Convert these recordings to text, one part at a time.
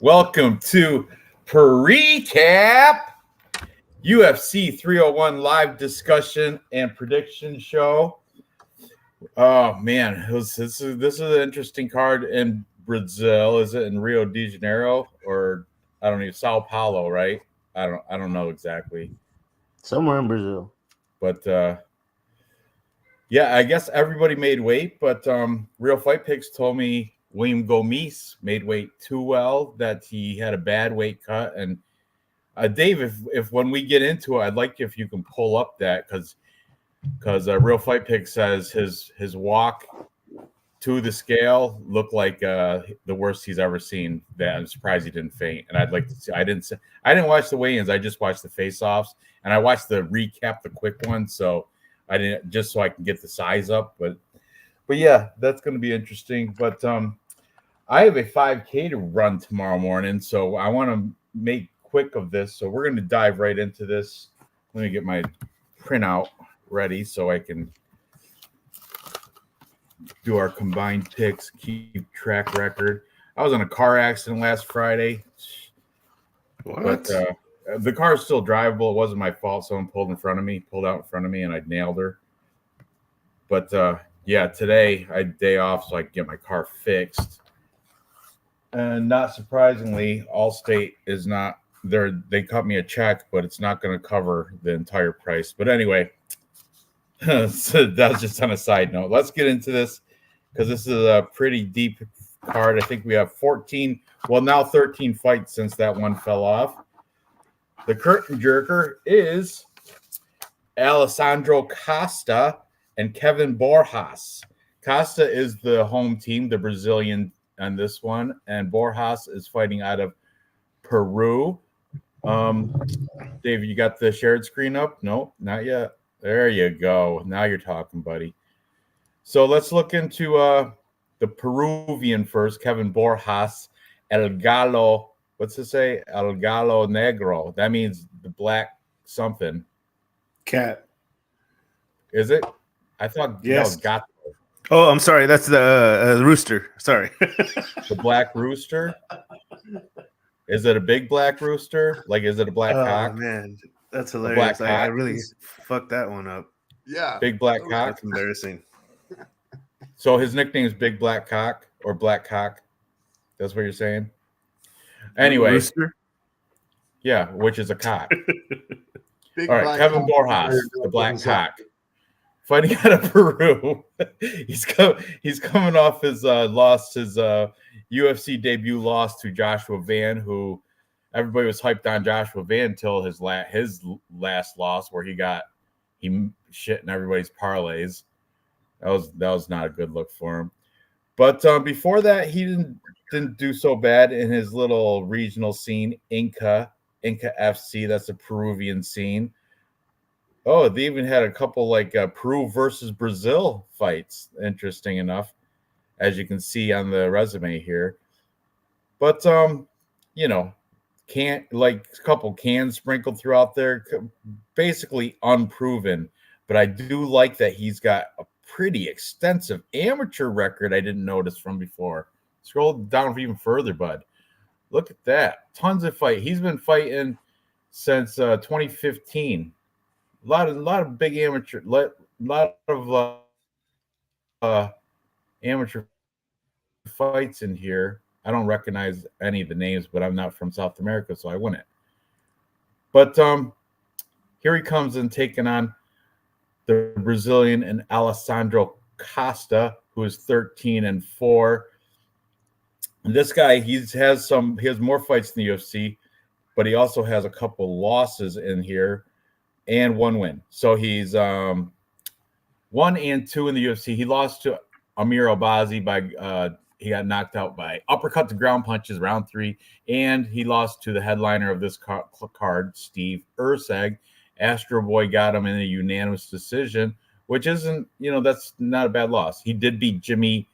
Welcome to Preecaaap, UFC 301 live discussion and prediction show. Oh man, this is an interesting card in Brazil. Is it in Rio de Janeiro or I don't know, Sao Paulo, right? I don't know exactly, Somewhere in Brazil. but yeah, I guess everybody made weight, but Real Fight Picks told me William Gomis made weight too well, that he had a bad weight cut. And Dave, if when we get into it, I'd like if you can pull up that because Real Fight Pick says his walk to the scale looked like the worst he's ever seen. That I'm surprised he didn't faint. And I'd like to see. I didn't watch the weigh-ins. I just watched the face-offs, and I watched the recap, the quick one. So I didn't, just so I can get the size up. But yeah, that's going to be interesting. But I have a 5K to run tomorrow morning, so I want to make quick of this. So we're going to dive right into this. Let me get my printout ready so I can do our combined picks, keep track record. I was in a car accident last Friday. What? But the car is still drivable. It wasn't my fault. Someone pulled out in front of me, and I nailed her. But yeah, today I had day off so I could get my car fixed. And not surprisingly, Allstate is not there. They cut me a check, but it's not going to cover the entire price. But anyway, so that's just on a side note. Let's get into this because this is a pretty deep card. I think we have 13 fights since that one fell off. The curtain jerker is Alessandro Costa and Kevin Borjas. Costa is the home team, the Brazilian on this one, and Borjas is fighting out of Peru. Dave, you got the shared screen up? No, not yet. There you go. Now you're talking, buddy. So let's look into the Peruvian first, Kevin Borjas, El Gallo. What's it say? El Gallo Negro. That means the black something. Cat. Is it? I thought yes. That was Gato. Oh, I'm sorry. That's the rooster. Sorry. The black rooster? Is it a big black rooster? Like, is it a black cock? Oh, man. That's hilarious. I really fucked that one up. Yeah. Big black cock? That's embarrassing. So his nickname is Big Black Cock or Black Cock? That's what you're saying? Anyway. Rooster? Yeah, which is a cock. Big All right, Kevin Borjas, the black cock. Fighting out of Peru. He's coming off his UFC debut loss to Joshua Van, who everybody was hyped on Joshua Van until his last loss, where he shit in everybody's parlays. That was not a good look for him. But before that, he didn't do so bad in his little regional scene, Inca FC. That's a Peruvian scene. Oh, they even had a couple like Peru versus Brazil fights. Interesting enough, as you can see on the resume here. But a couple cans sprinkled throughout there, basically unproven. But I do like that he's got a pretty extensive amateur record I didn't notice from before. Scroll down even further, bud. Look at that. Tons of fight. He's been fighting since 2015. A lot of big amateur, lot of amateur fights in here. I don't recognize any of the names, but I'm not from South America, so I wouldn't. But here he comes in taking on the Brazilian and Alessandro Costa, who is 13-4. And this guy, he has more fights in the UFC, but he also has a couple losses in here and one win. So he's 1 and 2 in the UFC. He lost to Amir Albazi by he got knocked out by uppercut to ground punches round 3, and he lost to the headliner of this card, Steve Urseg. Astro Boy got him in a unanimous decision, which isn't, that's not a bad loss. He did beat Jimmy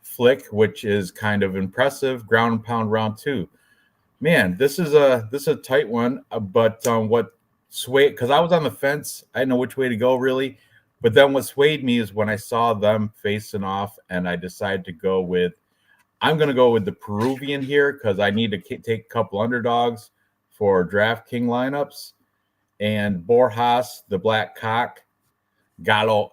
Flick, which is kind of impressive. Ground and pound round 2. Man, this is a tight one. But what swayed, because I was on the fence, I didn't know which way to go really. But then what swayed me is when I saw them facing off, and I decided to go with I'm going to go with the Peruvian here because I need to take a couple underdogs for DraftKings lineups. And Borjas, the black cock, Gallo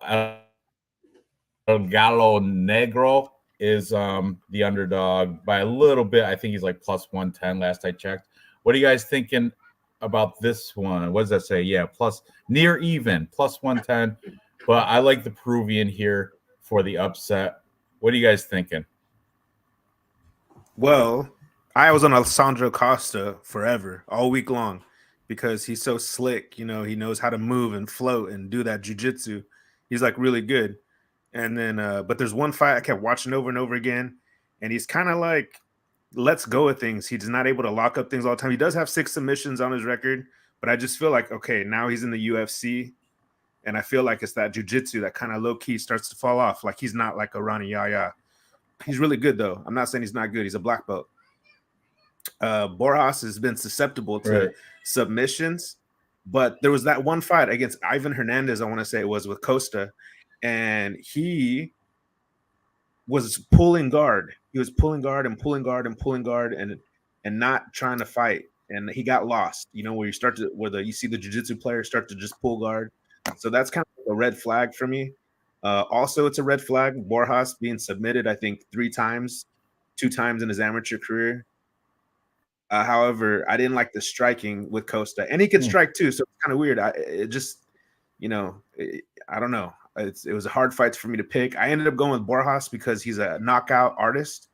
Negro is the underdog by a little bit. I think he's like plus 110 last I checked. What are you guys thinking about this one? What does that say? Yeah, plus near even, plus 110. But I like the Peruvian here for the upset. What are you guys thinking? Well, I was on Alessandro Costa forever, all week long, because he's so slick. You know, he knows how to move and float and do that jujitsu. He's like really good. And then, but there's one fight I kept watching over and over again, and he's kind of like lets go of things. He's not able to lock up things all the time. He does have 6 submissions on his record, but I just feel like, okay, now he's in the UFC, and I feel like it's that jujitsu that kind of low key starts to fall off. Like he's not like a Ronnie Yaya. He's really good though. I'm not saying he's not good. He's a black belt. Borjas has been susceptible to submissions, but there was that one fight against Ivan Hernandez, I want to say it was, with Costa, and he was pulling guard. He was pulling guard and pulling guard and pulling guard and not trying to fight. And he got lost, you know, where you see the jiu-jitsu players start to just pull guard. So that's kind of a red flag for me. Also, it's a red flag. Borjas being submitted, I think, 3 times, 2 times in his amateur career. However, I didn't like the striking with Costa, and he could strike too, so it's kind of weird. It just, you know, I don't know. It was a hard fight for me to pick. I ended up going with Borjas because he's a knockout artist.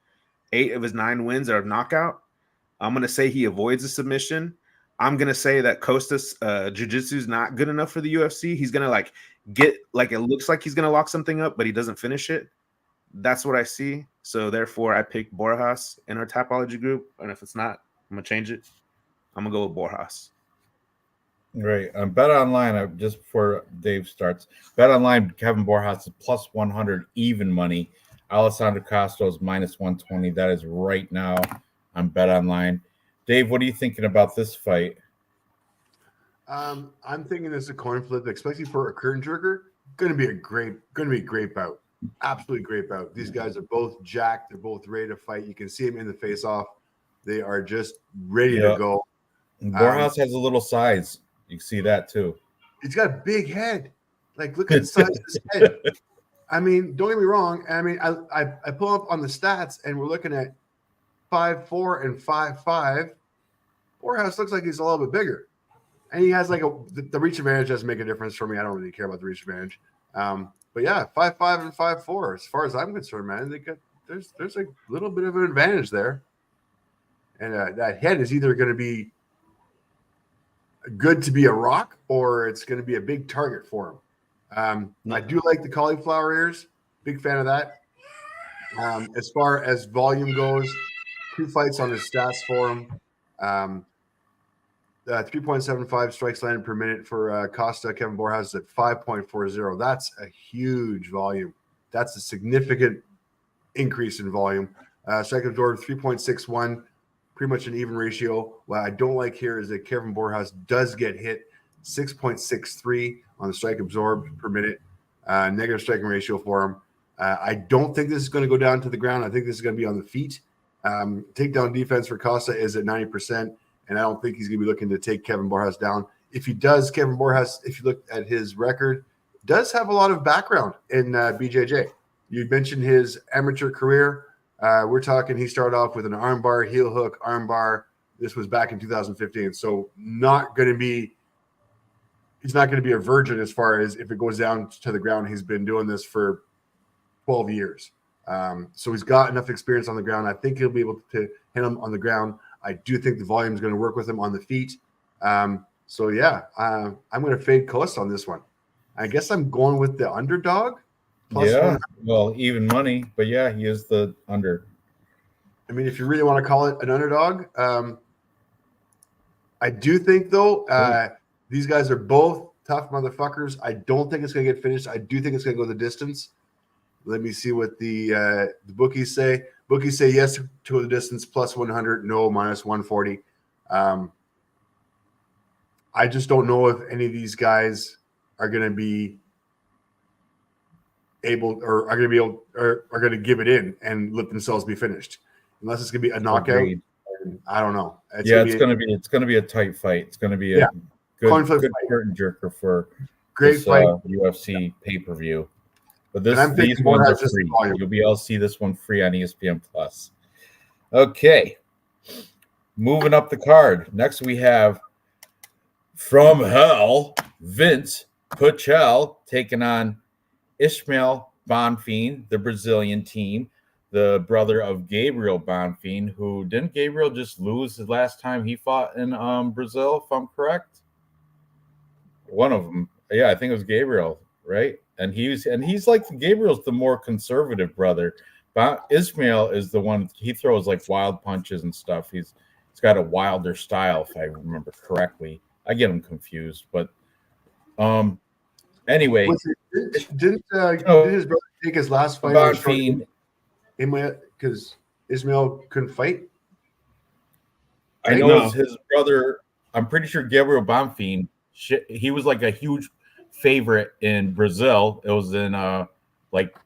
8 of his 9 wins are knockout. I'm going to say he avoids a submission. I'm going to say that Costa's jiu-jitsu is not good enough for the UFC. He's going to like get, like, it looks like he's going to lock something up, but he doesn't finish it. That's what I see. So therefore, I picked Borjas in our Tapology group. And if it's not, I'm going to change it. I'm going to go with Borjas. Right. Bet online, just before Dave starts, bet online, Kevin Borjas is plus 100 even money. Alessandro Costa's minus 120. That is right now on Bet Online. Dave, what are you thinking about this fight? I'm thinking this is a coin flip, especially for a curtain jerker. Going to be a great bout. Absolutely great bout. These guys are both jacked. They're both ready to fight. You can see them in the face-off. They are just ready to go. Borjas has a little size. You can see that too. He's got a big head. Like, look at the size of his head. I mean, don't get me wrong. I mean, I pull up on the stats, and we're looking at 5'4" and 5'5". Borjas looks like he's a little bit bigger. And he has like the reach advantage doesn't make a difference for me. I don't really care about the reach advantage. But yeah, 5'5" and 5'4". As far as I'm concerned, man, there's a little bit of an advantage there. And that head is either going to be good to be a rock or it's going to be a big target for him. I do like the cauliflower ears. Big fan of that. As far as volume goes, 2 fights on his stats for him. 3.75 strikes landed per minute for Costa. Kevin Borjas is at 5.40. That's a huge volume. That's a significant increase in volume. Strike absorbed 3.61, pretty much an even ratio. What I don't like here is that Kevin Borjas does get hit 6.63 on the strike absorbed per minute. Negative striking ratio for him. I don't think this is going to go down to the ground. I think this is going to be on the feet. Takedown defense for Costa is at 90%. And I don't think he's going to be looking to take Kevin Borjas down. If he does, Kevin Borjas, if you look at his record, does have a lot of background in BJJ. You mentioned his amateur career. We're talking he started off with an armbar, heel hook, armbar. This was back in 2015. So he's not going to be a virgin as far as if it goes down to the ground. He's been doing this for 12 years. So he's got enough experience on the ground. I think he'll be able to hit him on the ground. I do think the volume is going to work with him on the feet. So, yeah, I'm going to fade Costa on this one. I guess I'm going with the underdog. Well, even money. But, yeah, he is the under. I mean, if you really want to call it an underdog, I do think, though, these guys are both tough motherfuckers. I don't think it's going to get finished. I do think it's going to go the distance. Let me see what the bookies say. Bookies say yes to the distance, plus 100, no, minus 140. I just don't know if any of these guys are going to be able or are going to be able or are going to give it in and let themselves be finished, unless it's going to be a knockout. Agreed. I don't know. It's gonna be a tight fight. It's gonna be a Coin flip good fight. curtain jerker for Great this fight. UFC pay-per-view. But And I'm these thinking more ones has are just free. volume. You'll be able to see this one free on ESPN Plus. Okay. Moving up the card. Next we have from hell, Vince Pichel taking on Ishmael Bonfim, the Brazilian team, the brother of Gabriel Bonfim, who didn't Gabriel just lose the last time he fought in Brazil, if I'm correct? One of them. Yeah, I think it was Gabriel, right? And he's like Gabriel's the more conservative brother. But Ismail is the one he throws like wild punches and stuff. He's got a wilder style, if I remember correctly. I get him confused, but anyway, Didn't his brother take his last fight Bonfim, because Ismail couldn't fight? I know No. his brother. I'm pretty sure Gabriel Bonfim. He was like a huge favorite in Brazil. It was in like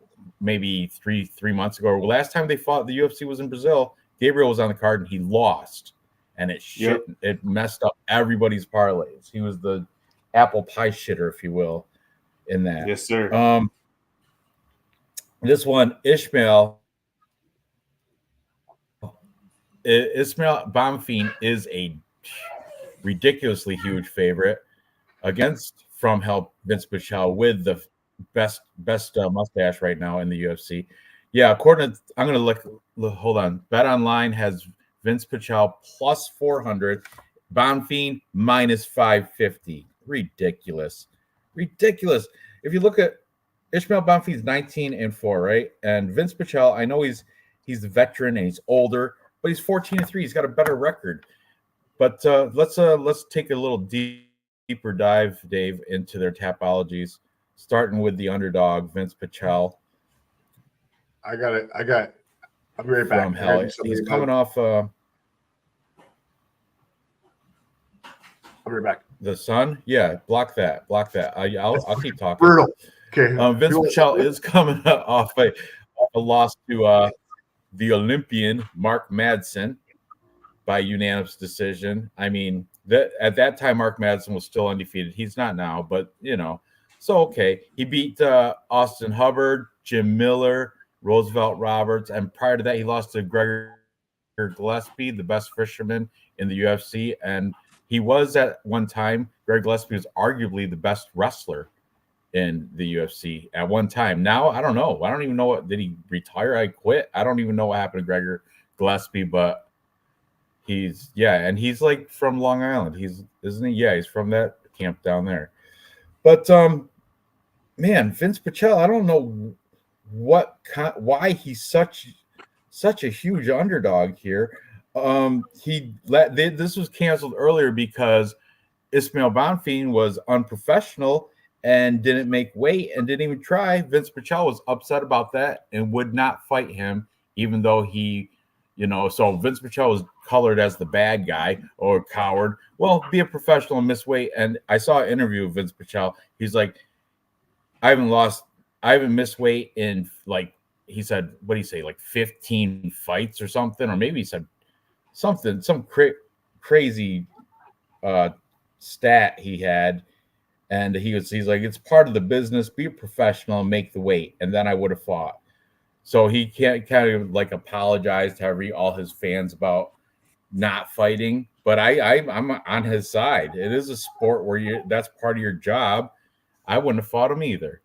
maybe three months ago. Last time they fought, the UFC was in Brazil. Gabriel was on the card and he lost, and it messed up everybody's parlays. He was the apple pie shitter, if you will, in that. Yes, sir. This one, Ismail Bonfim is a ridiculously huge favorite against From Hell Vince Pichel with the best mustache right now in the UFC. Yeah, according to I'm gonna look. Hold on. Bet Online has Vince Pichel plus 400, Bonfim minus 550. Ridiculous. If you look at Ishmael Bonfim's 19-4, right? And Vince Pichel, I know he's the veteran and he's older, but he's 14-3. He's got a better record. But let's take a little deeper dive, Dave, into their tapologies, starting with the underdog, Vince Pichel. I'll be right back. From hell. He's coming off I'll be right back. the Sun. Yeah, block that. I'll keep talking. Brutal. Okay. Vince Pichel is coming off a loss to the Olympian Mark Madsen by unanimous decision. I mean, at that time, Mark Madsen was still undefeated. He's not now, but so okay. He beat Austin Hubbard, Jim Miller, Roosevelt Roberts, and prior to that, he lost to Gregor Gillespie, the best fisherman in the UFC. And he was at one time, Greg Gillespie was arguably the best wrestler in the UFC at one time. Now, I don't know. I don't even know did he retire? I quit. I don't even know what happened to Gregor Gillespie, but he's like from Long Island. Isn't he? Yeah, he's from that camp down there. But man, Vince Pichel, I don't know why he's such a huge underdog here. This was canceled earlier because Ismail Bonfim was unprofessional and didn't make weight and didn't even try. Vince Pichel was upset about that and would not fight him, even though he, so Vince Pichel was colored as the bad guy or coward. Well, be a professional and miss weight. And I saw an interview with Vince Pichel. He's like, I haven't missed weight in he said, what did he say, like 15 fights or something? Or maybe he said some crazy stat he had. And he's like, it's part of the business. Be a professional and make the weight. And then I would have fought. So he can't kind of like apologize to all his fans about not fighting. But I'm on his side. It is a sport where that's part of your job. I wouldn't have fought him either.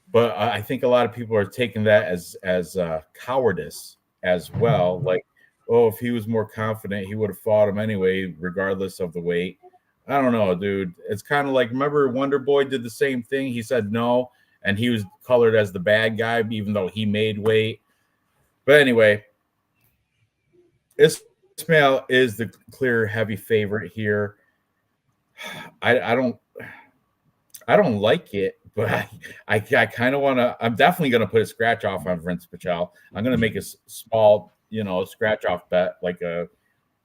But I think a lot of people are taking that as cowardice as well. Like, oh, if he was more confident, he would have fought him anyway, regardless of the weight. I don't know, dude. It's kind of like, remember Wonder Boy did the same thing? He said no, and he was colored as the bad guy, even though he made weight. But anyway, Ismail is the clear heavy favorite here. I don't like it, but I kind of want to. I'm definitely going to put a scratch off on Vince Pichel. I'm going to make a small, scratch off bet, like a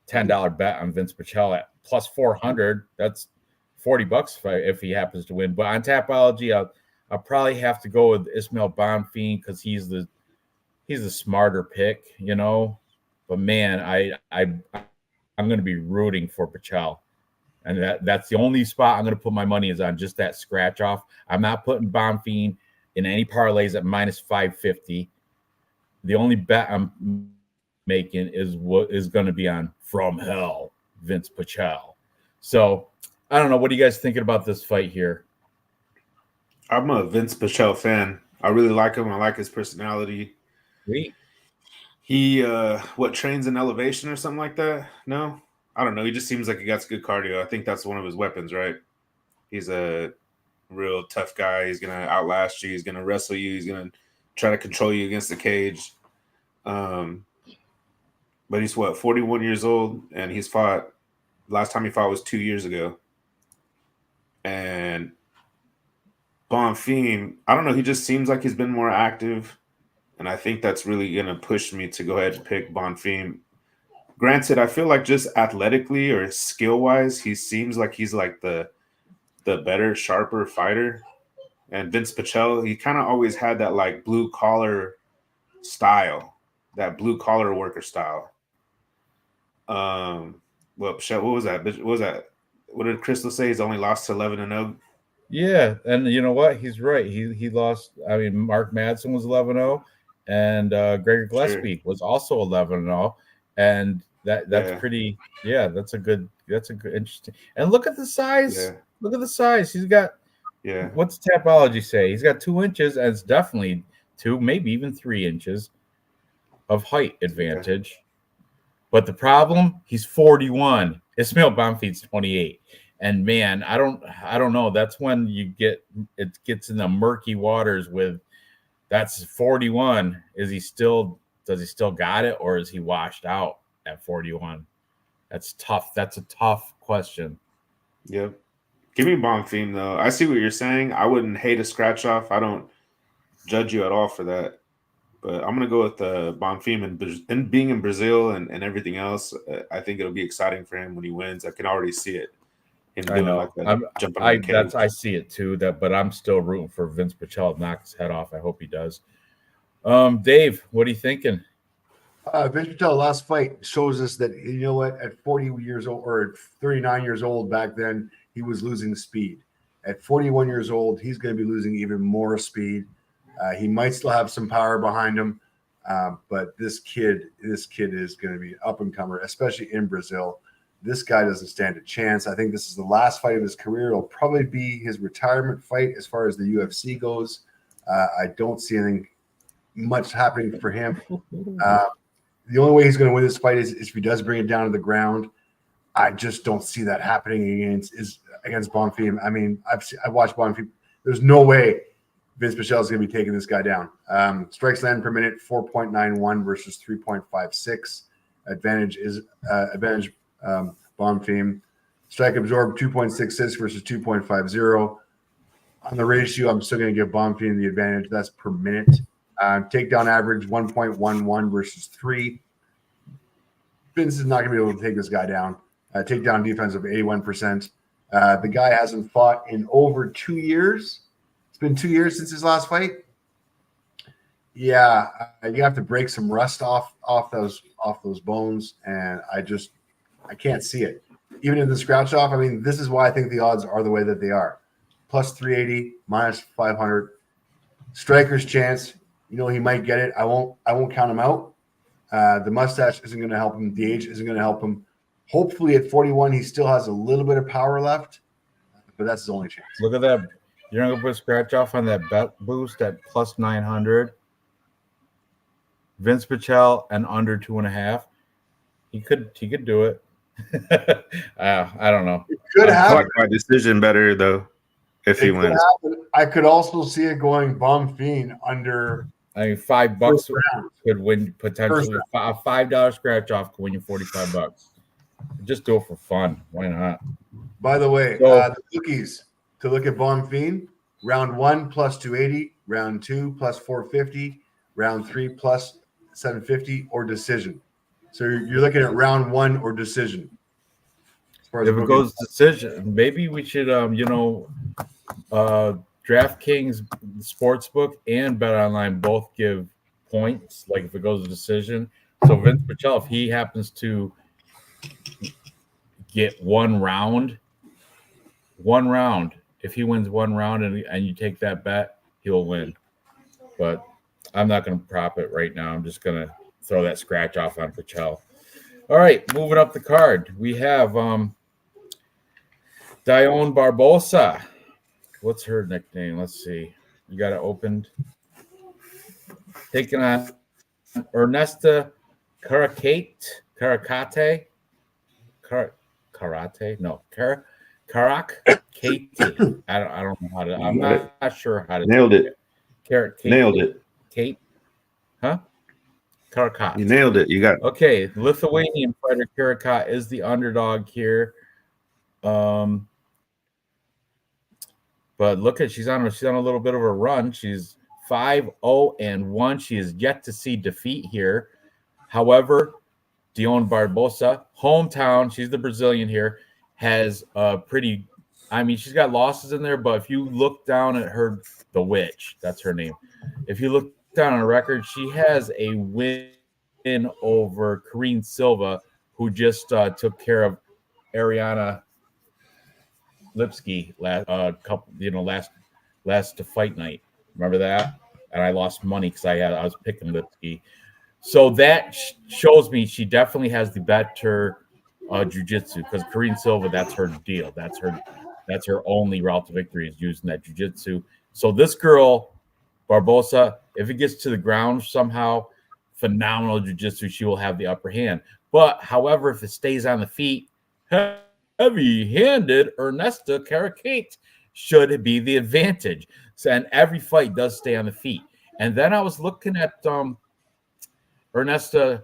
$10 bet on Vince Pichel at plus 400. That's $40 if he happens to win. But on Tapology, I'll probably have to go with Ismail Bonfim because he's the smarter pick, you know. But man, I'm going to be rooting for Pachel, and that's the only spot I'm going to put my money is on just that scratch off. I'm not putting Bonfim in any parlays at minus 550. The only bet I'm making is what is going to be on From Hell, Vince Pachel. So I don't know. What are you guys thinking about this fight here? I'm a Vince Pachel fan. I really like him. I like his personality. Sweet. He trains in elevation or something like that? No? I don't know. He just seems like he got good cardio. I think that's one of his weapons, right? He's a real tough guy. He's gonna outlast you. He's gonna wrestle you. He's gonna try to control you against the cage. But he's 41 years old, and he's fought. Last time he fought was 2 years ago. And Bonfim, I don't know. He just seems like he's been more active, and I think that's really gonna push me to go ahead and pick Bonfim. Granted, I feel like just athletically or skill wise, he seems like he's like the better, sharper fighter. And Vince Pachel, he kind of always had that like blue collar style, that blue collar worker style. Pachel, what was that? What was that? What did Crystal say? He's only lost to 11-0. Yeah, and you know what? He's right. He lost. I mean, Mark Madsen was 11-0, and Gregor Gillespie was also 11-0, and that's pretty. Yeah, that's a good interesting. And look at the size. Yeah. Look at the size. He's got. Yeah. What's Tapology say? He's got 2 inches, and it's definitely 2, maybe even 3 inches of height advantage. Yeah. But the problem, he's 41. Ismail Bonfim's 28. And man, I don't know. That's when it gets in the murky waters with that's 41. Does he still got it, or is he washed out at 41? That's tough. That's a tough question. Yep. Give me Bonfim though. I see what you're saying. I wouldn't hate a scratch off. I don't judge you at all for that. But I'm gonna go with Bonfim and being in Brazil and everything else. I think it'll be exciting for him when he wins. I can already see it. I know. I see it too. But I'm still rooting for Vince Pachel to knock his head off. I hope he does. Dave, what are you thinking? Vince Pachel last fight shows us that, you know what, at 40 years old or 39 years old back then, he was losing speed. At 41 years old, he's going to be losing even more speed. He might still have some power behind him, but this kid is going to be up and comer, especially in Brazil. This guy doesn't stand a chance. I think this is the last fight of his career. It'll probably be his retirement fight as far as the UFC goes. I don't see anything much happening for him. The only way he's going to win this fight is if he does bring it down to the ground. I just don't see that happening against Bonfim. I mean, I've watched Bonfim. There's no way Vince Pachel is going to be taking this guy down. Strikes landed per minute 4.91 versus 3.56. Advantage Bonfim. Strike absorbed 2.66 versus 2.50. On the ratio, I'm still going to give Bonfim the advantage. That's per minute. Takedown average 1.11 versus 3. Vince is not going to be able to take this guy down. Takedown defense of 81%. The guy hasn't fought in over 2 years. It's been 2 years since his last fight. Yeah, you have to break some rust off those bones, and I can't see it. Even in the scratch off, I mean, this is why I think the odds are the way that they are. Plus 380, minus 500. Striker's chance. You know, he might get it. I won't count him out. The mustache isn't going to help him. The age isn't going to help him. Hopefully at 41, he still has a little bit of power left, but that's his only chance. Look at that. You're not going to put a scratch off on that bet boost at plus 900. Vince Pachel and under 2.5. He could do it. I don't know. It could happen. I like my decision better though if he wins. I could also see it going Bonfim under. I mean, $5 could win potentially. A $5 scratch off could win you $45. Just do it for fun. Why not? By the way, the cookies to look at Bonfim: round 1 plus 280, round 2 plus 450, round 3 plus 750, or decision. So you're looking at round 1 or decision. As far as if it goes decision, maybe we should, DraftKings Sportsbook and BetOnline both give points, like if it goes to decision. So Vince Pichel, if he happens to get one round, if he wins one round and you take that bet, he'll win. But I'm not going to prop it right now. I'm just going to throw that scratch off on Pichel. All right, moving up the card, we have Dione Barbosa. What's her nickname? Let's see. You got it opened. Taking on Ernesta Karate. Katie. I don't know how to. I'm not sure how to. Nailed it. Nailed it. Kate. Huh? Karakat. You nailed it. You got it. Okay, Lithuanian fighter Karakat is the underdog here. But look at she's on a little bit of a run. She's 5-0-1. She is yet to see defeat here. However, Dione Barbosa, hometown, she's the Brazilian here, has a pretty. I mean, she's got losses in there, but if you look down at her, the witch, that's her name. If you look down on her record, she has a win over Karine Silva, who just took care of Ariana Lipsky last fight night. Remember that? And I lost money because I was picking Lipsky. So that shows me she definitely has the better jiu-jitsu, because Karine Silva, that's her deal. That's her only route to victory, is using that jiu-jitsu. So this girl, Barbosa, if it gets to the ground somehow, phenomenal jiu-jitsu, she will have the upper hand. But however, if it stays on the feet, heavy-handed Ernesta Karakate should be the advantage. So, and every fight does stay on the feet. And then I was looking at Ernesta.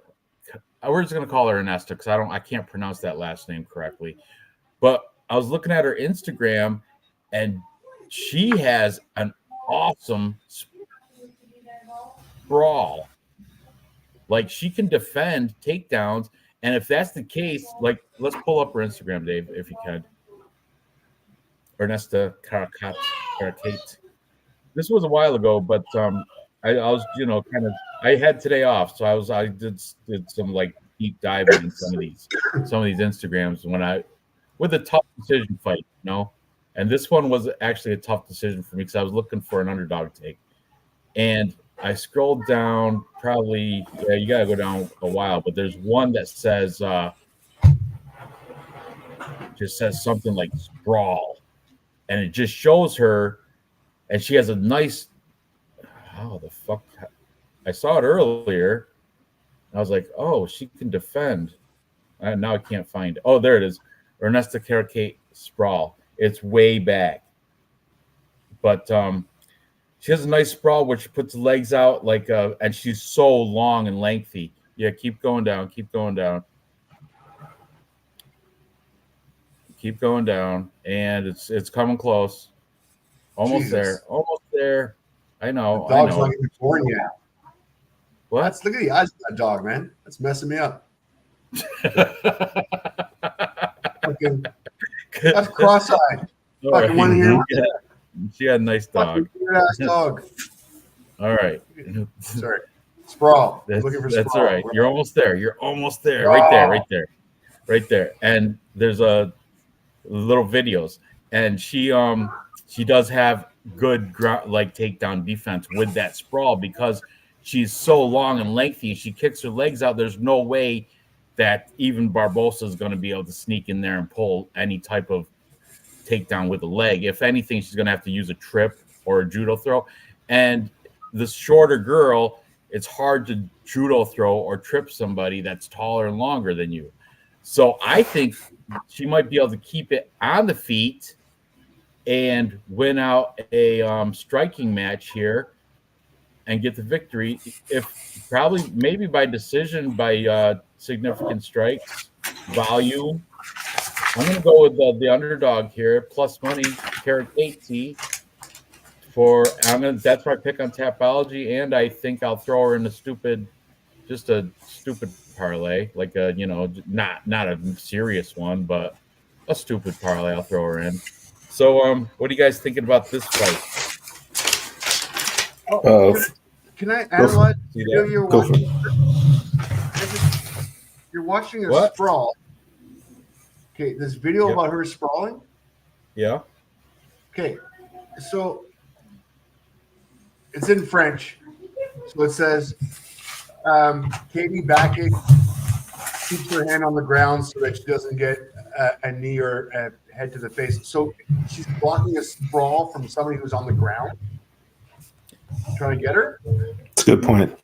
We're just gonna call her Ernesta because I can't pronounce that last name correctly. But I was looking at her Instagram, and she has an awesome sprawl. Like, she can defend takedowns. And if that's the case, like, let's pull up her Instagram, Dave, if you can. Ernesta Karakate. This was a while ago, but I was, kind of, I had today off, so I did some like deep diving in some of these Instagrams with a tough decision fight, And this one was actually a tough decision for me because I was looking for an underdog take, and I scrolled down probably, you got to go down a while, but there's one that says, just says something like sprawl, and it just shows her, and she has a nice, how the fuck, I saw it earlier, I was like, oh, she can defend. Now I can't find it. Oh, there it is. Ernesta Karakate sprawl. It's way back. But, she has a nice sprawl where she puts the legs out and she's so long and lengthy. Yeah, keep going down. Keep going down. Keep going down. And it's coming close. Almost Jesus. there. Almost there. I know. The dog's not even born yet. What? Look at the eyes of that dog, man. That's messing me up. That's cross-eyed. Fucking one here. She had a nice dog. Weird-ass dog. All right. Sorry. Sprawl. Looking for sprawl. That's all right. You're almost there. You're almost there. Right there. Right there. Right there. And there's a little videos. And she does have good takedown defense with that sprawl because she's so long and lengthy. She kicks her legs out. There's no way that even Barbosa is going to be able to sneak in there and pull any type of takedown with a leg. If anything, she's going to have to use a trip or a judo throw. And the shorter girl, it's hard to judo throw or trip somebody that's taller and longer than you. So I think she might be able to keep it on the feet and win out a striking match here and get the victory. If probably maybe by decision, by significant strikes, volume. I'm going to go with the underdog here, plus money, Karakate. That's my pick on Tapology, and I think I'll throw her in a stupid parlay, like not a serious one, but a stupid parlay. I'll throw her in. So, what are you guys thinking about this fight? Oh, can I analyze the video you're Go for watching? You're watching a What? sprawl. Okay, this video Yep. about her sprawling. Yeah. Okay, so it's in French. So it says, Katie Backett keeps her hand on the ground so that she doesn't get a knee or a head to the face. So she's blocking a sprawl from somebody who's on the ground, trying to get her. That's a good point.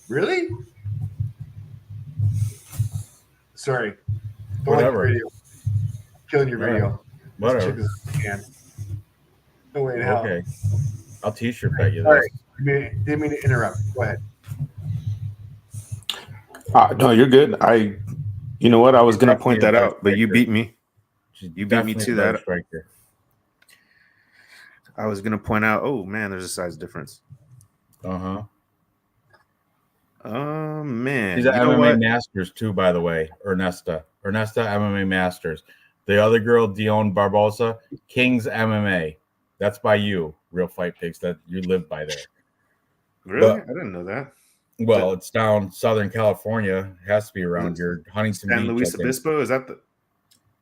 Really? Sorry. Don't Whatever. like your video. Killing your video. Whatever. This chick is a man. No way in hell. Okay. I'll t-shirt bet you All this. right. Didn't mean to interrupt. Go ahead. No, you're good. You know what? I was gonna point that Definitely a out, but you striker. beat me. She's You beat me definitely to a better that. striker. I was gonna point out. Oh man, there's a size difference. Uh-huh. Oh man, She's an you know MMA what? Masters too, by the way. Ernesta MMA Masters. The other girl, Dion Barbosa, King's MMA. That's by you, Real Fight Picks. That you live by there. Really? But- I didn't know that. Well, it's down Southern California. It has to be around here. Huntington San Beach. Luis I think. Obispo, is that the?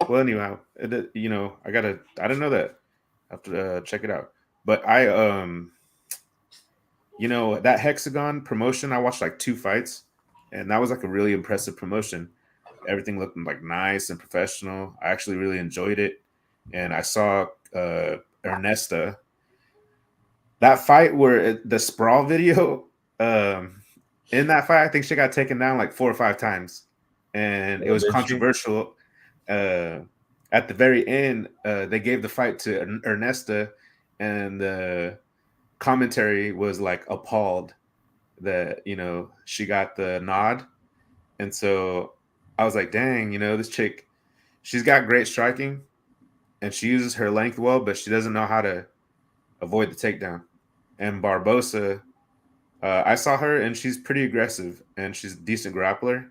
Well, anyhow, I didn't know that. I have to check it out. But that Hexagon promotion, I watched like 2 fights, and that was like a really impressive promotion. Everything looked like nice and professional. I actually really enjoyed it, and I saw Ernesta. That fight where the sprawl video, in that fight, I think she got taken down like 4 or 5 times, and it was Did she? controversial. At the very end, they gave the fight to Ernesta, and the commentary was like appalled that she got the nod, and so I was like, dang, this chick, she's got great striking, and she uses her length well, but she doesn't know how to avoid the takedown. And Barbosa, I saw her, and she's pretty aggressive, and she's a decent grappler.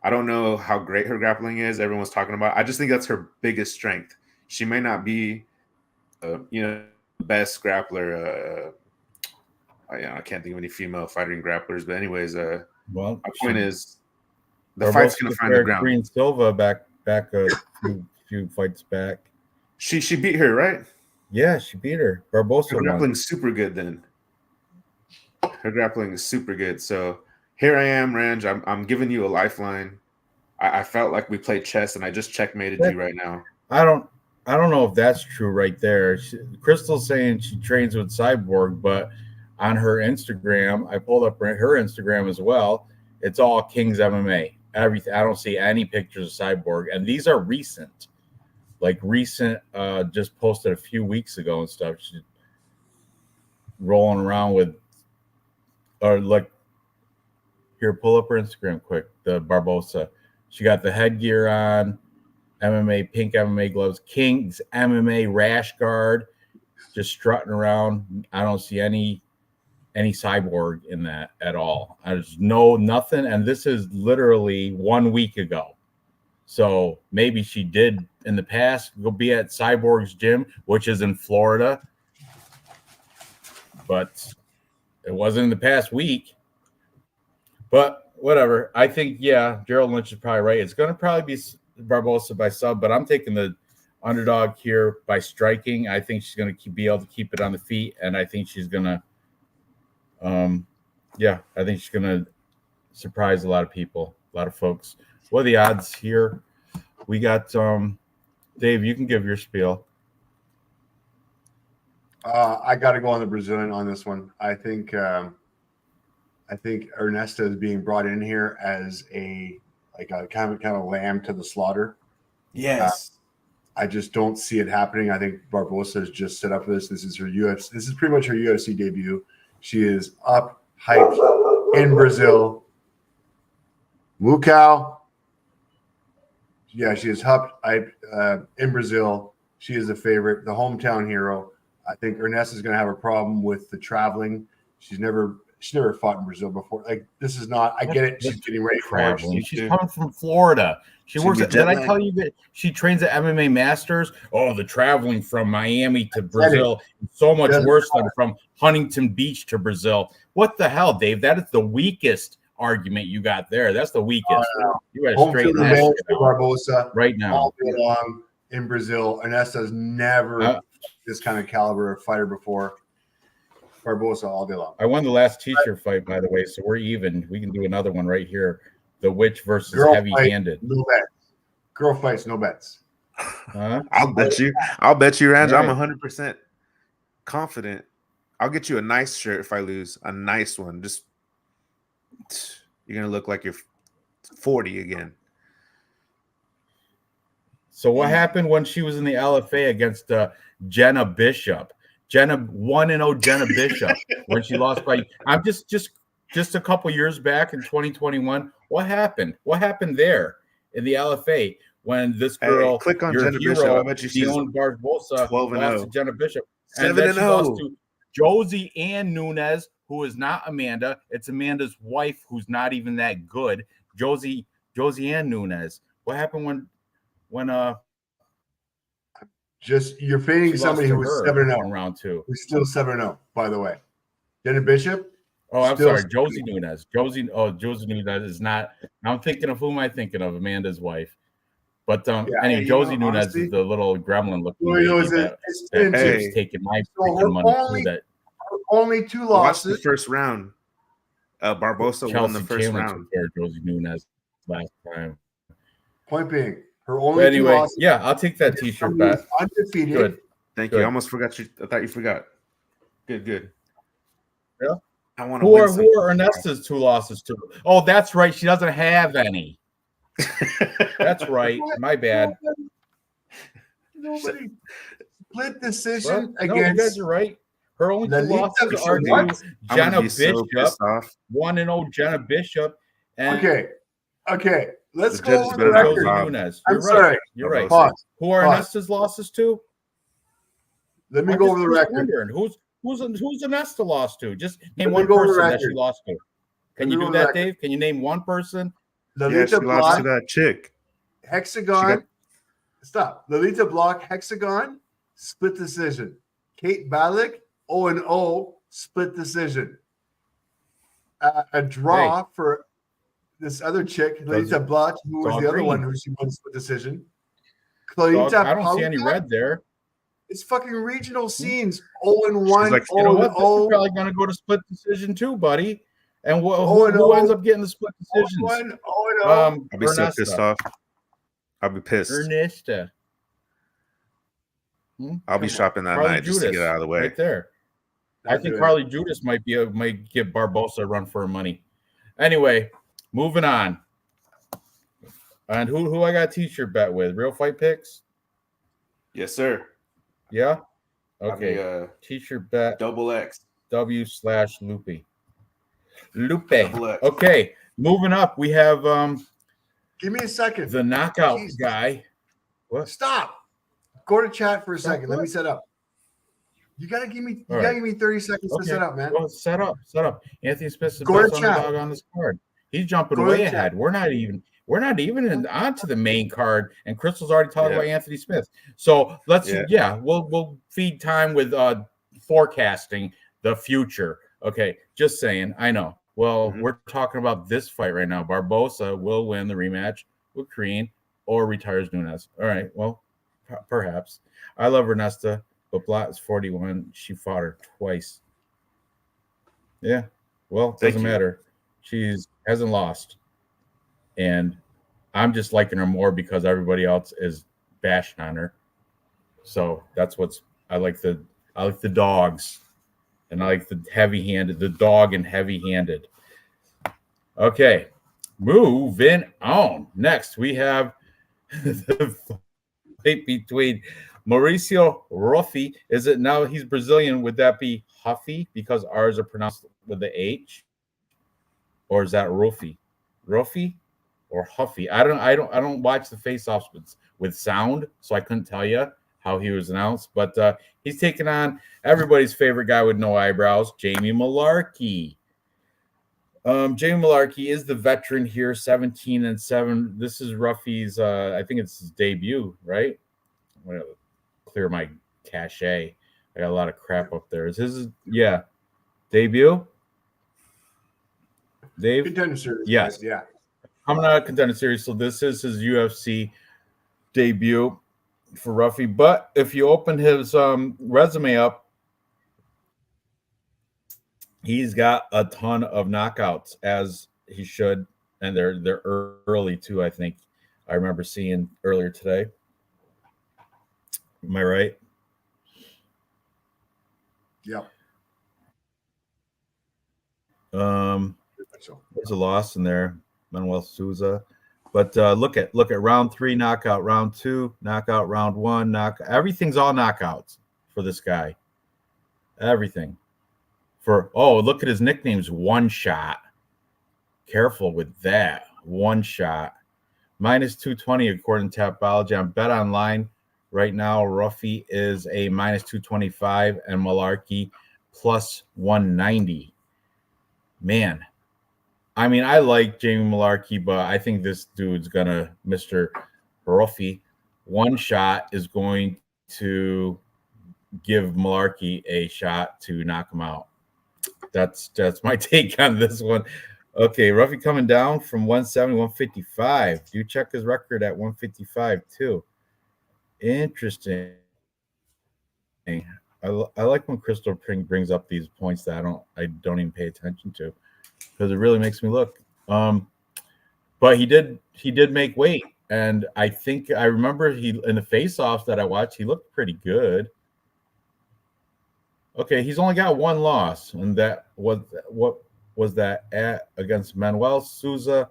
I don't know how great her grappling is. Everyone's talking about. I just think that's her biggest strength. She may not be, the best grappler. I can't think of any female fighting grapplers, but anyways, Well, my point is, the Barbosa fight's gonna find the compared ground. Green Silva back a few fights back. She beat her, right? Yeah, she beat her. Barbosa Her won. grappling's super good. Then her grappling is super good. So here I am, Ranj. I'm giving you a lifeline. I felt like we played chess, and I just checkmated you right now. I don't know if that's true right there. Crystal's saying she trains with Cyborg, but on her Instagram, I pulled up her Instagram as well. It's all King's MMA. Everything. I don't see any pictures of Cyborg, and these are recent. Just posted a few weeks ago and stuff. She's rolling around with, or like, here, pull up her Instagram quick. The Barbosa. She got the headgear on, pink MMA gloves, King's MMA rash guard, just strutting around. I don't see any Cyborg in that at all. There's nothing, and this is literally 1 week ago. So maybe she did in the past go be at Cyborg's gym, which is in Florida, but it wasn't in the past week. But whatever. I think, yeah, Gerald Lynch is probably right. It's going to probably be Barbosa by sub, but I'm taking the underdog here by striking. I think she's going to be able to keep it on the feet, and I think she's going to, I think she's going to surprise a lot of people, a lot of folks. What are the odds here? We got Dave. You can give your spiel. I got to go on the Brazilian on this one. I think Ernesta is being brought in here as a kind of lamb to the slaughter. Yes. I just don't see it happening. I think Barbosa is just set up for this. This is her UFC. This is pretty much her UFC debut. She is up, hyped in Brazil. Mukau. Yeah, she is hyped in Brazil. She is the favorite, the hometown hero. I think Ernesta is going to have a problem with the traveling. She's never She's never fought in Brazil before. Like, this is not. I get it. She's getting ready for it. Traveling. She's coming from Florida. She works at, did I tell you that she trains at MMA Masters? Oh, the traveling from Miami to Brazil is so much worse than from Huntington Beach to Brazil. What the hell, Dave? That is the weakest argument you got there. That's the weakest. You got to straighten that shit out Barbosa right now. All day long in Brazil. Nesta's never this kind of caliber of fighter before. Barbosa all day long. I won the last t-shirt fight, by the way, so we're even. We can do another one right here. The Witch versus Heavy-Handed. No bets. Girl fights, no bets. I'll bet you, Ranj. Right. I'm 100% confident. I'll get you a nice shirt if I lose. A nice one. Just you're gonna look like you're 40 again. So what happened when she was in the LFA against Jenna Bishop? 1-0 Jenna Bishop when she lost by. I'm just a couple years back in 2021. What happened? What happened there in the LFA when this girl, click on your Jenna hero, Bishop? I bet you she's Dion Barbosa, 12-0 to Jenna Bishop, 7-0. and then she lost to Josie Ann Nunez, who is not Amanda. It's Amanda's wife, who's not even that good. Josie Ann Nunez. What happened when Just you're fading somebody who was 7-0 in round 2. Who's still 7-0, by the way. Jenna Bishop. Oh, I'm sorry, Josie Nunez. Josie Nunez is not. I'm thinking of who am I thinking of? Amanda's wife. But anyway, Josie Nunez honestly, is the little gremlin looking lady that keeps taking my freaking money. That only 2 losses. Watch the first round. Barbosa won the first round. Josie Nunez last time. Point being, her only 2 losses. Yeah, I'll take that t-shirt back. Undefeated. Good. Thank you. I almost forgot you. I thought you forgot. Good. Yeah. I want to. Who are Ernesta's 2 losses to? Oh, that's right. She doesn't have any. That's right. My bad. Nobody split decision against. No, you guys are right. Her only 2 losses are to Jenna Bishop. 1-0 Jenna Bishop. And Okay. Let's go over the record. Nunez. You're right. You're right. Pause. Who are Ernesta's losses to? Let me go over the record. Who's Ernesta lost to? Just name one person that she lost to. Can you do that, Dave? Can you name one person? She lost to that chick. Hexagon. Stop. Lolita Block, Hexagon, split decision. Kate Balick, 0-0, split decision. A draw for this other chick, Lolita Block, who was the other one who she won split decision. I don't see any red there. It's fucking regional scenes. 0-1. Like, you know what? This is probably going to go to split decision too, buddy. And who ends up getting the split decisions? I'll be so pissed off. I'll be pissed. Ernesta. I'll be shopping that night just to get out of the way. Right there. I think Carly Judas might give Barbosa a run for her money. Anyway, moving on. And who I got a t-shirt bet with? Real Fight Picks? Yes, sir. Yeah? Okay. T-shirt bet. Double X. W/Lupe. Lupe. Okay. Moving up, we have give me a second. The knockout guy. What? Stop. Go to chat for a second. Let me set up. You gotta give me 30 seconds to set up, man. Well, set up. Anthony Smith is the best underdog on this card. He's jumping way ahead. We're not even onto the main card, and Crystal's already talked about Anthony Smith. So let's we'll feed time with forecasting the future. Okay, just saying. I know. Well, we're talking about this fight right now. Barbosa will win the rematch with Crean or retires Nunez. All right. Well, perhaps. I love Ernesta, but Blatt is 41. She fought her twice. Yeah. Well, it doesn't matter. She hasn't lost. And I'm just liking her more because everybody else is bashing on her. So that's I like the dogs. And I like the dog and heavy-handed. Okay, moving on. Next, we have the fight between Mauricio Ruffi. Is it now he's Brazilian? Would that be Huffy because ours are pronounced with the H? Or is that Ruffi? Ruffi or Huffy? I don't watch the face-offs with sound, so I couldn't tell you how he was announced, but he's taking on everybody's favorite guy with no eyebrows, Jamie Malarkey. Jamie Malarkey is the veteran here, 17-7. This is Ruffy's. I think it's his debut, right? I'm gonna clear my cache. I got a lot of crap up there. Is his? Yeah, debut. Dave. Contender series. Yes. Guys. Yeah. Coming out of contender series. So this is his UFC debut for Ruffy. But if you open his resume up, he's got a ton of knockouts, as he should, and they're early too. I think I remember seeing earlier today. Am I right? Yep. There's a loss in there, Manuel Souza. But look at round 3 knockout, round 2 knockout, round 1 knockout. Everything's all knockouts for this guy. Everything. Look at his nicknames. One Shot. Careful with that. One Shot. Minus 220 according to Tapology. On Bet Online right now, Ruffy is a minus 225 and Malarkey plus 190. Man, I mean, I like Jamie Malarkey, but I think this dude's gonna, Mr. Ruffy, One Shot is going to give Malarkey a shot to knock him out. That's my take on this one. Okay, Ruffy coming down from 170, 155. Do check his record at 155 too. Interesting. I like when Crystal brings up these points that I don't even pay attention to, because it really makes me look. But he did make weight, and I think I remember he in the face-offs that I watched, he looked pretty good. Okay, he's only got one loss, and that was what was that at against Manuel Souza,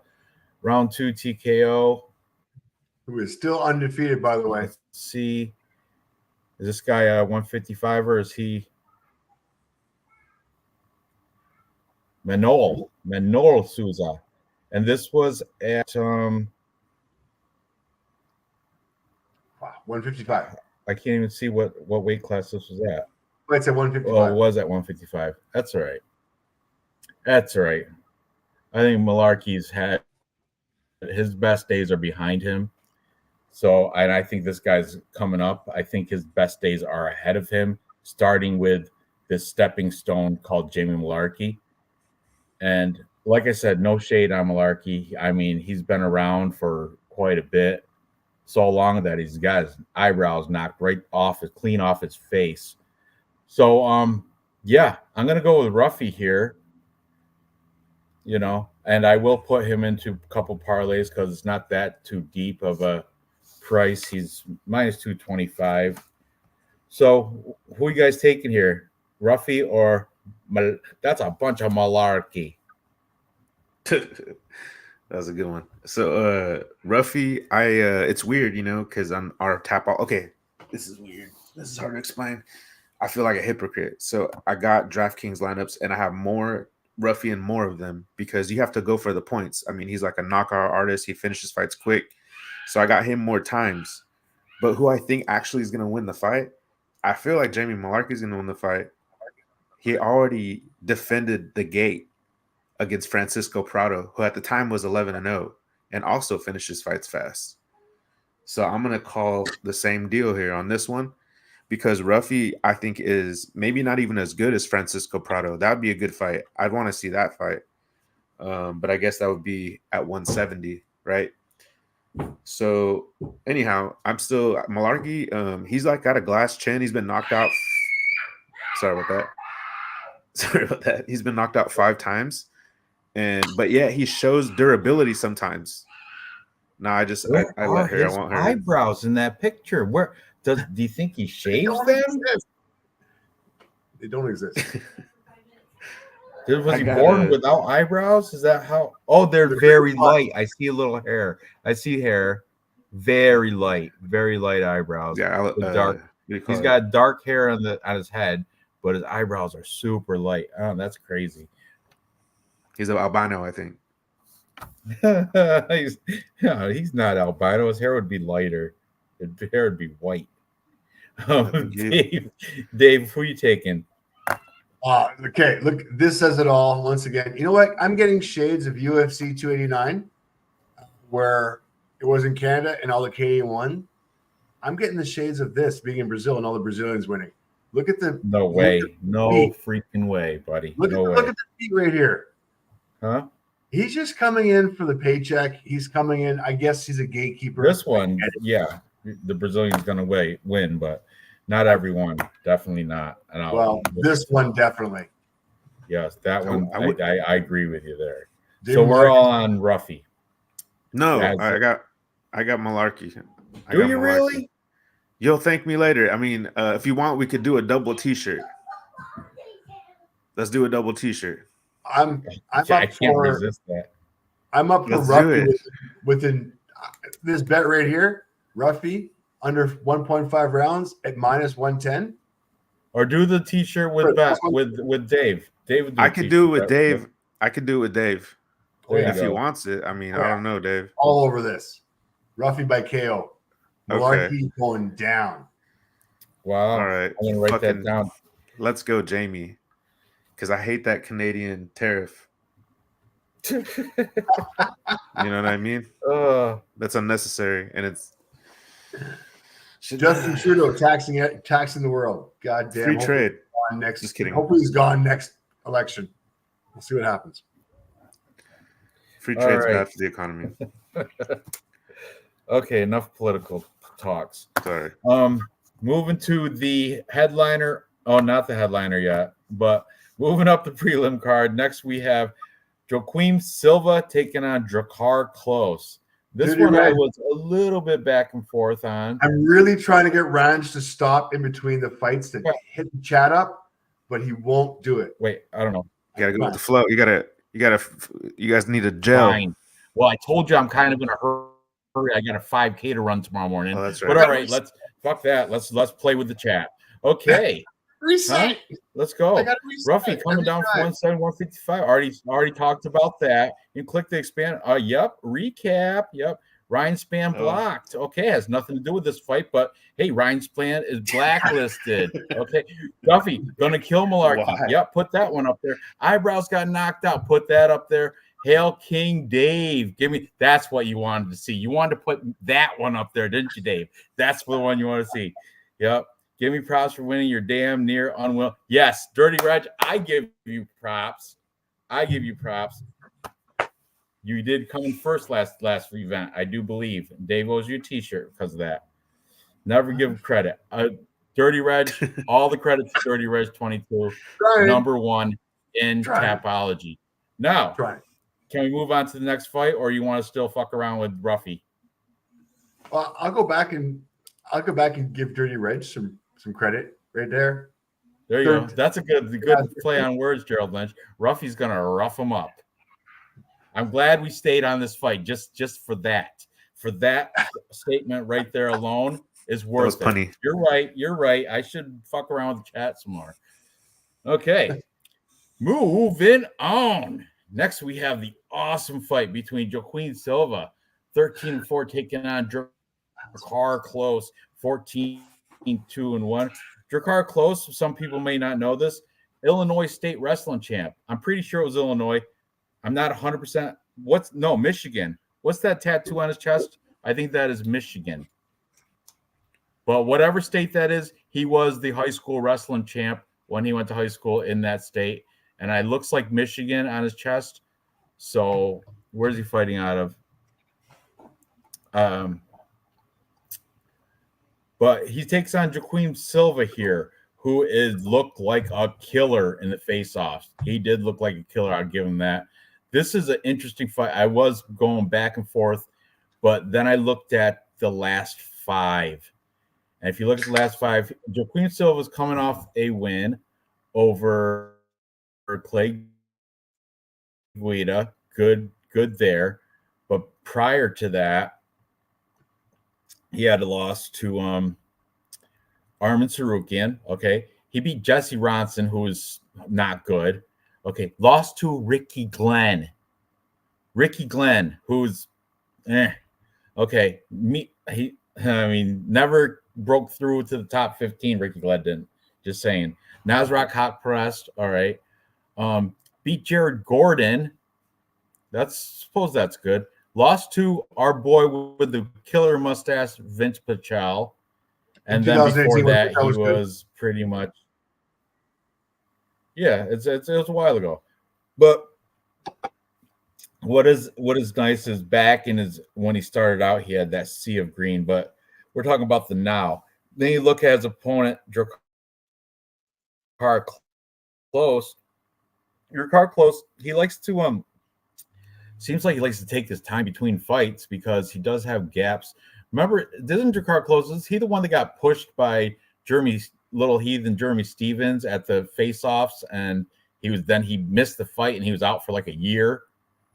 round 2 TKO. Who is still undefeated, by the way. Let's see. Is this guy a 155 or is he Manuel Souza? And this was at 155. I can't even see what weight class this was at. It's at 155. Oh, it was at 155. That's all right. That's all right. I think Malarkey's had his best days are behind him. So, and I think this guy's coming up. I think his best days are ahead of him, starting with this stepping stone called Jamie Malarkey. And like I said, no shade on Malarkey. I mean, he's been around for quite a bit, so long that he's got his eyebrows knocked right off, clean off his face. So, yeah, I'm gonna go with Ruffy here. You know, and I will put him into a couple parlays because it's not that too deep of a price. He's minus 225. So who are you guys taking here? Ruffy or that's a bunch of malarkey. That's a good one. So Ruffy, it's weird, you know, because on our okay, this is weird. This is hard to explain. I feel like a hypocrite. So I got DraftKings lineups and I have more Ruffy and more of them because you have to go for the points. I mean, he's like a knockout artist. He finishes fights quick. So I got him more times. But who I think actually is going to win the fight, I feel like Jamie Malarkey is going to win the fight. He already defended the gate against Francisco Prado, who at the time was 11-0 and also finishes fights fast. So I'm going to call the same deal here on this one because Ruffy, I think, is maybe not even as good as Francisco Prado. That would be a good fight. I'd want to see that fight. But I guess that would be at 170, right? So anyhow, I'm still Malarkey. He's like got a glass chin. He's been knocked out. Sorry about that. He's been knocked out 5 times. But yeah, he shows durability sometimes. No, I let her. I want her eyebrows in that picture. Where do you think he shaves them? They don't exist. Was he born without eyebrows? Is that how? Oh, they're very light. I see a little hair. I see hair. Very light eyebrows. Yeah, dark. He's got dark hair on his head, but his eyebrows are super light. Oh, that's crazy. He's an albino, I think. He's not albino. His hair would be lighter. His hair would be white. Dave, who are you taking? Okay, look, this says it all once again. You know what? I'm getting shades of UFC 289 where it was in Canada and all the Canadian won. I'm getting the shades of this being in Brazil and all the Brazilians winning. Look at the No way. No freaking way, buddy. Look no way. Look at the feet right here. Huh? He's just coming in for the paycheck. He's coming in. I guess he's a gatekeeper. This one, yeah, the Brazilian's going to win, but not everyone. Definitely not. Well, this one definitely. Yes, that one. I agree with you there. Dave So we're Malarkey. all on Ruffy. No, I got Malarkey. Do you really? You'll thank me later. I mean, if you want, we could do a double T-shirt. Let's do a double T-shirt. I'm I can't resist that. I'm up for Ruffy within this bet right here. Ruffy under 1.5 rounds at -110. Or do the T-shirt with Dave. Dave. I could do it with Dave. I could do it with Dave if he go. wants it. I mean, I don't know, Dave. All over this. Ruffy by KO. Malarkey going down. Wow. All right. I'm gonna write that down. Let's go, Jamie. Because I hate that Canadian tariff. You know what I mean? That's unnecessary, and it's Justin Trudeau taxing the world. God damn. Free trade. Just kidding. Hopefully he's gone next election. We'll see what happens. Free trade's bad for the economy. Okay, enough political talks. Sorry. Moving to the headliner. Oh, not the headliner yet, but moving up the prelim card. Next, we have Joaquim Silva taking on Drakkar Klose. This one I was a little bit back and forth on. I'm really trying to get Ranj to stop in between the fights to hit the chat up, but he won't do it. Wait, I don't know. You gotta go with the flow. You guys need a gel. Fine. Well, I told you I'm kind of in a hurry. I got a 5K to run tomorrow morning. Oh, that's right. But all right, fuck that. Let's play with the chat. Okay. Reset. Huh? Let's go. Ruffy coming down from 170, 155. Already talked about that. You click the expand. Yep. Recap. Yep. Ryan Span blocked. Okay, has nothing to do with this fight, but hey, Ryan Span is blacklisted. Okay. Duffy gonna kill Malarkey. Why? Yep, put that one up there. Eyebrows got knocked out. Put that up there. Hail King Dave. That's what you wanted to see. You wanted to put that one up there, didn't you, Dave? That's the one you want to see. Yep. Give me props for winning. You're damn near unwilling. Yes, Dirty Reg, I give you props. You did come in first last event, I do believe. Dave owes you a T-shirt because of that. Never give credit. Dirty Reg, all the credit to Dirty Reg 22, number one in Tapology. Now, can we move on to the next fight, or you want to still fuck around with Ruffy? Well, I'll go back and give Dirty Reg some credit right there. There you go. That's a good play on words, Gerald Lynch. Ruffy's gonna rough him up. I'm glad we stayed on this fight just for that. For that statement right there alone is worth it. Funny. You're right. I should fuck around with the chat some more. Okay. Moving on. Next, we have the awesome fight between Joaquim Silva, 13-4, taking on Drakkar Klose, 14-2-1. Drakkar Klose, some people may not know this, Illinois State Wrestling Champ. I'm pretty sure it was Illinois. I'm not 100%. Michigan. What's that tattoo on his chest? I think that is Michigan. But whatever state that is, he was the high school wrestling champ when he went to high school in that state. And it looks like Michigan on his chest. So where's he fighting out of? But he takes on Joaquim Silva here, who looked like a killer in the face-offs. He did look like a killer. I'll give him that. This is an interesting fight. I was going back and forth, but then I looked at the last five. And if you look at the last five, Joaquim Silva is coming off a win over Clay Guida. Good there. But prior to that, he had a loss to Armin Sarukian. Okay. He beat Jesse Ronson, who was not good. Okay. Lost to Ricky Glenn. Who's okay. Never broke through to the top 15. Ricky Glenn didn't. Just saying. Nasrat hot pressed. All right. Beat Jared Gordon. Suppose that's good. Lost to our boy with the killer mustache, Vince Pichal. And then before that, he was pretty much. Yeah, it was a while ago. But what is nice is back in his when he started out, he had that sea of green. But we're talking about the now. Then you look at his opponent, Drakkar Klose. Drakkar Klose, he likes to seems like he likes to take his time between fights because he does have gaps. Remember, didn't Drakkar Klose, is he the one that got pushed by Little Heathen Jeremy Stevens at the face-offs, and he missed the fight and he was out for like a year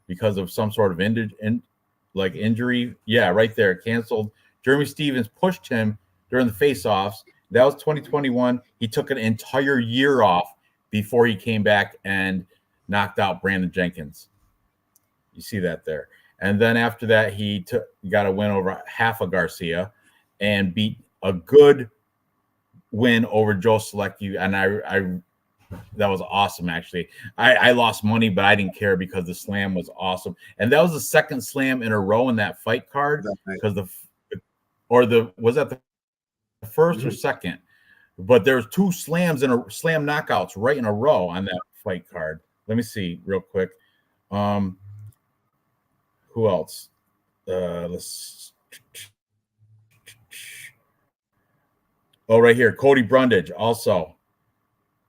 because of some sort of injury? Yeah, right there, canceled. Jeremy Stevens pushed him during the face-offs. That was 2021. He took an entire year off before he came back and knocked out Brandon Jenkins. You see that there. And then after that, he got a win over half of Garcia and beat a good win over Joe Selecki. And I that was awesome, actually. I lost money, but I didn't care because the slam was awesome. And that was the second slam in a row in that fight card because was that the first or second? But there's two slams and slam knockouts right in a row on that fight card. Let me see real quick. Who else? Right here. Cody Brundage also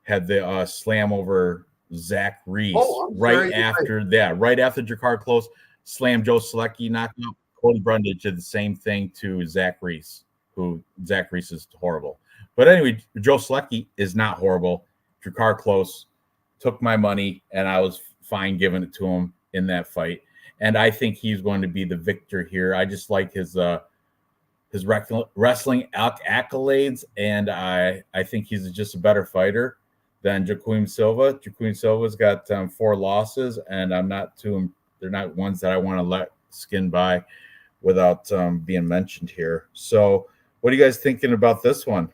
had the slam over Zach Reese right after Drakkar Klose slammed Joe Selecki knockout. Cody Brundage did the same thing to Zach Reese, Zach Reese is horrible. But anyway, Joe Selecki is not horrible. Drakkar Klose took my money, and I was fine giving it to him in that fight. And I think he's going to be the victor here. I just like his wrestling accolades, and I think he's just a better fighter than Joaquim Silva. Joaquim Silva's got 4 losses, and they're not ones that I want to let skin by without being mentioned here. So what are you guys thinking about this one?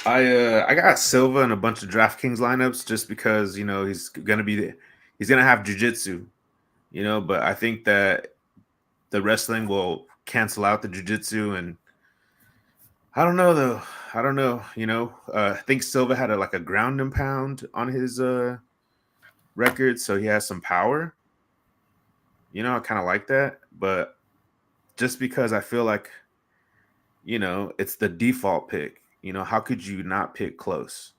I got Silva in a bunch of DraftKings lineups just because he's gonna have jiu-jitsu, but I think that the wrestling will cancel out the jiu-jitsu, and I don't know though. I don't know. I think Silva had a ground and pound on his record, so he has some power. I kind of like that, but just because I feel like it's the default pick. How could you not pick Klose?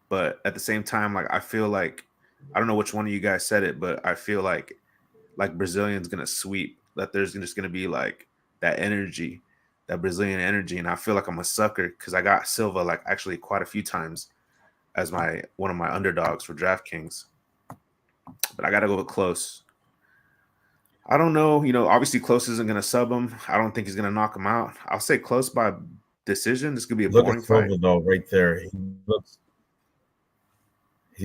But at the same time, I feel like, I don't know which one of you guys said it, but I feel like Brazilian's gonna sweep. That there's just gonna be that energy, that Brazilian energy, and I feel like I'm a sucker because I got Silva actually quite a few times as one of my underdogs for DraftKings. But I gotta go with Klose. I don't know. Obviously Klose isn't gonna sub him. I don't think he's gonna knock him out. I'll say Klose by decision. This could be a boring fight. Though, right there, he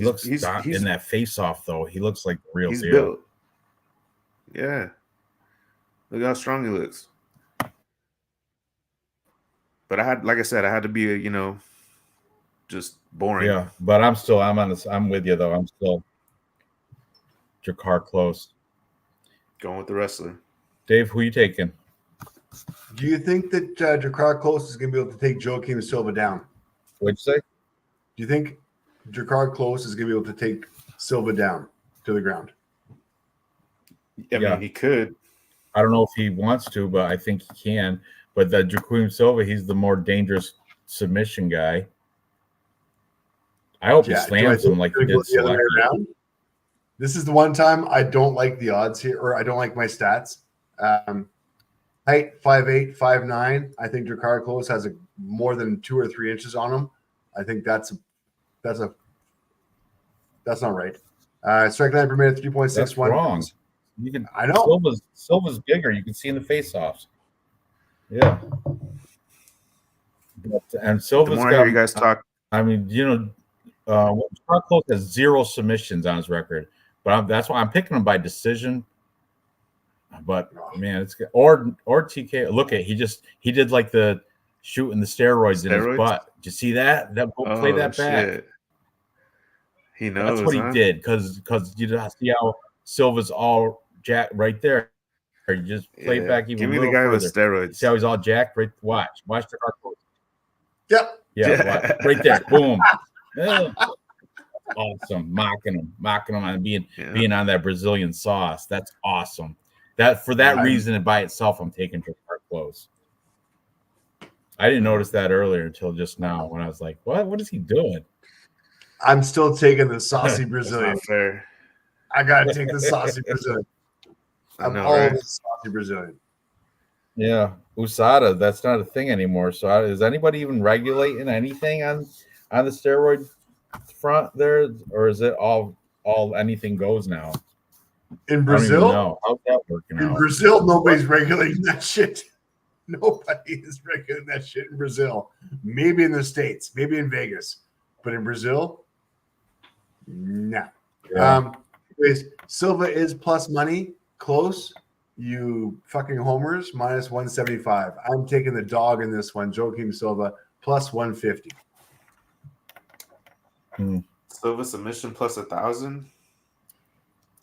looks in that face-off though. He looks like real. He's built. Yeah, look how strong he looks. But I had to be just boring. Yeah, but I'm with you though. I'm still Drakkar Klose. Going with the wrestler. Dave, who are you taking? Do you think that Drakkar Klose is going to be able to take Joaquim Silva down? What'd you say? Do you think Drakkar Klose is going to be able to take Silva down to the ground? I mean, he could. I don't know if he wants to, but I think he can. But that Joaquim Silva, he's the more dangerous submission guy. I hope he slams him like he did Selecki. This is the one time I don't like the odds here, or I don't like my stats. Height 5'8", 5'9". I think Drakkar Klose has more than 2 or 3 inches on him. I think that's not right. Strike line per minute 3.61. That's wrong. I know. Silva's bigger. You can see in the face-offs. Yeah. And Silva's the more I hear you guys talk. I mean, Drakkar Klose has 0 submissions on his record, but that's why I'm picking him by decision. But man, it's good. Or TK. Look at he did like the shooting the steroids in his Steroids? butt. Did you see that? Play that back. Shit. He knows. That's what he did because you see how Silva's all jacked right there. You just play it back even Give me a little the guy further. with steroids. See how he's all jacked? Right, watch the car close. Yep. Yeah, watch. Right there. Boom. Awesome. Mocking him on being on that Brazilian sauce. That's awesome. That for that reason and by itself, I'm taking Drakkar close. I didn't notice that earlier until just now when I was like, what is he doing? I'm still taking the saucy Brazilian. That's not fair. I gotta take the saucy Brazilian. I'm all the saucy Brazilian. Yeah, USADA, that's not a thing anymore. So is anybody even regulating anything on the steroid front there, or is it all anything goes now? In Brazil, know. How's that working out? In Brazil, nobody's regulating that shit. Nobody is regulating that shit in Brazil. Maybe in the States, maybe in Vegas, but in Brazil, no. Yeah. Anyways, Silva is plus money, close. You fucking homers, minus 175. I'm taking the dog in this one. Joaquim Silva plus 150. Silva submission plus 1,000.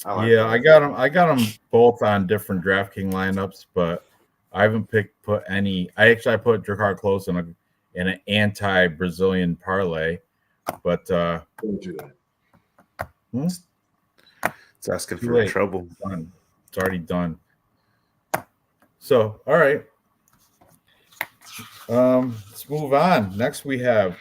I got them both on different DraftKings lineups, but I haven't put any. I put Drakkar close in an anti-Brazilian parlay, but don't do that. It's asking for trouble. Done. It's already done. So, all right. Let's move on. Next, we have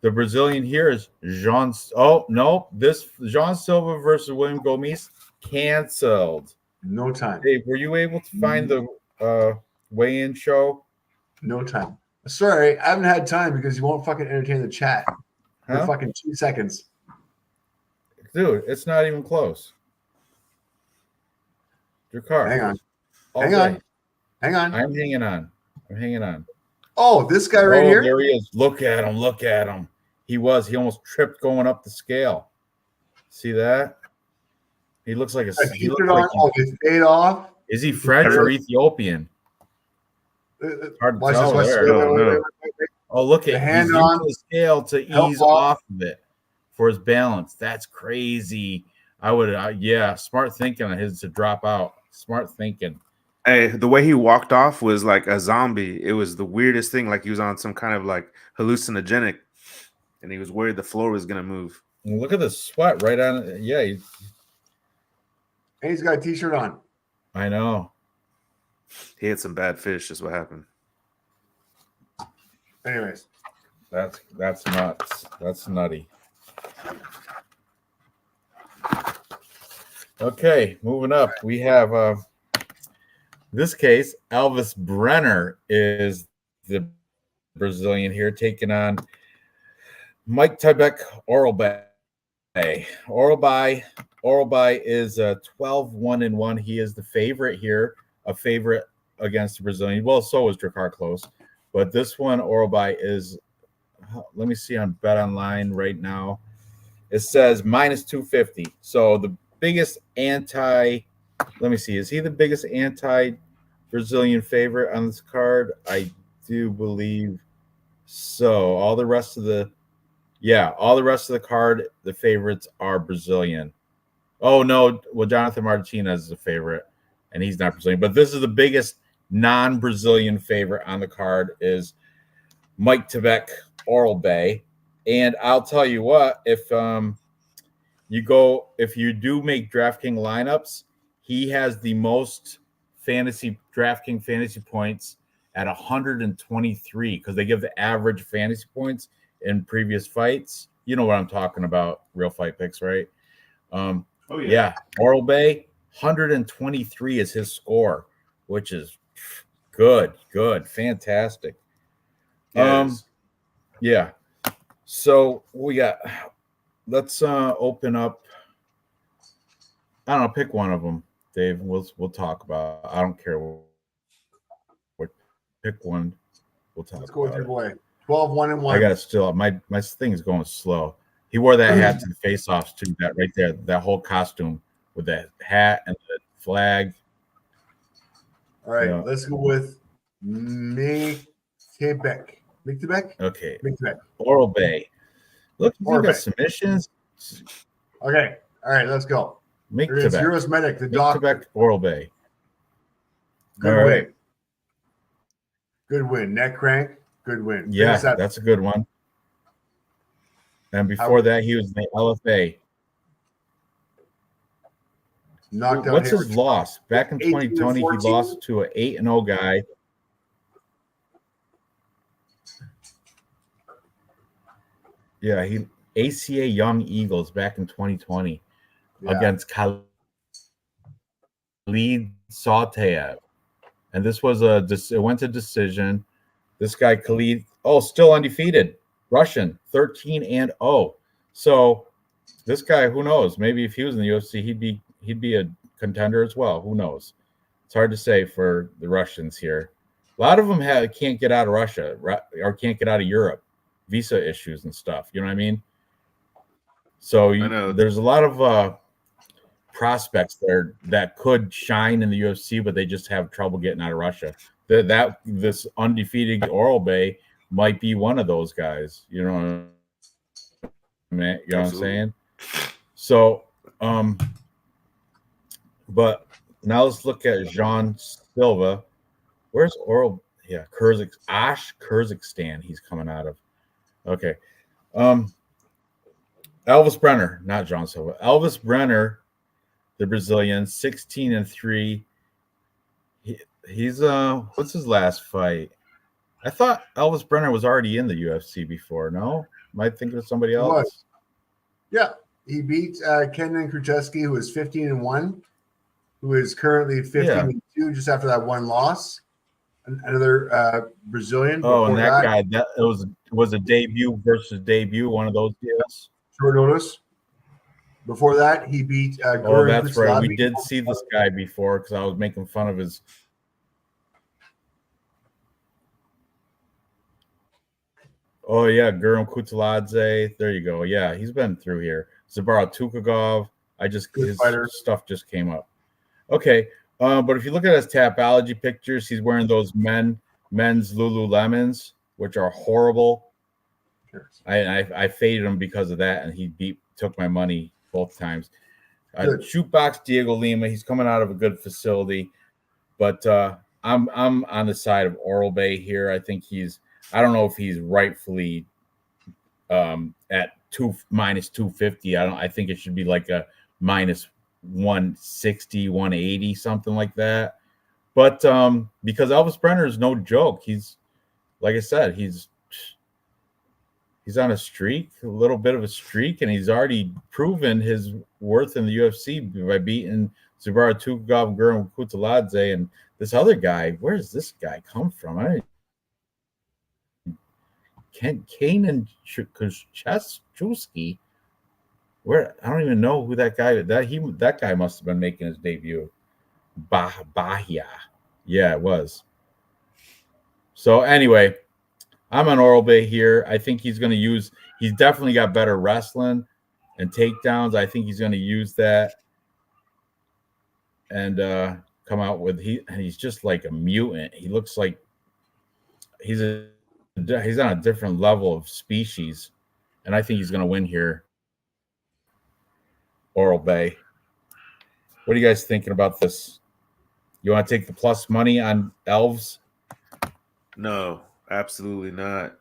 the Brazilian here is Jean. Oh no, this Jean Silva versus William Gomes canceled. No time. Dave, were you able to find the weigh-in show? No time. Sorry, I haven't had time because you won't fucking entertain the chat for fucking 2 seconds. Dude, it's not even close. Drakkar. Hang on. I'm hanging on. Oh, this guy right here? There he is. Look at him. He almost tripped going up the scale. See that? He looks like he fade off. Is he French or Ethiopian? Hard to tell there. Oh, look at hand he's on the scale to ease off of it for his balance. That's crazy. I would, smart thinking on his to drop out. Smart thinking. Hey, the way he walked off was like a zombie. It was the weirdest thing. Like he was on some kind of like hallucinogenic, and he was worried the floor was gonna move. And look at the sweat right on it. Yeah, he's got a t-shirt on. I know. He had some bad fish. Is what happened. Anyways, that's nuts. That's nutty. Okay, moving up. We have this case, Elvis Brenner is the Brazilian here, taking on Mike Tybeck Oralbay. Oralbay is 12-1-1. He is the favorite here, a favorite against the Brazilian. Well, so is Drakkar close. But this one, Oralbay is, let me see on Bet Online right now. It says minus 250. So the biggest let me see, is he the biggest anti-Brazilian favorite on this card? I do believe so. All the rest of the card, the favorites are Brazilian. Oh no, well, Jonathan Martinez is a favorite, and he's not Brazilian. But this is the biggest non-Brazilian favorite on the card is Mike Tybeck Oralbay. And I'll tell you what, if you do make DraftKings lineups, he has the most DraftKings fantasy points at 123 because they give the average fantasy points in previous fights. You know what I'm talking about, Real Fight Picks, right? Yeah. Oralbay, 123 is his score, which is good, fantastic. Yeah. So we got. Let's open up. I don't know. Pick one of them, Dave. We'll talk about. I don't care. Pick one. We'll talk. Let's go with your boy. 12-1-1. I got to still. My thing is going slow. He wore that hat to the face-offs too. That right there. That whole costume with that hat and the flag. All right. Let's go with me Mictebek. Okay. Mictebek. Oral Bay. Look, he's got Oral Bay. submissions. Okay. All right, let's go. Make It's Tibet. Heroes Medic, the Make doctor. Tibet, Oral Bay. Good All win. right. Good win. Neck crank. Good win. Yeah, Finish that. that's a good one. And before that, he was in the LFA. Knocked out What's his Hayward. loss? Back in 18 and 2020, he 14? lost to an 8-0 guy. Yeah, he ACA Young Eagles back in 2020 against Khalid Sautayev. And this was it went to decision. This guy Khalid, still undefeated. Russian, 13-0. So this guy, who knows? Maybe if he was in the UFC, he'd be a contender as well. Who knows? It's hard to say for the Russians here. A lot of them can't get out of Russia or can't get out of Europe, visa issues and stuff. You know what I mean? So there's a lot of prospects there that could shine in the UFC, but they just have trouble getting out of Russia. This undefeated Oral Bay might be one of those guys. You know what I'm saying? So, but now let's look at Jean Silva. Where's Oral? Yeah, Kyrgyzstan. He's coming out of. Okay. Elvis Brenner, not John Silva. Elvis Brenner, the Brazilian, 16-3. He's what's his last fight? I thought Elvis Brenner was already in the UFC before. No, am I thinking of somebody else? Yeah, he beat Kenan Kruczewski, who is 15-1, who is currently 15-2, just after that one loss. Another Brazilian. Oh, and that guy, that was a debut versus debut, one of those deals. Short notice. Before that, he beat. Oh, that's right. We did see this guy before because I was making fun of his. Oh yeah, Guram Kutsaladze. There you go. Yeah, he's been through here. Zabara Tukagov. His stuff just came up. Okay, but if you look at his Tapology pictures, he's wearing those men's Lululemons, which are horrible. I faded him because of that, and he took my money both times. Shootbox Diego Lima. He's coming out of a good facility, but I'm on the side of Oral Bay here. I think I don't know if he's rightfully at minus 250. I think it should be like a minus 160, 180, something like that. But because Elvis Brenner is no joke, he's like I said, he's on a streak, a little bit of a streak, and he's already proven his worth in the UFC by beating Zabara Tukagov, Guram Kutsaladze, and this other guy. Where does this guy come from? Kanan Cheschuski. Where I don't even know who that guy is. That guy must have been making his debut. Bahia. Yeah, it was. So anyway, I'm on Oral Bay here. I think he's definitely got better wrestling and takedowns. I think he's going to use that and come out with he's just like a mutant. He looks like he's on a different level of species, and I think he's going to win here. Oral Bay. What are you guys thinking about this? You want to take the plus money on Elves? No, absolutely not.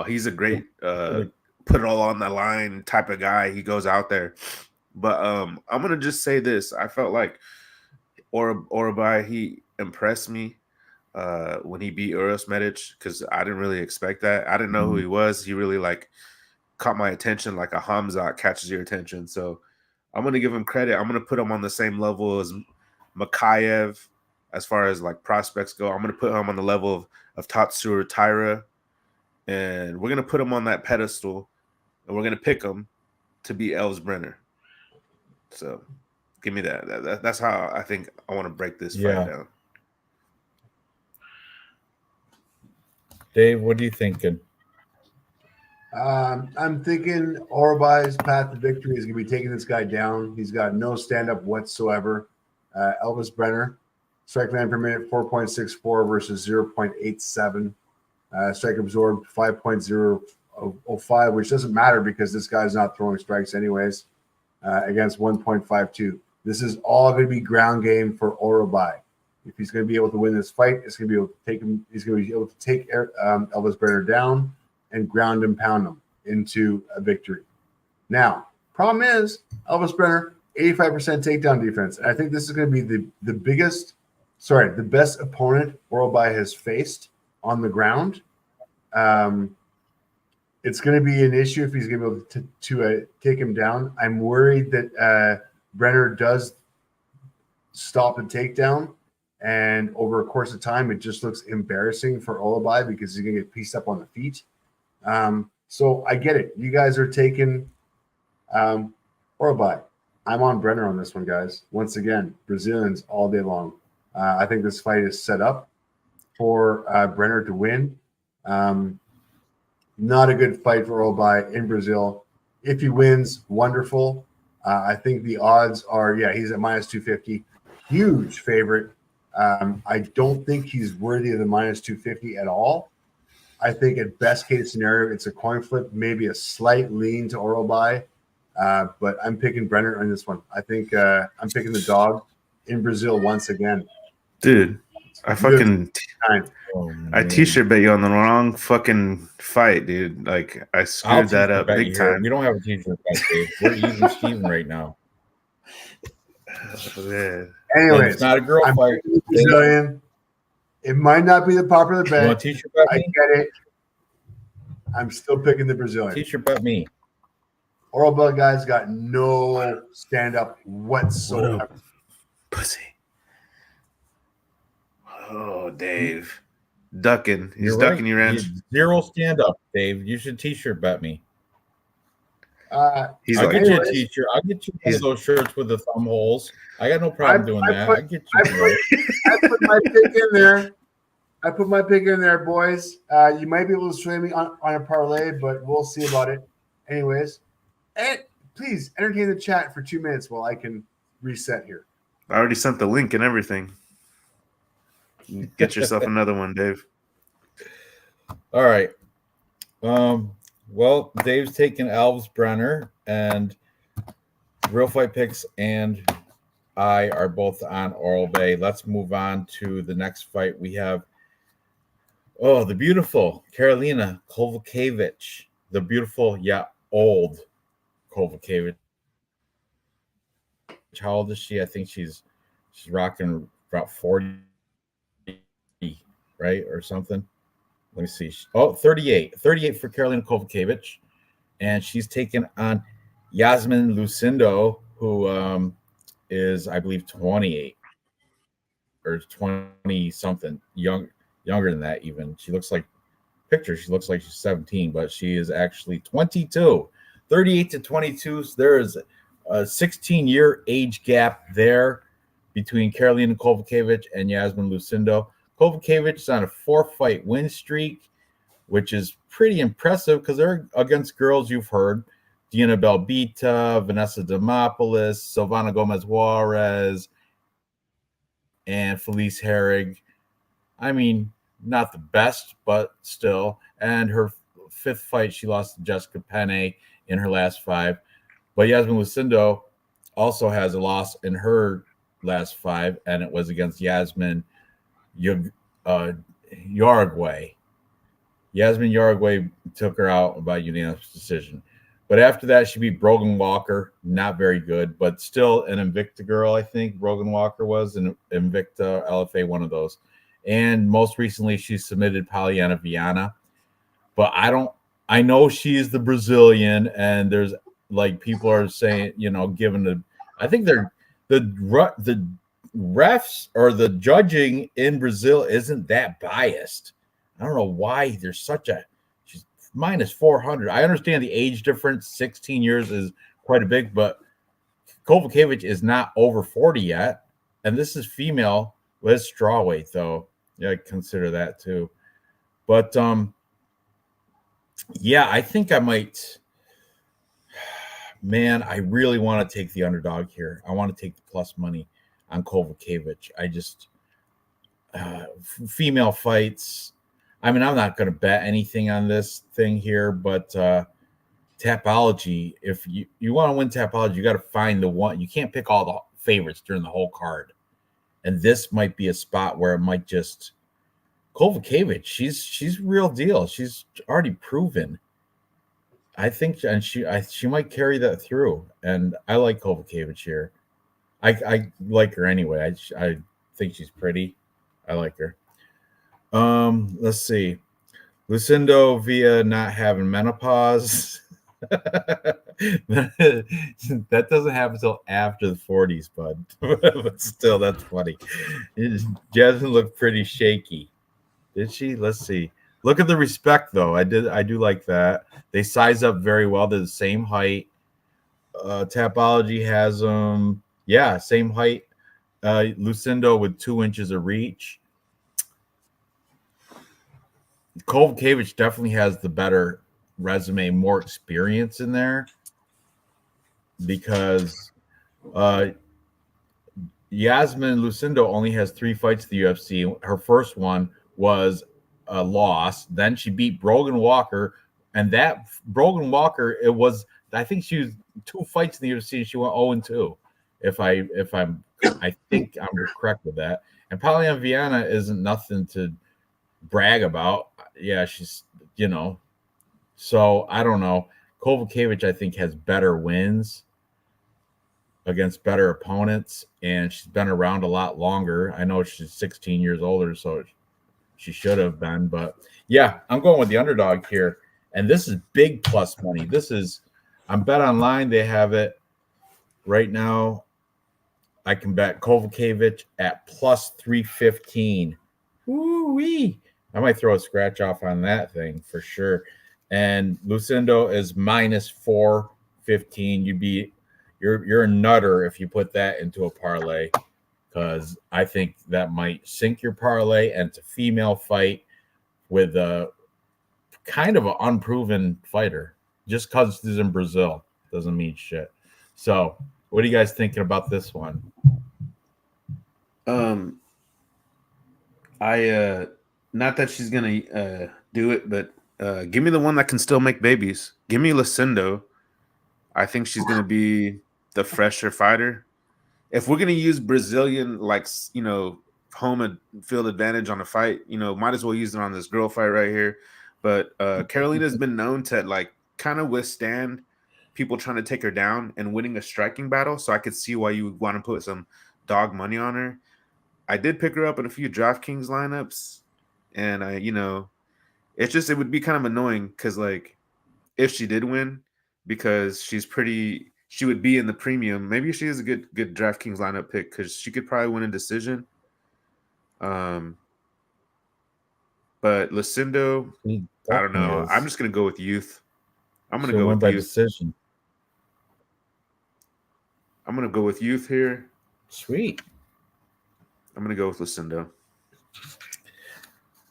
He's a great put it all on the line type of guy. He goes out there. But I'm gonna just say this. I felt like Orabay, he impressed me when he beat Uros Medic, because I didn't really expect that. I didn't know who he was. He really caught my attention like a Hamzat catches your attention. So I'm gonna give him credit. I'm gonna put him on the same level as Makayev as far as prospects go. I'm gonna put him on the level of Tatsuro Taira, and we're gonna put him on that pedestal, and we're gonna pick him to beat Elves Brenner. So give me that. That's how I think I want to break this fight down. Dave, what are you thinking? I'm thinking Orabay's path to victory is going to be taking this guy down. He's got no stand-up whatsoever. Elvis Brenner, strike land per minute, 4.64 versus 0.87. Strike absorbed 5.005, which doesn't matter because this guy's not throwing strikes anyways, against 1.52. This is all going to be ground game for Orobai. If he's going to be able to win this fight, it's going to be able to take him. He's going to be able to take Elvis Brenner down and ground and pound him into a victory. Now, problem is Elvis Brenner 85% takedown defense. And I think this is going to be the best opponent Orobai has faced on the ground. It's going to be an issue if he's going to be able to take him down. I'm worried that Brenner does stop the takedown, and over a course of time, it just looks embarrassing for Orobai because he's going to get pieced up on the feet. So I get it. You guys are taking Orobai. I'm on Brenner on this one, guys. Once again, Brazilians all day long. I think this fight is set up for Brenner to win. Not a good fight for Orobai in Brazil. If he wins, wonderful. I think the odds are, he's at minus 250. Huge favorite. I don't think he's worthy of the minus 250 at all. I think at best case scenario, it's a coin flip, maybe a slight lean to Orobai. But I'm picking Brenner on this one. I think I'm picking the dog in Brazil once again. Dude, I t-shirt bet you on the wrong fucking fight, dude. Like, I screwed that up big time. We don't have a t-shirt bet, Dave. We're even Steven right now. Yeah. Anyways, it's not a girl fight. Brazilian. It might not be the popular bet. You want a t-shirt bet? I get it. I'm still picking the Brazilian. T-shirt bet me. Orobai guy's got no stand-up whatsoever. Pussy. Oh, Dave. Ducking. He's You're ducking right. you, Ranch. Zero stand-up, Dave. You should t-shirt bet me. He's I'll like, get you a t-shirt. I'll get you one of those shirts with the thumb holes. I got no problem doing that. I get you. I put my pick in there. I put my pick in there, boys. You might be able to sway me on a parlay, but we'll see about it. Anyways, and please entertain the chat for 2 minutes while I can reset here. I already sent the link and everything. Get yourself another one, Dave. All right. Well, Dave's taking Elvis Brenner, and Real Fight Picks and I are both on Orobai. Let's move on to the next fight. We have the beautiful Karolina Kowalkiewicz, the beautiful old Kowalkiewicz. How old is she? I think she's rocking about 40, right, or something. Let me see. 38. 38 for Karolina Kowalkiewicz. And she's taken on Yasmin Lucindo, who is, I believe, 28 or 20-something, younger than that even. She looks like she's 17, but she is actually 22. 38 to 22. So there is a 16-year age gap there between Karolina Kowalkiewicz and Yasmin Lucindo. Kowalkiewicz is on a 4-fight win streak, which is pretty impressive because they're against girls you've heard: Diana Belbita, Vanessa Demopoulos, Silvana Gomez-Juarez, and Felice Herrig. I mean, not the best, but still. And her 5th fight, she lost to Jessica Penne in her last 5. But Yasmin Lucindo also has a loss in her last 5, and it was against Yasmin Uruguay. Yasmin Uruguay took her out by unanimous decision. But after that, she beat Brogan Walker. Not very good, but still an Invicta girl, I think. Brogan Walker was an Invicta, LFA, one of those. And most recently, she submitted Polyana Viana. But I know she's the Brazilian, and there's like people are saying, I think the refs or the judging in Brazil isn't that biased. I don't know why there's she's minus 400. I understand the age difference. 16 years is quite a big, but Kowalkiewicz is not over 40 yet. And this is female with strawweight, though. Yeah, consider that too. But I think I might. Man, I really want to take the underdog here. I want to take the plus money on Kowalkiewicz. I just female fights. I mean, I'm not going to bet anything on this thing here, but Tapology, if you want to win Tapology, you got to find the one. You can't pick all the favorites during the whole card. And this might be a spot where it might just Kovacevic. She's real deal. She's already proven. I think, and she might carry that through. And I like Kovacevic here. I like her anyway. I think she's pretty. I like her. Let's see. Lucindo via not having menopause. That doesn't happen until after the 40s, bud. But still, that's funny. Jasmine looked pretty shaky. Did she? Let's see. Look at the respect, though. I do like that. They size up very well. They're the same height. Tapology has them. Yeah, same height. Lucindo with 2 inches of reach. Kovacevic definitely has the better resume, more experience in there because Yasmin Lucindo only has 3 fights in the UFC. Her first one was a loss. Then she beat Brogan Walker, and that Brogan Walker, I think she was 2 fights in the UFC and she went 0-2. I think I'm correct with that. And Polyam Viana isn't nothing to brag about. Yeah, she's, so I don't know. Kovacevic, I think, has better wins against better opponents, and she's been around a lot longer. I know she's 16 years older, so she should have been. But yeah, I'm going with the underdog here. And this is big plus money. I'm Bet Online. They have it right now. I can bet Kovacevic at plus 315. Woo-wee. I might throw a scratch off on that thing for sure. And Lucindo is minus 415. You're a nutter if you put that into a parlay, because I think that might sink your parlay. And it's a female fight with a kind of an unproven fighter. Just because she's in Brazil doesn't mean shit. So, what are you guys thinking about this one? Not that she's gonna do it, but give me the one that can still make babies. Give me Lucindo. I think she's gonna be the fresher fighter. If we're gonna use Brazilian, home field advantage on a fight, might as well use it on this girl fight right here. But Carolina's been known to kind of withstand people trying to take her down and winning a striking battle. So I could see why you would want to put some dog money on her. I did pick her up in a few DraftKings lineups, and it would be kind of annoying because if she did win, because she would be in the premium. Maybe she is a good DraftKings lineup pick because she could probably win a decision. But Lucindo, I don't know. I'm just gonna go with youth. I'm gonna go with by youth. Decision. I'm gonna go with youth here. Sweet. I'm gonna go with Lucindo.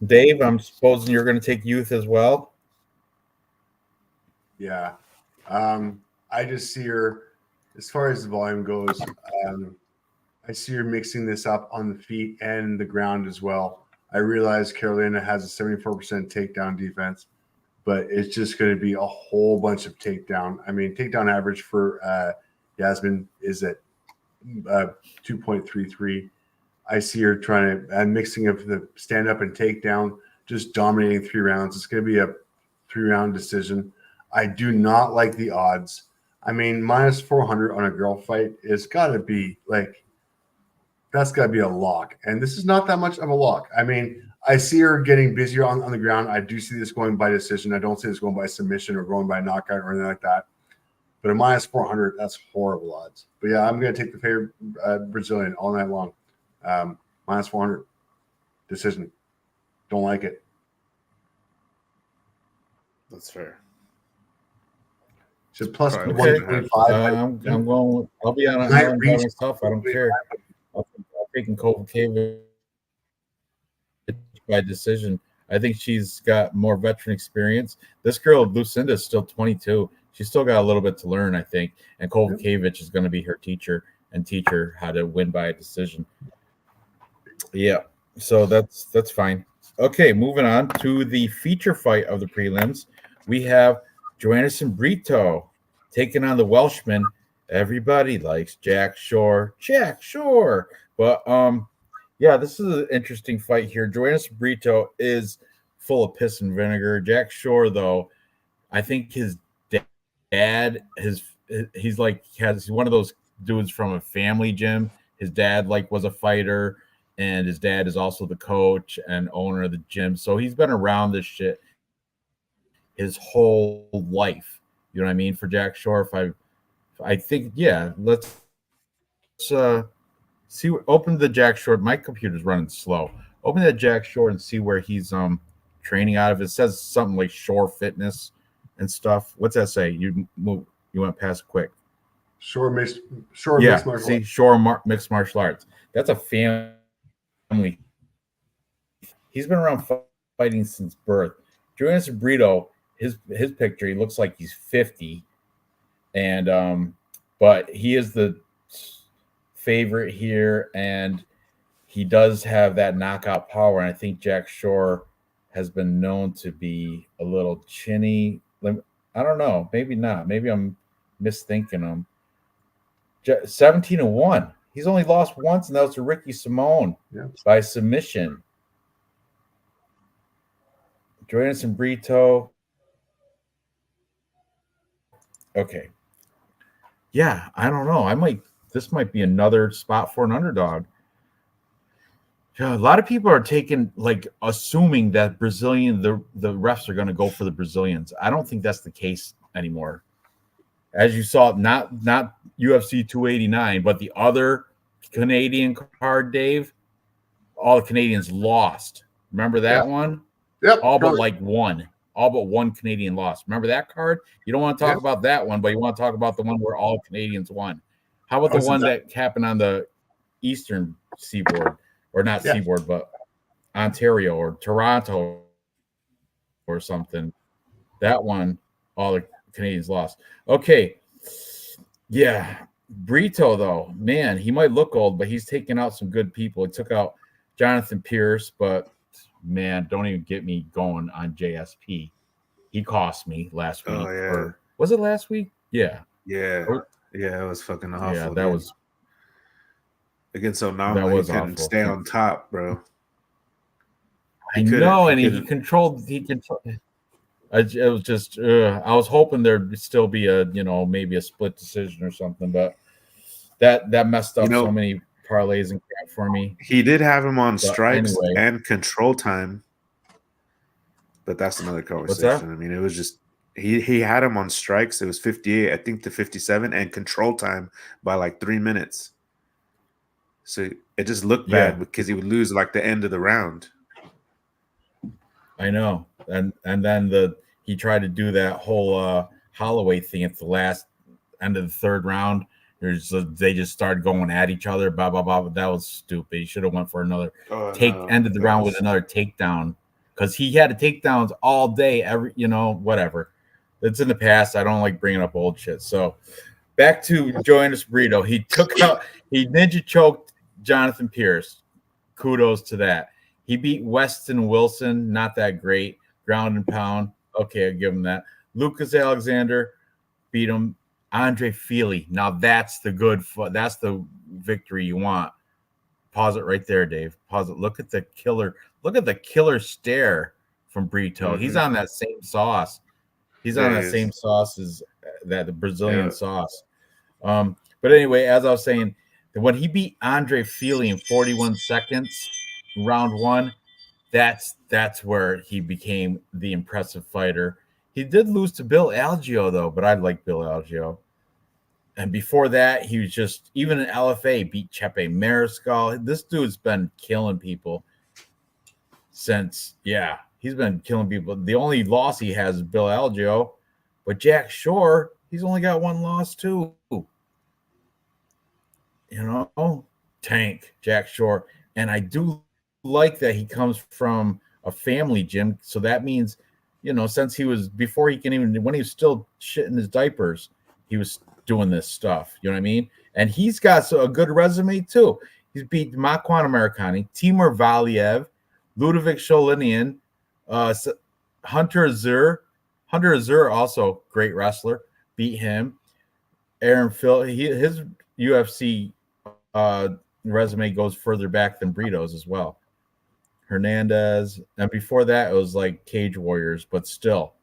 Dave, I'm supposing you're going to take youth as well. Yeah. I just see her, as far as the volume goes, I see her mixing this up on the feet and the ground as well. I realize Carolina has a 74% takedown defense, but it's just going to be a whole bunch of takedown. I mean, takedown average for Yasmin is at 2.33. I see her trying to mixing of the stand up and takedown, just dominating 3 rounds. It's going to be a 3-round decision. I do not like the odds. I mean, minus 400 on a girl fight is got to be that's got to be a lock. And this is not that much of a lock. I mean, I see her getting busier on the ground. I do see this going by decision. I don't see this going by submission or going by knockout or anything like that. But at minus 400, that's horrible odds. But yeah, I'm going to take the favorite Brazilian all night long. Minus 400 decision. Don't like it. That's fair. She's plus Okay. 125. I'm going. I'll be on an island by myself. I don't care. I'll taking Kovacevic by decision. I think she's got more veteran experience. This girl, Lucinda, is still 22. She's still got a little bit to learn, I think. And Kovacevic is going to be her teacher and teach her how to win by a decision. Yeah, so that's fine. Okay, moving on to the feature fight of the prelims. We have Joannison Brito taking on the Welshman. Everybody likes Jack Shore. Jack Shore. But yeah, this is an interesting fight here. Joannison Brito is full of piss and vinegar. Jack Shore, though, I think his dad, he's one of those dudes from a family gym. His dad was a fighter, and his dad is also the coach and owner of the gym. So he's been around this shit his whole life. You know what I mean? For Jack Shore, I think, yeah, let's see. Open the Jack Shore. My computer's running slow. Open that Jack Shore and see where he's training out of. It says something like Shore Fitness and stuff. What's that say? You went past quick. Shore mixed Mixed martial arts. That's a family. He's been around fighting since birth. Joannison Brito, his picture, he looks like he's 50, and but he is the favorite here, and he does have that knockout power. And I think Jack Shore has been known to be a little chinny. I don't know. Maybe not. Maybe I'm misthinking him. 17-1. He's only lost once, and that was to Ricky Simone by submission. Joannison Brito. Okay. Yeah, I don't know. This might be another spot for an underdog. Yeah, a lot of people are assuming that the refs are going to go for the Brazilians. I don't think that's the case anymore. As you saw, not UFC 289, but the other Canadian card, Dave, all the Canadians lost. Remember that one? Yep. All but one. All but one Canadian lost. Remember that card? You don't want to talk about that one, but you want to talk about the one where all Canadians won. How about the one that happened on the eastern seaboard? Or not seaboard, but Ontario or Toronto or something. That one, all the Canadians lost. Okay. Yeah. Brito, though, man, he might look old, but he's taking out some good people. He took out Jonathan Pierce, but man, don't even get me going on JSP. He cost me last week. Oh, yeah. Or was it last week? Yeah. Yeah. Yeah, it was fucking awful. Yeah, that was against Onama. He couldn't stay on top, bro. I know, and he controlled. It was just. I was hoping there'd still be maybe a split decision or something, but that messed up so many parlays and crap for me. He did have him on strikes and control time, but that's another conversation. What's that? I mean, it was just he had him on strikes. It was 58, I think, to 57, and control time by like 3 minutes. So it just looked bad because he would lose like the end of the round. I know, and then he tried to do that whole Holloway thing at the last end of the third round. They just started going at each other. Blah blah blah. But that was stupid. He should have went for another end of the round with another takedown because he had takedowns all day. Whatever. It's in the past. I don't like bringing up old shit. So back to Joannison Brito. He ninja choked Jonathan Pierce. Kudos to that. He beat Weston Wilson. Not that great. Ground and pound. Okay, I'll give him that. Lucas Alexander beat him. Andre Feely. Now that's that's the victory you want. Pause it right there, Dave. Pause it. Look at the killer. Look at the killer stare from Brito. Mm-hmm. He's on that same sauce. He's on that same sauce as the Brazilian sauce. But anyway, as I was saying, when he beat Andre Feely in 41 seconds, round one, that's where he became the impressive fighter. He did lose to Bill Algeo, though, but I like Bill Algeo. And before that, he was just, even in LFA, beat Chepe Mariscal. This dude's been killing people since, he's been killing people. The only loss he has is Bill Algeo, but Jack Shore, he's only got one loss, too. Tank, Jack Shore. And I do like that he comes from a family gym. So that means, since he was, before he can even, when he was still shitting his diapers, he was doing this stuff. You know what I mean? And he's got a good resume too. He's beat Makwan Americani, Timur Valiev, Ludovic Sholinian, Hunter Azur. Hunter Azur, also great wrestler, beat him. Aaron Phil, his UFC resume goes further back than Brito's as well. Hernandez, and before that it was like Cage Warriors, but still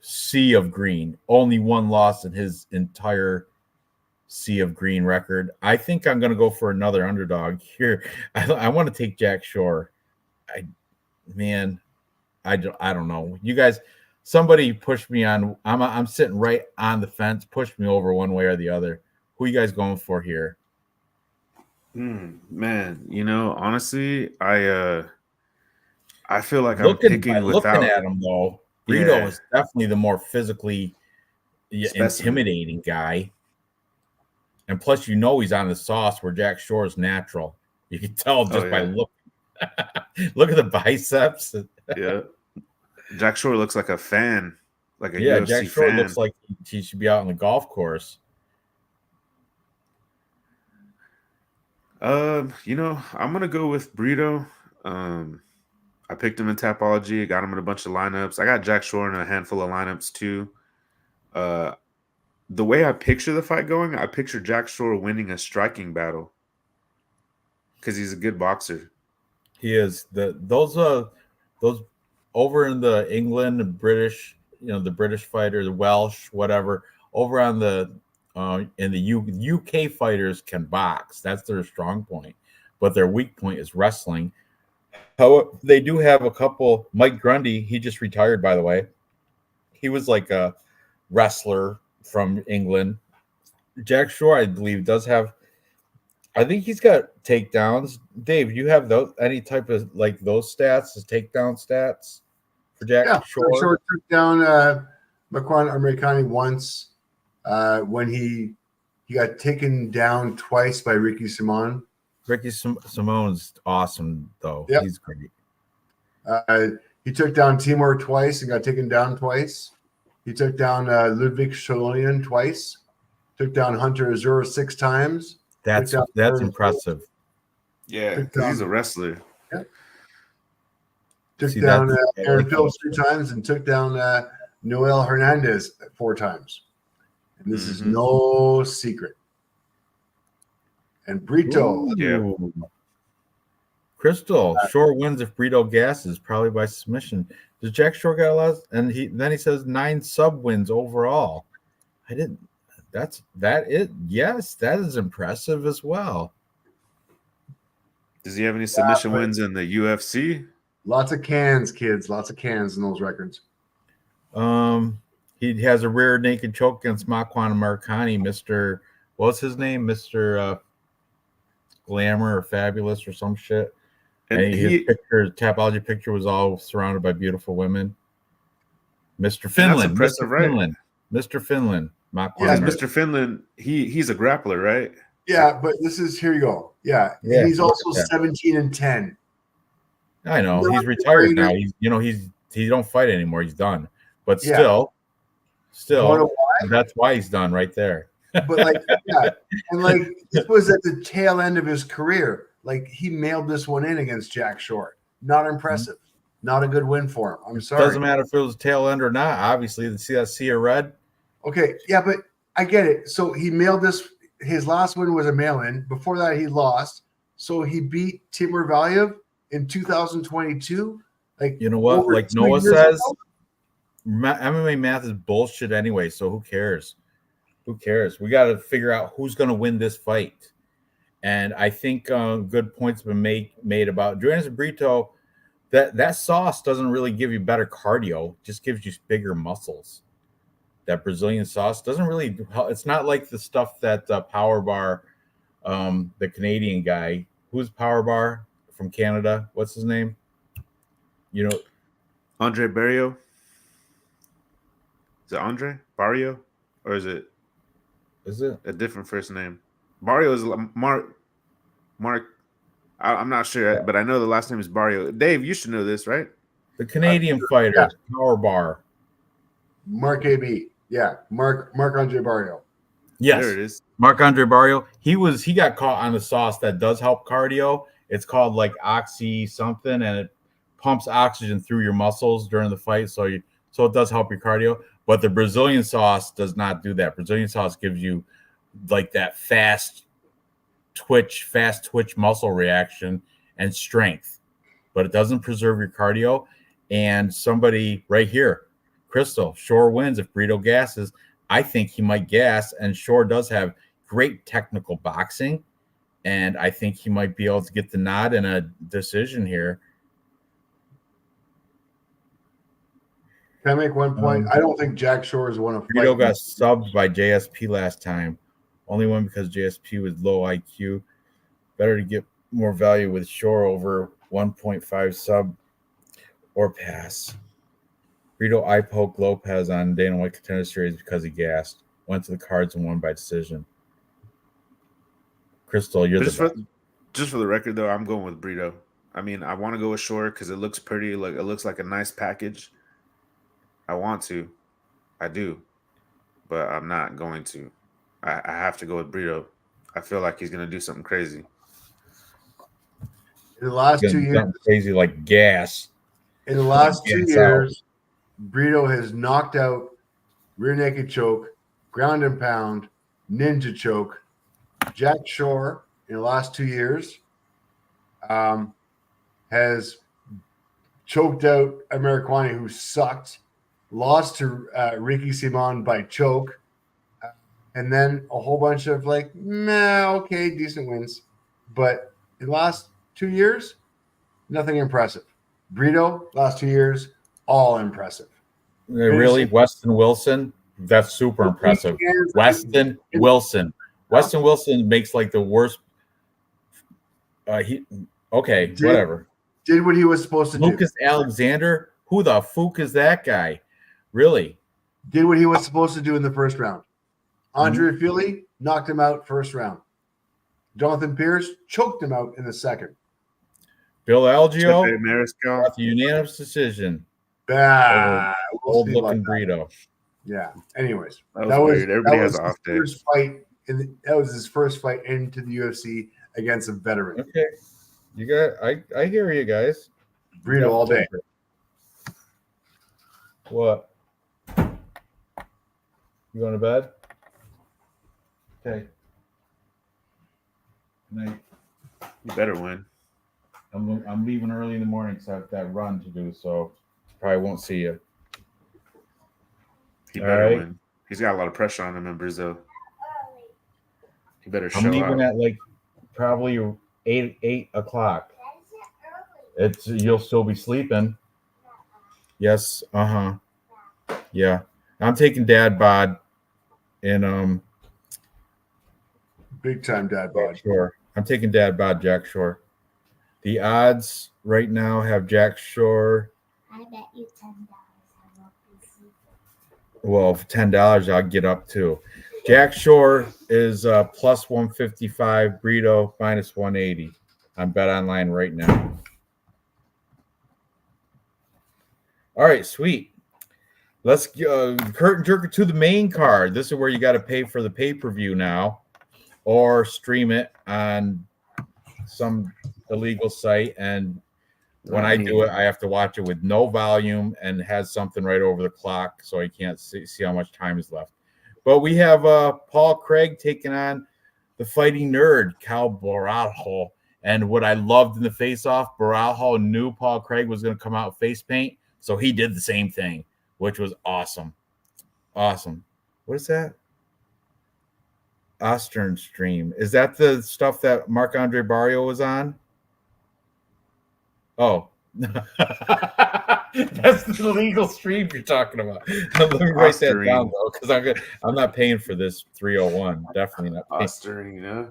sea of green. Only one loss in his entire sea of green record. I think I'm going to go for another underdog here. I want to take Jack Shore. I don't know. You guys, somebody push me on. I'm sitting right on the fence. Push me over one way or the other. Who are you guys going for here? Man, honestly, I feel like I'm picking looking at him though. Brito is definitely the more physically intimidating guy, and plus, he's on the sauce where Jack Shore is natural. You can tell just by look. Look at the biceps. Yeah, Jack Shore looks like a fan, like a UFC Jack Shore fan. looks like he should be out on the golf course. I'm gonna go with Brito. I picked him in Tapology. Got him in a bunch of lineups. I got Jack Shore in a handful of lineups too. The way I picture the fight going, I picture Jack Shore winning a striking battle because he's a good boxer. He is. Those over in the England, the British, the British fighter, the Welsh, whatever, over on the in the UK fighters can box. That's their strong point, but their weak point is wrestling. However, they do have a couple. Mike Grundy, he just retired, by the way. He was like a wrestler from England. Jack Shore, I believe, does have. I think he's got takedowns. Dave, you have any type of like those stats, as takedown stats for Jack Shore? Shore took down Makwan Americani once when he got taken down twice by Ricky Simon. Ricky Simone's awesome, though. Yep. He's great. He took down Timur twice and got taken down twice. He took down Ludwig Sholonian twice. Took down Hunter Azura 6 times. That's impressive. Yeah, because he's a wrestler. Yeah. Took down Aaron Phillips 3 times and took down Noel Hernandez 4 times. And this is no secret. And Brito. Crystal, Shore wins if Brito gasses, probably by submission. Does Jack Shore got a lot? And then he says 9 sub wins overall. I didn't. Yes, that is impressive as well. Does he have any submission wins in the UFC? Lots of cans, kids. Lots of cans in those records. He has a rear naked choke against Makwan Americani, Mr. What's his name? Mr. Glamour or Fabulous or some shit. And his Tapology picture was all surrounded by beautiful women. Mr. Finland. That's impressive, right? Finland. Mr. Finland. Yes, Mr. Finland, he's a grappler, right? Yeah, but here you go. Yeah. He's also 17-10. I know. He's retired now. He don't fight anymore. He's done. But still, that's why he's done right there. But and this was at the tail end of his career. Like he mailed this one in against Jack Shore. Not impressive. Not a good win for him. I'm sorry. Doesn't matter if it was tail end or not. Obviously, see that sea of red. Okay, yeah, but I get it. So he mailed this. His last win was a mail-in. Before that, he lost. So he beat Timur Valiev in 2022. Like, you know what? Like Noah says, MMA math is bullshit anyway. So who cares? Who cares? We got to figure out who's going to win this fight. And I think good points have been made about Joannis Brito. That sauce doesn't really give you better cardio; just gives you bigger muscles. That Brazilian sauce doesn't really. It's not like the stuff that Power Bar, the Canadian guy, who's Power Bar from Canada. What's his name? Andre Barrio. Is it Andre Barrio, or is it? Is it a different first name? Barrio is Mark. I'm not sure, but I know the last name is Barrio. Dave, you should know this, right? The Canadian fighter, Power Bar. Mark AB. Yeah, Mark Andre Barrio. Yes, there it is. Mark Andre Barrio. He got caught on the sauce that does help cardio. It's called like Oxy something, and pumps oxygen through your muscles during the fight, so it does help your cardio. But the Brazilian sauce does not do that. Brazilian sauce gives you like that fast twitch muscle reaction and strength, but it doesn't preserve your cardio. And somebody right here, Crystal, Shore wins if Brito gasses. I think he might gas, and Shore does have great technical boxing, and I think he might be able to get the nod in a decision here. Can I make one point? I don't think Jack Shore is one of Brito got subbed by JSP last time. Only one because JSP was low IQ. Better to get more value with Shore over 1.5 sub or pass. Brito eye poke Lopez on Dana White Contender Series because he gassed. Went to the cards and won by decision. Crystal, you're just for the record, though, I'm going with Brito. I mean, I want to go with Shore because it looks pretty. Like it looks like a nice package. I want to. I do. But I'm not going to. I have to go with Brito. I feel like he's going to do something crazy. In the last 2 years, crazy like gas. In the last 2 years, Brito has knocked out rear naked choke, ground and pound, ninja choke. Jack Shore in the last 2 years has choked out Ameriquani, who sucked, lost to Ricky Simon by choke, and then a whole bunch of like, decent wins. But in the last 2 years, nothing impressive. Brito, last 2 years, all impressive. Really? Weston Wilson? That's super impressive. Weston Wilson. Weston Wilson makes like the worst. Whatever. Did what he was supposed to do. Lucas Alexander? Who the fuck is that guy? Really? Did what he was supposed to do in the first round. Andre Fili knocked him out first round. Jonathan Pierce choked him out in the second. Bill Algeo got the unanimous decision. Old looking Brito. Yeah. Anyways, that was weird. Everybody has off day. That was his first fight into the UFC against a veteran. Okay, you got. I hear you guys. Brito all day. What? You going to bed? Okay. Good night. You better win. I'm leaving early in the morning because I have that run to do, so probably won't see you. He better win. He's got a lot of pressure on him in Brazil. He better show up. I'm leaving at like probably 8 o'clock. You'll still be sleeping. Yes. Yeah. I'm taking Dad bod and big time Dad bod. Sure. I'm taking Dad bod Jack Shore. The odds right now have Jack Shore. I bet you $10. Well, for $10, I'll get up too. Jack Shore is plus 155, Brito minus 180 on Bet Online right now. All right, sweet. Let's curtain jerker to the main card. This is where you got to pay for the pay-per-view now or stream it on some illegal site. And when I do it, I have to watch it with no volume and has something right over the clock so I can't see how much time is left. But we have Paul Craig taking on the fighting nerd, Cal Barajo. And what I loved in the face-off, Barajo knew Paul Craig was going to come out with face paint, so he did the same thing, which was awesome. Awesome. What is that? Ostern stream. Is that the stuff that Marc-Andre Barrio was on? Oh. That's the legal stream you're talking about. Let me write that down, though, because I'm not paying for this 301. Definitely not paying. Ostering, yeah.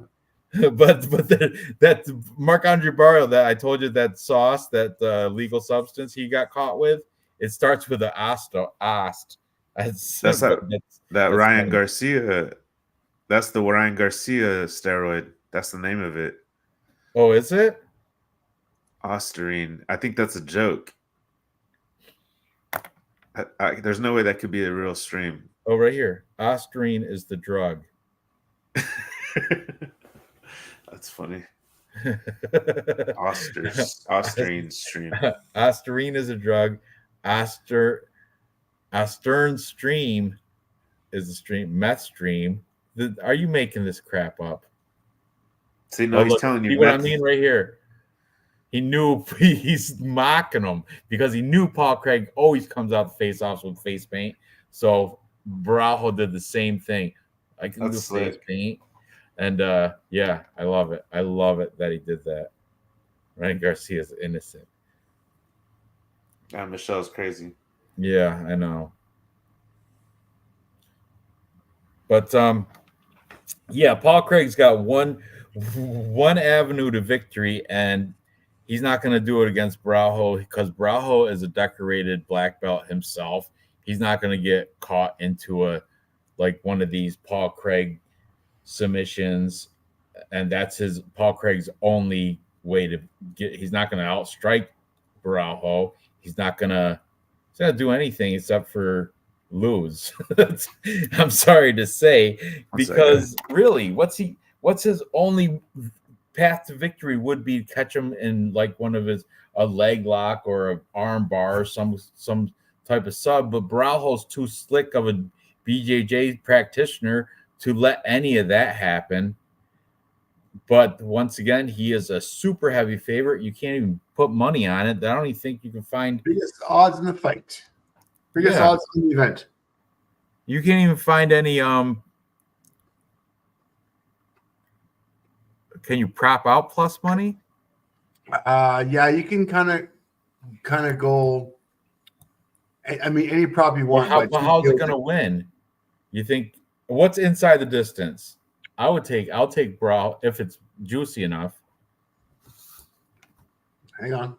But that Marc-Andre Barrio that I told you, that sauce, that legal substance he got caught with, it starts with an ost. That's Ryan funny. Garcia. That's the Ryan Garcia steroid. That's the name of it. Oh, is it? Osterine. I think that's a joke. There's no way that could be a real stream. Oh, right here. Osterine is the drug. That's funny. Austrian stream. Ostarine is a drug. Ostern stream is a stream. Meth stream. Are you making this crap up? See, no, he's look, telling you. See what I mean right here. He knew he's mocking him because he knew Paul Craig always comes out the face-offs with face paint. So Barajo did the same thing. I can do face paint. And yeah, I love it. I love it that he did that. Ryan Garcia's innocent. Yeah, Michelle's crazy. Yeah, I know. But yeah, Paul Craig's got one avenue to victory, and he's not going to do it against Barajo because Barajo is a decorated black belt himself. He's not going to get caught into one of these Paul Craig submissions, and that's Paul Craig's only way to get. He's not going to outstrike Barajo. He's not going to do anything except for lose. I'm sorry to say, because really, what's his only path to victory would be catch him in like one of a leg lock or an arm bar or some type of sub. But Barajo's too slick of a BJJ practitioner to let any of that happen. But once again, he is a super heavy favorite. You can't even put money on it. I don't even think you can find biggest odds in the fight. Biggest odds in the event. You can't even find any can you prop out plus money? Yeah, you can kind of go. I mean, any prop you want. But how's it going to win? You think what's inside the distance? I'll take Bra if it's juicy enough. Hang on.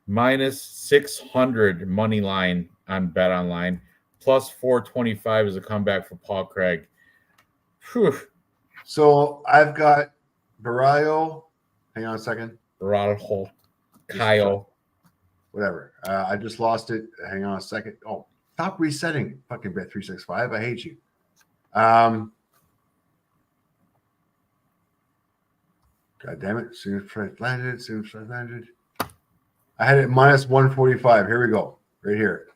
Minus 600 money line on Bet Online. Plus 425 is a comeback for Paul Craig. Whew. So I've got Barajo. Hang on a second. Barajo. Kyle. Whatever. I just lost it. Hang on a second. Oh, stop resetting. Fucking Bet 365. I hate you. God damn it. Soon as I landed. I had it minus 145. Here we go. Right here.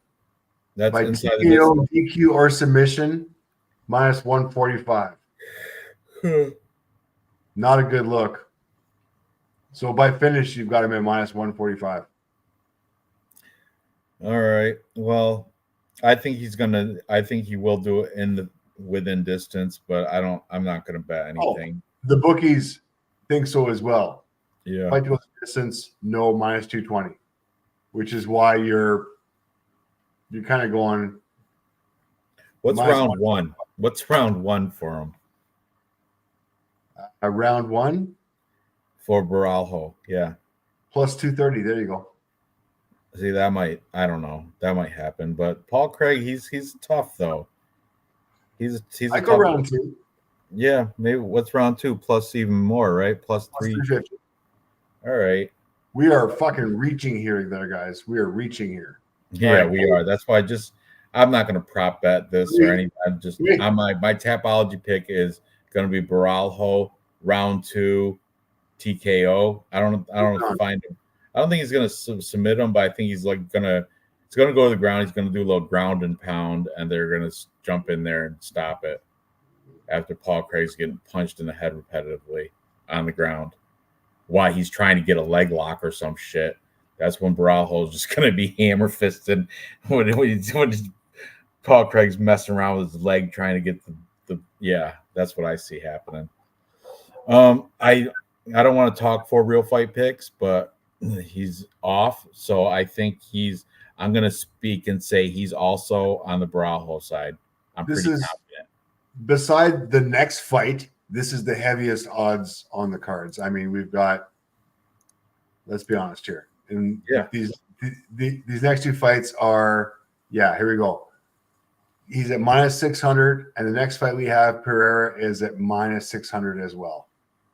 That's by inside TKO, DQ, or submission, minus 145. Not a good look. So by finish, you've got him at minus 145. All right. Well, I think he will do it within distance, but I'm not gonna bet anything. The bookies think so as well. Yeah. Fight to distance, no, minus 220, which is why you're kind of going. What's round one? What's round one for him? Round one for Barajo, yeah. Plus 230. There you go. See, I don't know. That might happen. But Paul Craig, he's tough though. He's I go round two. Yeah, maybe what's round two? Plus even more, right? Plus 350. All right. We are fucking reaching here there, guys. We are reaching here. Yeah, right. We are. That's why I'm not gonna prop bet this or anything. My Tapology pick is gonna be Barajo round 2 TKO. I don't find him. I don't think he's gonna submit him, but I think he's gonna go to the ground. He's gonna do a little ground and pound, and they're gonna jump in there and stop it after Paul Craig's getting punched in the head repetitively on the ground. Why he's trying to get a leg lock or some shit. That's when Barajo is just gonna be hammer fisted when Paul Craig's messing around with his leg trying to get the yeah. That's what I see happening. I don't want to talk for real fight picks, but he's off. So I think I'm going to speak and say he's also on the Barajo side. I'm pretty confident. Beside the next fight, this is the heaviest odds on the cards. I mean, we've got, let's be honest here. And these next two fights are, here we go. He's at minus 600, and the next fight we have, Pereira, is at minus 600 as well.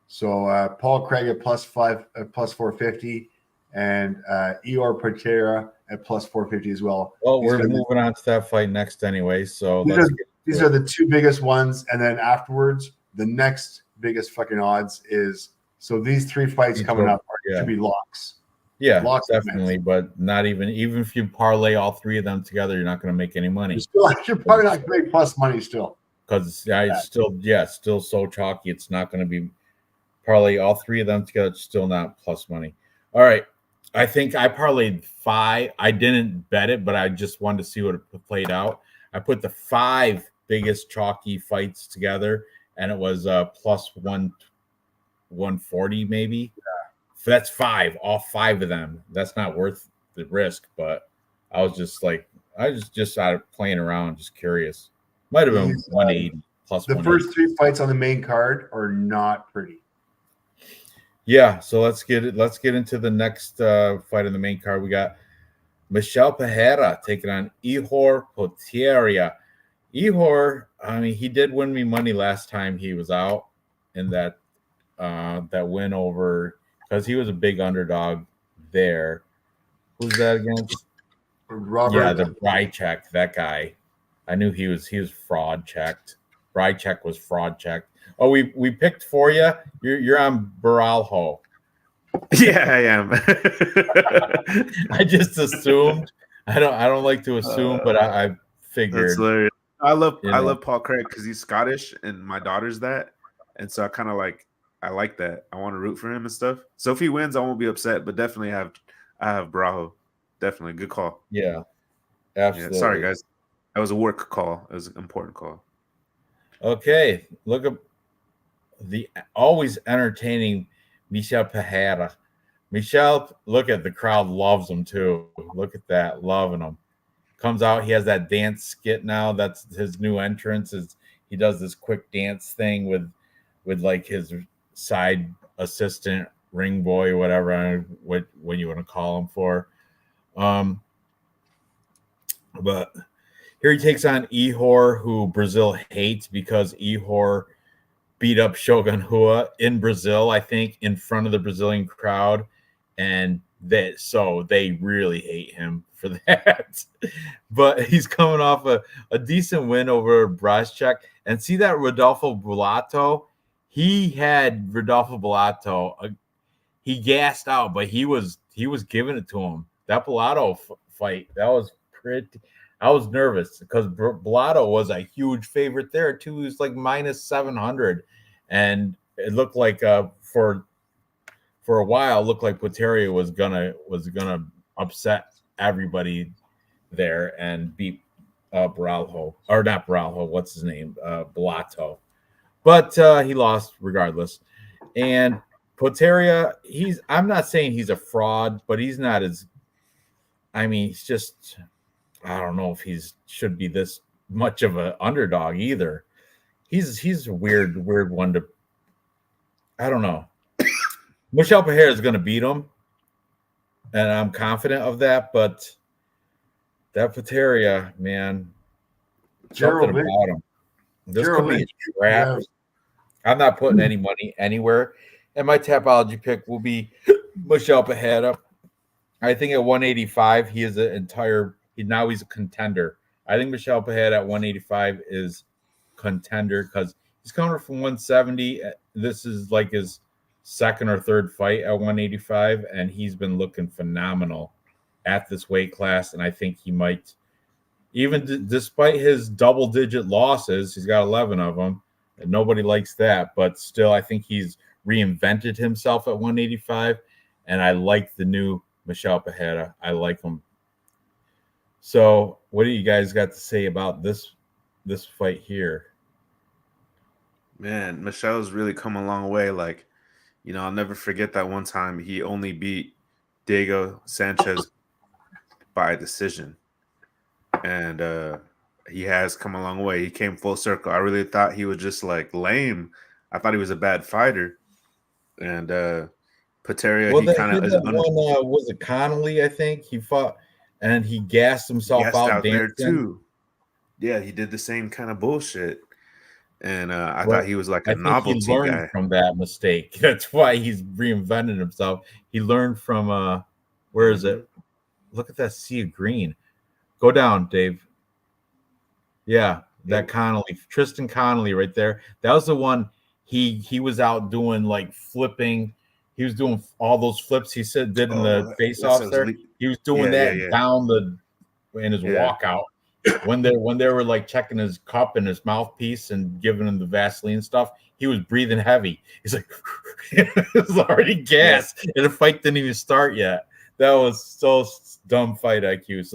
So Paul Craig at plus 450, and Eor Pereira at plus 450 as well. Well, we're moving on to that fight next anyway. So these are the two biggest ones, and then afterwards, the next biggest fucking odds is So these 3 fights coming up should be locks. Yeah, Locks definitely. But not even if you parlay all 3 of them together, you're not going to make any money. You're probably not going to make plus money still. Because it's still so chalky. It's not going to be parlay all 3 of them together. It's still not plus money. All right. I think I parlayed 5. I didn't bet it, but I just wanted to see what it played out. I put the 5 biggest chalky fights together, and it was plus 140 maybe. Yeah. So that's 5, all 5 of them. That's not worth the risk, but I was just started playing around, just curious. Might have been 180 plus. The first 3 fights on the main card are not pretty. Yeah, so let's get into the next fight on the main card. We got Michel Pereira taking on Ihor Potieria. Ihor, I mean, he did win me money last time he was out in that win over, because he was a big underdog there. Who's that against? Robert. Yeah, the Preecaaap, that guy. I knew he was fraud checked. Preecaaap was fraud checked. Oh, we picked for you. You're on Baralho. Yeah, I am. I just assumed. I don't like to assume, but I figured. That's hilarious. I love Paul Craig because he's Scottish and my daughter's that, and so I like that. I want to root for him and stuff. So if he wins, I won't be upset. But definitely I have Baralho. Definitely good call. Yeah, absolutely. Yeah, sorry guys, that was a work call. It was an important call. Okay, look at the always entertaining Michel Pereira. Michel, look at the crowd loves him too. Look at that, loving him. Comes out, he has that dance skit now. That's his new entrance. He does this quick dance thing with like his side assistant, ring boy, whatever, when you want to call him for. But here he takes on Ihor, who Brazil hates because Ihor beat up Shogun Rua in Brazil, I think, in front of the Brazilian crowd. And they really hate him for that. But he's coming off a decent win over Braszczak. And see that Rodolfo Bulato? He had Rodolfo Bulato. He gassed out, but he was giving it to him. That Bulato fight, that was pretty. I was nervous because Bulato was a huge favorite there too. He was like minus 700, and it looked like for a while, it looked like Potieria was gonna upset everybody there and beat Baralho, or not Baralho. What's his name? Bulato. But he lost regardless. And Potieria, I'm not saying he's a fraud, but he's not as. I mean, he's just. I don't know if should be this much of an underdog either. He's a weird one to. I don't know. Michel Pereira is going to beat him, and I'm confident of that. But that Potieria, man, something about him. This could be a trap. Yeah. I'm not putting any money anywhere, and my Tapology pick will be Michel Pereira. I think at 185, he is an entire. Now he's a contender. I think Michel Pereira at 185 is contender because he's coming from 170. This is like his second or third fight at 185, and he's been looking phenomenal at this weight class. And I think he might, even despite his double-digit losses, he's got 11 of them, and nobody likes that. But still, I think he's reinvented himself at 185, and I like the new Michel Pereira. I like him. So, what do you guys got to say about this fight here? Man, Michel's really come a long way. Like, I'll never forget that one time he only beat Diego Sanchez by decision. And he has come a long way. He came full circle. I really thought he was just like lame. I thought he was a bad fighter. And Potieria, he kind of was it Connolly, I think. He fought and he gassed himself out there too. Yeah, he did the same kind of bullshit. And I thought he was like a novelty he learned guy from that mistake. That's why he's reinvented himself. He learned from where is it? Look at that sea of green. Go down, Dave. Yeah, that Connolly, Tristan Connolly right there. That was the one he was out doing like flipping. He was doing all those flips he said did in the face-offs there. He was doing that down in his walkout. When they were like checking his cup and his mouthpiece and giving him the Vaseline stuff, he was breathing heavy. He's like, it was already gas, and the fight didn't even start yet. That was so dumb fight IQ.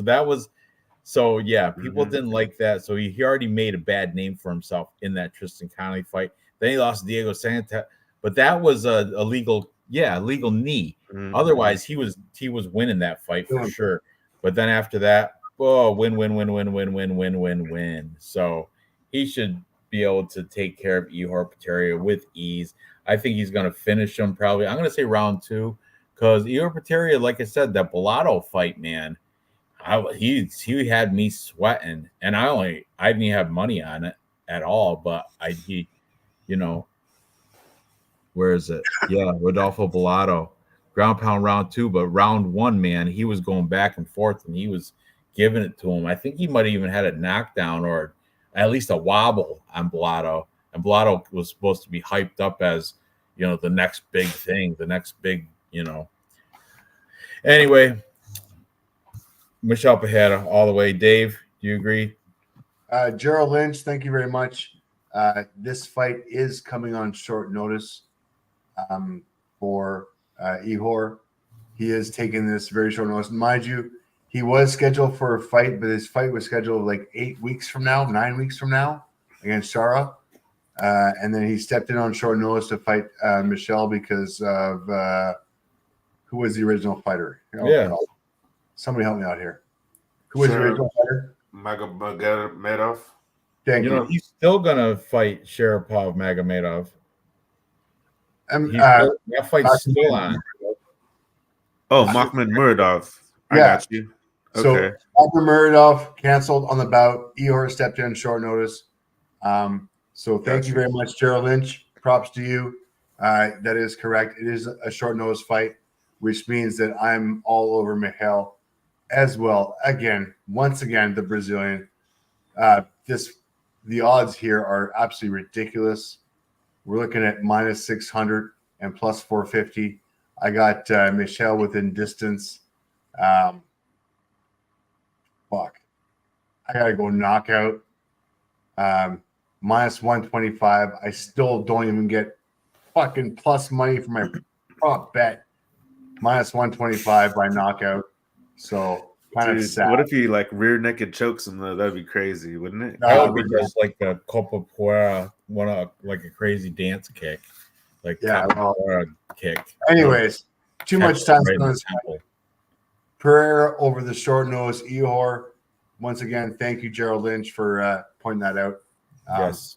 People didn't like that. So he already made a bad name for himself in that Tristan Connolly fight. Then he lost to Diego Santa, but that was a legal knee. Otherwise, he was winning that fight for sure. But then after that, win. So he should be able to take care of Ihor Potieria with ease. I think he's going to finish him probably. I'm going to say round 2 because Ihor Potieria, like I said, that Bellato fight, man, he had me sweating, and I didn't have money on it at all. But where is it? Yeah, Rodolfo Bellato, ground pound round 2, but round 1, man, he was going back and forth, and he was giving it to him. I think he might have even had a knockdown or at least a wobble on Bellato. And Bellato was supposed to be hyped up as, the next big thing, the next big, Anyway, Michelle Pajeda all the way. Dave, do you agree? Gerald Lynch, thank you very much. This fight is coming on short notice for Ihor. He is taking this very short notice. Mind you, he was scheduled for a fight, but his fight was scheduled like 9 weeks from now against Shara. And then he stepped in on short notice to fight Michelle because of who was the original fighter? God. Somebody help me out here. Who was the original fighter? Magomedov. Thank you. He's still going to fight Sharapov Magomedov. That fight's still on. Oh, Makhmud Muradov. I got you. Okay. So Makhmud Muradov canceled on the bout. Ihor stepped in short notice. So thank you very much, Gerald Lynch. Props to you. That is correct. It is a short notice fight, which means that I'm all over Michel as well. Once again, the Brazilian. The odds here are absolutely ridiculous. We're looking at minus 600 and plus 450. I got Michel within distance. I gotta go knockout. Minus 125. I still don't even get fucking plus money for my prop bet. Minus 125 by knockout. So kind of sad. What if he like rear naked chokes him though? That'd be crazy, wouldn't it? That would be just like a Copa like a crazy dance kick. Like kick. Anyways, too much time on this fight. Pereira over the short nose. Ihor. Once again, thank you, Gerald Lynch, for pointing that out. Yes.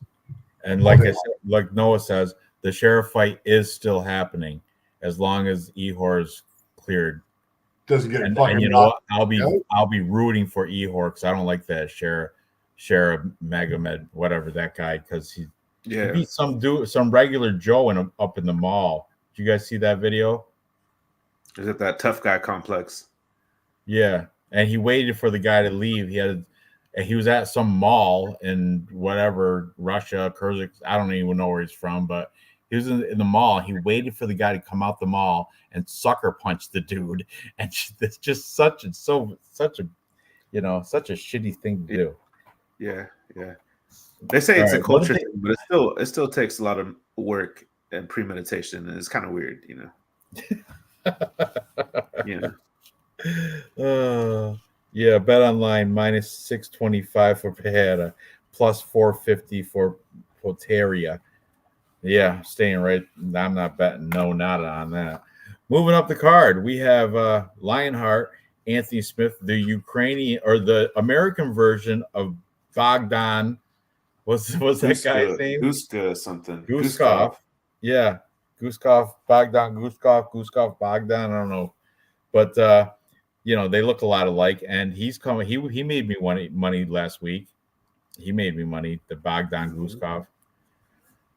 And like I said, like Noah says, the sheriff fight is still happening as long as Ihor is cleared. Doesn't get and you know what? I'll be rooting for Ihor because I don't like that Sheriff Magomed, whatever that guy, because he beat some regular Joe up in the mall. Did you guys see that video? Is it that tough guy complex? Yeah, and he waited for the guy to leave. He was at some mall in whatever Russia, Kyrgyz. I don't even know where he's from, but he was in the mall. He waited for the guy to come out the mall and sucker punch the dude, and it's just such a shitty thing to do. Yeah. They say it's a culture thing, but it still takes a lot of work and premeditation, and it's kind of weird, Yeah, bet online minus 625 for Pereira, plus 450 for Potieria. Yeah, staying right. I'm not betting nada on that. Moving up the card, we have Lionheart, Anthony Smith, the Ukrainian or the American version of Bogdan. What's that guy's name? Guska something. Guskov. Yeah, Guskov, Bogdan, Guskov, Bogdan. I don't know, but they look a lot alike. And he's coming. He made me money last week. He made me money. The Bogdan Guskov.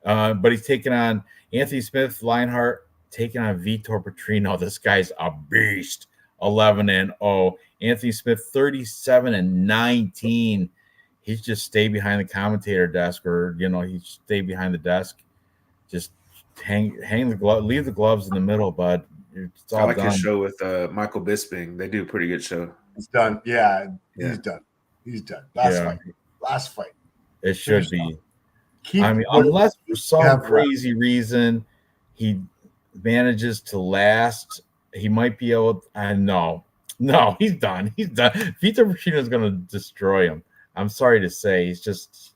But he's taking on Anthony Smith, Lionheart, taking on Vitor Petrino. This guy's a beast. 11-0. Anthony Smith, 37-19. He's just stayed behind the commentator desk, or he stayed behind the desk. just hang the glove, leave the gloves in the middle, bud. It's I all like done. his show with Michael Bisping. They do a pretty good show. It's done. Yeah, Yeah. he's done. He's done. Yeah. Last fight. It should be. Keep I mean, what unless for some have left. crazy reason he manages to last, he might be able. No, he's done. He's done. Vitor Petrino is going to destroy him. I'm sorry to say, he's just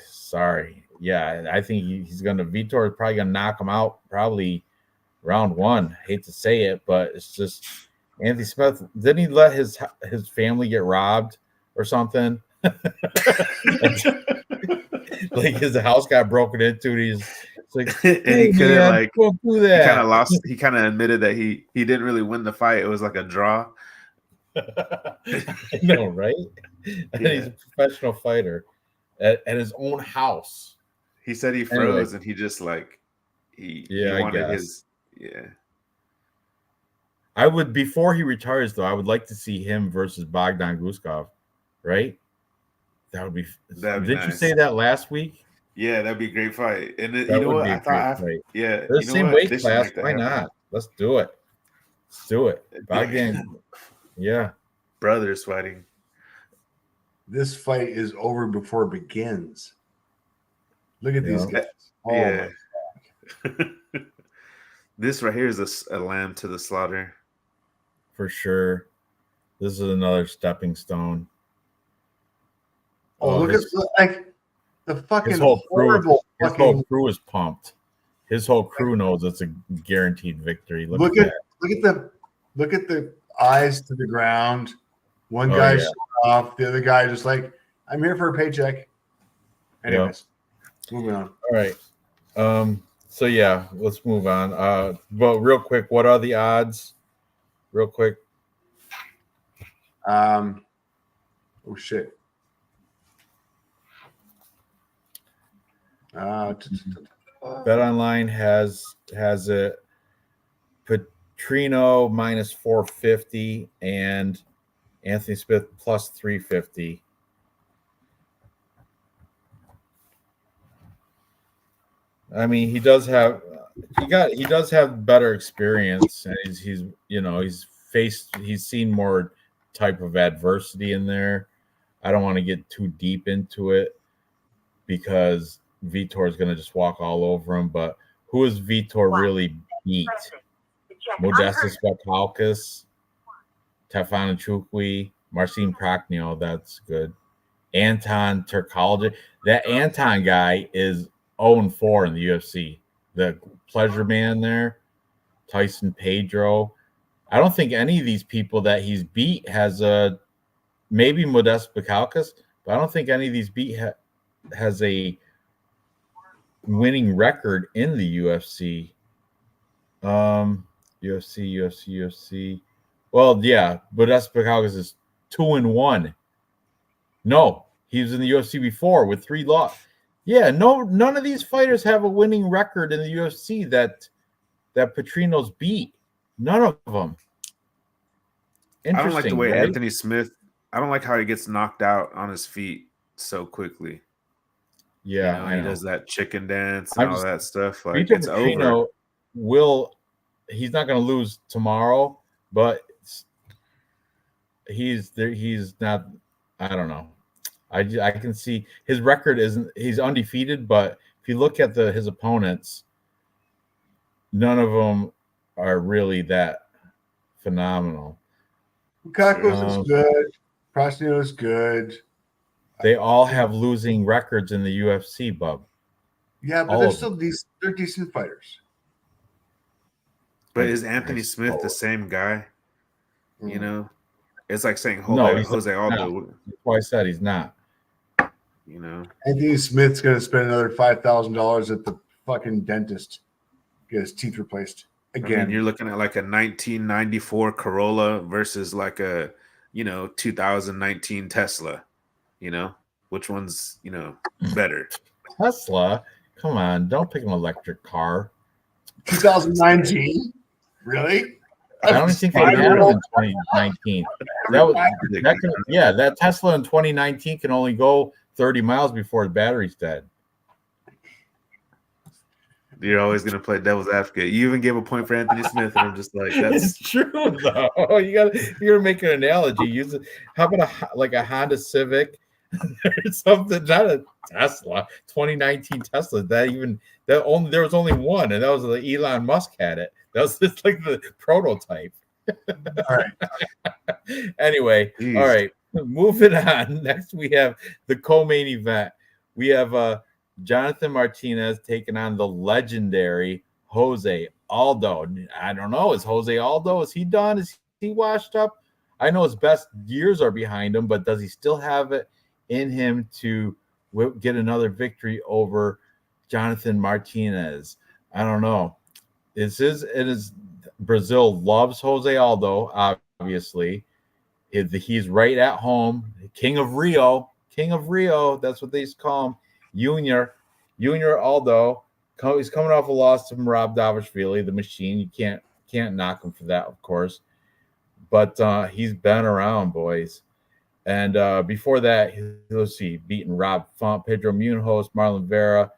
sorry. Yeah, I think he's going to. Vitor is probably going to knock him out. Probably round one. Hate to say it, but it's just Anthony Smith. Didn't he let his family get robbed or something? Like his house got broken into, and he's like, and hey, he couldn't man, like. don't do He that. kind of lost. He kind of admitted that he didn't really win the fight. It was like a draw. I know, right? And he's a professional fighter at his own house. He said he froze, and he just like he wanted his I would, before he retires, though, I would like to see him versus Bogdan Guskov, right? That would be. Did nice. You say that last week? Yeah, that'd be a great fight. And That you know would what? be a I thought, great fight. yeah, They're the same weight They should class. make that Why happen. not? Let's do it. Let's do it. Bogdan, yeah. Brothers fighting. This fight is over before it begins. Look at these guys. Oh, Yeah. This right here is a lamb to the slaughter. For sure. This is another stepping stone. Oh, look at the fucking his whole crew. horrible His fucking. whole crew is pumped. His whole crew knows it's a guaranteed victory. Look at the eyes to the ground. One guy shut off, the other guy just like, I'm here for a paycheck. Anyways, moving on. All right. So yeah, let's move on. But real quick, what are the odds? Real quick. Oh shit. Bet Online has it. Petrino minus 450 and Anthony Smith plus 350. I mean, he does have better experience, and he's seen more type of adversity in there. I don't want to get too deep into it because Vitor is going to just walk all over him. But who has Vitor really beat? Modestas Bukalkas, Tefan Chukwi, Marcin Prachnio. That's good. Anton Turkalj. That Anton guy is 0-4 in the UFC. The pleasure man there, Tyson Pedro. I don't think any of these people that he's beat has maybe Modestas Bukalkas, but I don't think any of these has a winning record in the UFC. UFC. Well, yeah, Modestas Bukalkas is 2-1. No, he was in the UFC before with 3 losses. Yeah, none of these fighters have a winning record in the UFC that Petrino's beat. None of them. I don't like the way right? Anthony Smith. I don't like how he gets knocked out on his feet so quickly. Yeah, I know. He does that chicken dance and all that stuff. Like Vitor it's Petrino over. He's not going to lose tomorrow, but he's not. I don't know. I can see his record he's undefeated, but if you look at his opponents, none of them are really that phenomenal. Bukalkas is good. Prachnio is good. They all have losing records in the UFC, bub. Yeah, but they're decent fighters. But is Anthony Smith the same guy? You know, it's like saying Jose Aldo. That's why I said he's not. You know, Anthony Smith's going to spend another $5,000 at the fucking dentist, get his teeth replaced again. I mean, you're looking at like a 1994 Corolla versus like a 2019 Tesla. You know, which one's better? Tesla, come on, don't pick an electric car. 2019, really? I don't think they had them in 2019. That Tesla in 2019 can only go 30 miles before the battery's dead. You're always gonna play devil's advocate. You even gave a point for Anthony Smith, and I'm just like, It's that's true though. You're gonna make an analogy. Use it. How about a Honda Civic or something? Not a Tesla. 2019 Tesla. There was only one, and that was the Elon Musk had it. That was just like the prototype. All right. Anyway, Jeez. all right. Moving on. Next, we have the co-main event. We have Jonathan Martinez taking on the legendary Jose Aldo. I don't know. Is Jose Aldo? Is he done? Is he washed up? I know his best years are behind him, but does he still have it in him to get another victory over Jonathan Martinez? I don't know. It is Brazil loves Jose Aldo, obviously. He's right at home. King of Rio. That's what they used to call him. Junior Aldo. He's coming off a loss to Rob Davishvili, the machine. You can't knock him for that, of course. But he's been around, boys. And before that, let's see, beating Rob Font, Pedro Munoz, Marlon Vera,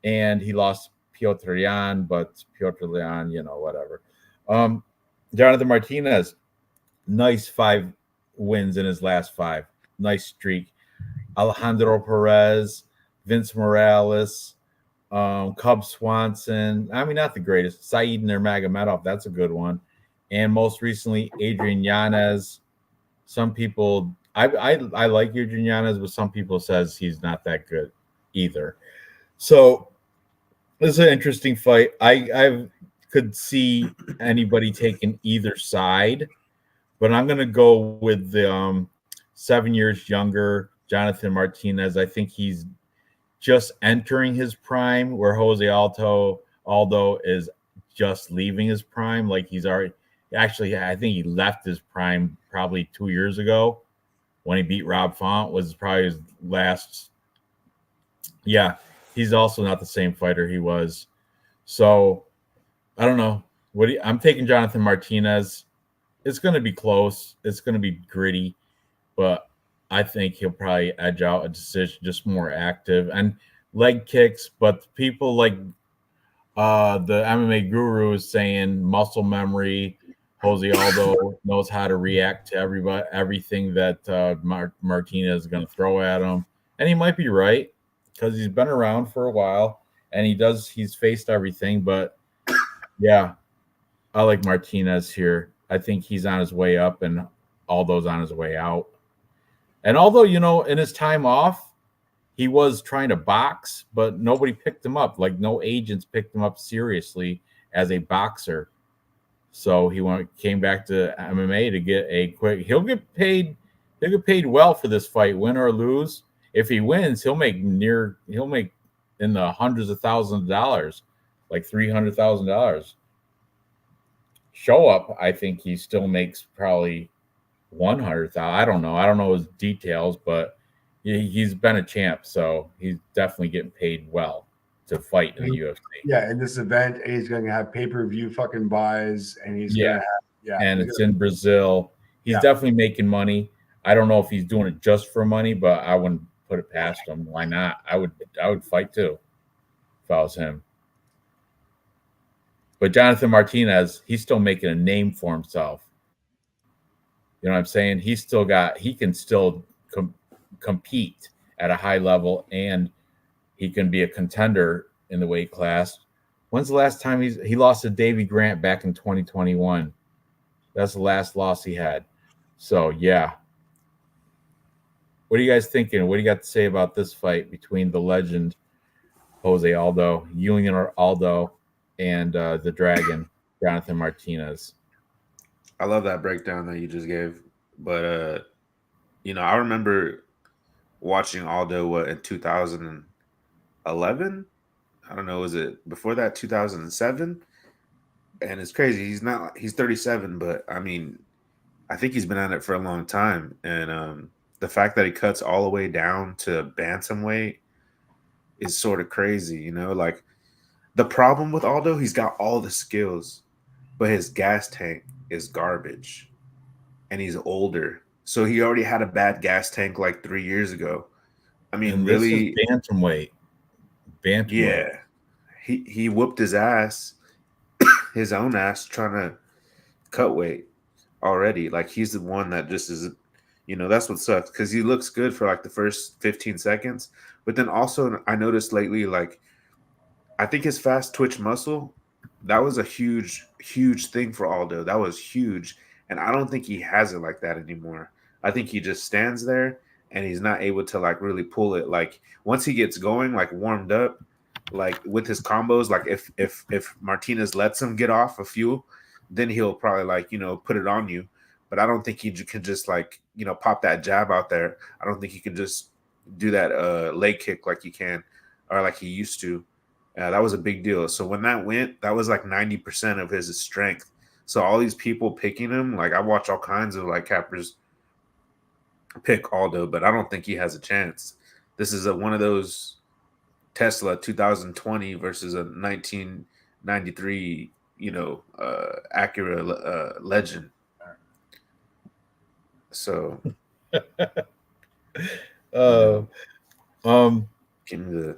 and he lost Piotr Jan, but Piotr Jan, whatever. Jonathan Martinez, nice 5 wins in his last 5. Nice streak. Alejandro Perez, Vince Morales, Cub Swanson. I mean, not the greatest. Saeed Nurmagomedov, that's a good one. And most recently, Adrian Yanez. Some people, I like Adrian Yanez, but some people says he's not that good either. So this is an interesting fight. I could see anybody taking either side, but I'm going to go with the 7 years younger Jonathan Martinez. I think he's just entering his prime, where Jose Aldo is just leaving his prime. Like he's already actually, I think he left his prime probably 2 years ago when he beat Rob Font. Was probably his last. Yeah, he's also not the same fighter he was. So I don't know. I'm taking Jonathan Martinez. It's going to be close. It's going to be gritty, but I think he'll probably edge out a decision, just more active and leg kicks. But people like the MMA guru is saying muscle memory. Jose Aldo knows how to react to everything that Martinez is going to throw at him, and he might be right because he's been around for a while and he's faced everything. But yeah, I like Martinez here. I think he's on his way up and Aldo's on his way out. And although, in his time off, he was trying to box, but nobody picked him up. Like no agents picked him up seriously as a boxer. So he came back to MMA to get a quick. He'll get paid well for this fight, win or lose. If he wins, he'll make in the hundreds of thousands of dollars, like $300,000. Show up, I think he still makes probably 100,000. I don't know his details, but he's been a champ, so he's definitely getting paid well to fight in the UFC. Yeah, in this event, he's going to have pay-per-view fucking buys, and he's going to have and it's in Brazil. He's definitely making money. I don't know if he's doing it just for money, but I wouldn't put it past him. Why not? I would fight too if I was him. But Jonathan Martinez, he's still making a name for himself. You know what I'm saying? He can still compete at a high level, and he can be a contender in the weight class. When's the last time he lost to Davey Grant back in 2021? That's the last loss he had. So, yeah. What are you guys thinking? What do you got to say about this fight between the legend Jose Aldo, Junior Aldo, and the Dragon, Jonathan Martinez? I love that breakdown that you just gave. But I remember watching Aldo in 2011. I don't know, was it before that 2007? And it's crazy. He's 37, but I mean, I think he's been at it for a long time. And the fact that he cuts all the way down to bantamweight is sort of crazy, like the problem with Aldo, he's got all the skills, but his gas tank is garbage and he's older. So he already had a bad gas tank like 3 years ago. I mean, and really, this is bantamweight. Yeah. he whooped his ass, his own ass, trying to cut weight already. Like he's the one that just is, that's what sucks because he looks good for like the first 15 seconds, but then also I noticed lately, like I think his fast twitch muscle, that was a huge thing for Aldo. That was huge, and I don't think he has it like that anymore. I think he just stands there and he's not able to like really pull it. Like once he gets going, like warmed up, like with his combos, like if Martinez lets him get off a few, then he'll probably like put it on you. But I don't think he can just like pop that jab out there. I don't think he can just do that leg kick like he can or like he used to. That was a big deal. So when that went, that was like 90% of his strength. So all these people picking him, like I watch all kinds of like cappers pick Aldo, but I don't think he has a chance. This is one of those Tesla 2020 versus a 1993, Acura Legend. So, give me the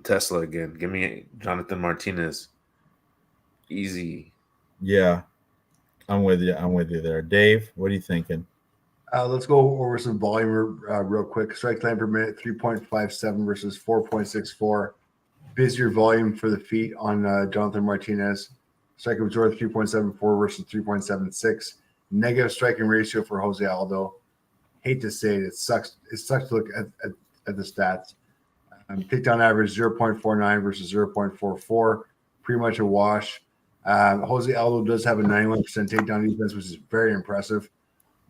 Tesla again. Give me Jonathan Martinez. Easy. Yeah, I'm with you. I'm with you there, Dave. What are you thinking? Let's go over some volume real quick. Strike length per minute 3.57 versus 4.64. Busier volume for the feet on Jonathan Martinez. Strike absorb 3.74 versus 3.76. Negative striking ratio for Jose Aldo. Hate to say it sucks. It sucks to look at the stats. Takedown average 0.49 versus 0.44. Pretty much a wash. Jose Aldo does have a 91% takedown defense, which is very impressive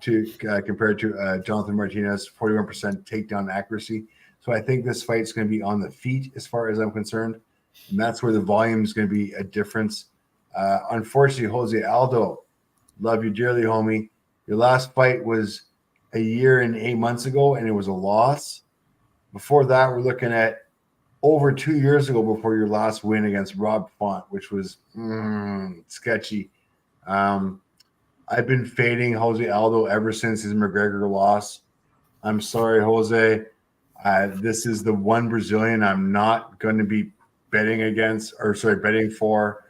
compared to Jonathan Martinez, 41% takedown accuracy. So I think this fight's going to be on the feet as far as I'm concerned. And that's where the volume is going to be a difference. Unfortunately, Jose Aldo, love you dearly, homie. Your last fight was a year and 8 months ago, and it was a loss. Before that, we're looking at over 2 years ago before your last win against Rob Font, which was sketchy. I've been fading Jose Aldo ever since his McGregor loss. I'm sorry, Jose. This is the one Brazilian I'm not going to be betting for.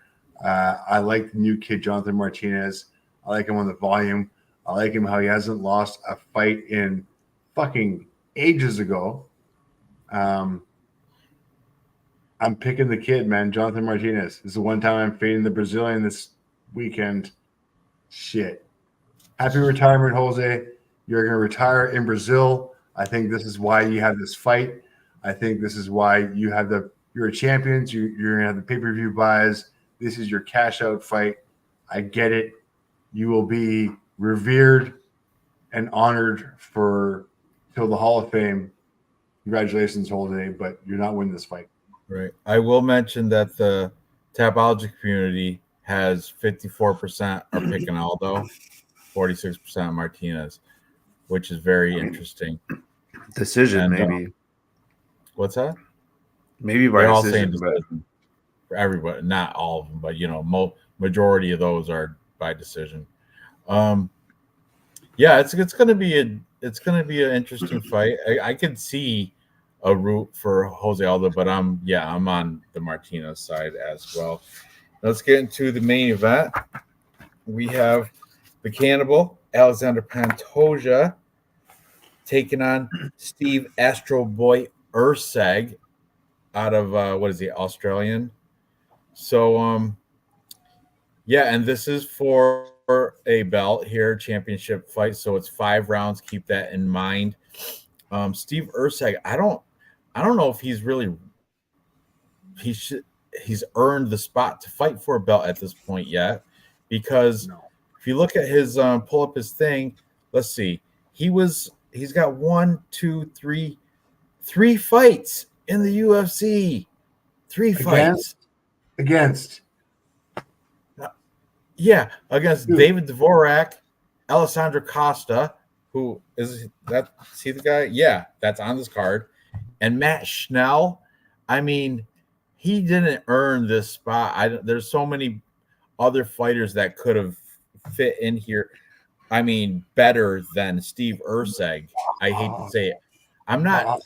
I like the new kid, Jonathan Martinez. I like him on the volume. I like him how he hasn't lost a fight in fucking ages ago. I'm picking the kid, man, Jonathan Martinez. This is the one time I'm fading the Brazilian this weekend. Shit. Happy retirement, Jose. You're going to retire in Brazil. I think this is why you have this fight. I think this is why you're a champion. You're going to have the pay-per-view buys. This is your cash out fight. I get it. You will be revered and honored till the Hall of Fame. Congratulations, Jose, but you're not winning this fight. Right. I will mention that the Tapology community has 54% are picking Aldo, 46% Martinez, which is very interesting. Decision, And, maybe. What's that? Maybe by They're all decision, saying but decision for everybody, not all of them, but majority of those are by decision. Yeah, it's gonna be an interesting fight. I could see a route for Jose Aldo, but I'm on the Martinez side as well. Let's get into the main event. We have the Cannibal Alexander Pantoja taking on Steve Astro Boy Urseg out of what is he, Australian? So and this is for a belt here, championship fight. So it's 5 rounds. Keep that in mind. Steve Urseg, I don't know if he's earned the spot to fight for a belt at this point yet, because if you look at his pull up his thing, let's see, he's got 3 fights in the UFC. 3 fights against David Dvorak, Alessandro Costa, who is that? See the guy? Yeah, that's on this card, and Matt Schnell. I mean, he didn't earn this spot. There's so many other fighters that could have fit in here. I mean, better than Steve Urseg. I hate to say it. I'm not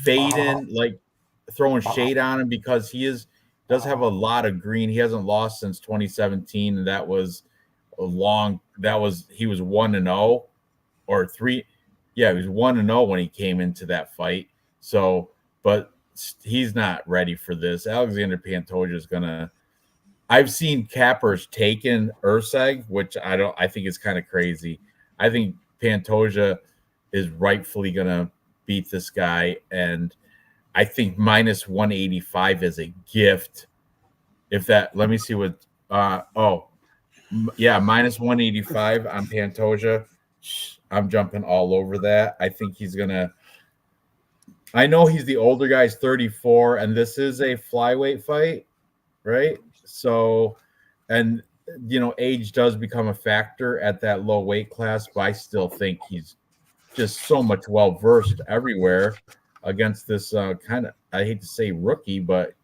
fading, like throwing shade on him, because he is does have a lot of green. He hasn't lost since 2017, and that was he was 1-0 or 3. Yeah, he was 1-0 when he came into that fight. So, but he's not ready for this. Alexander Pantoja is gonna. I've seen cappers taken Urseg, which I think is kind of crazy. I think Pantoja is rightfully gonna beat this guy, and I think minus 185 is a gift. If that, let me see what. Yeah, minus 185 on Pantoja. I'm jumping all over that. I think he's gonna. I know he's the older guy. He's 34, and this is a flyweight fight, right? So, and age does become a factor at that low weight class, but I still think he's just so much well versed everywhere against this kind of, I hate to say rookie, but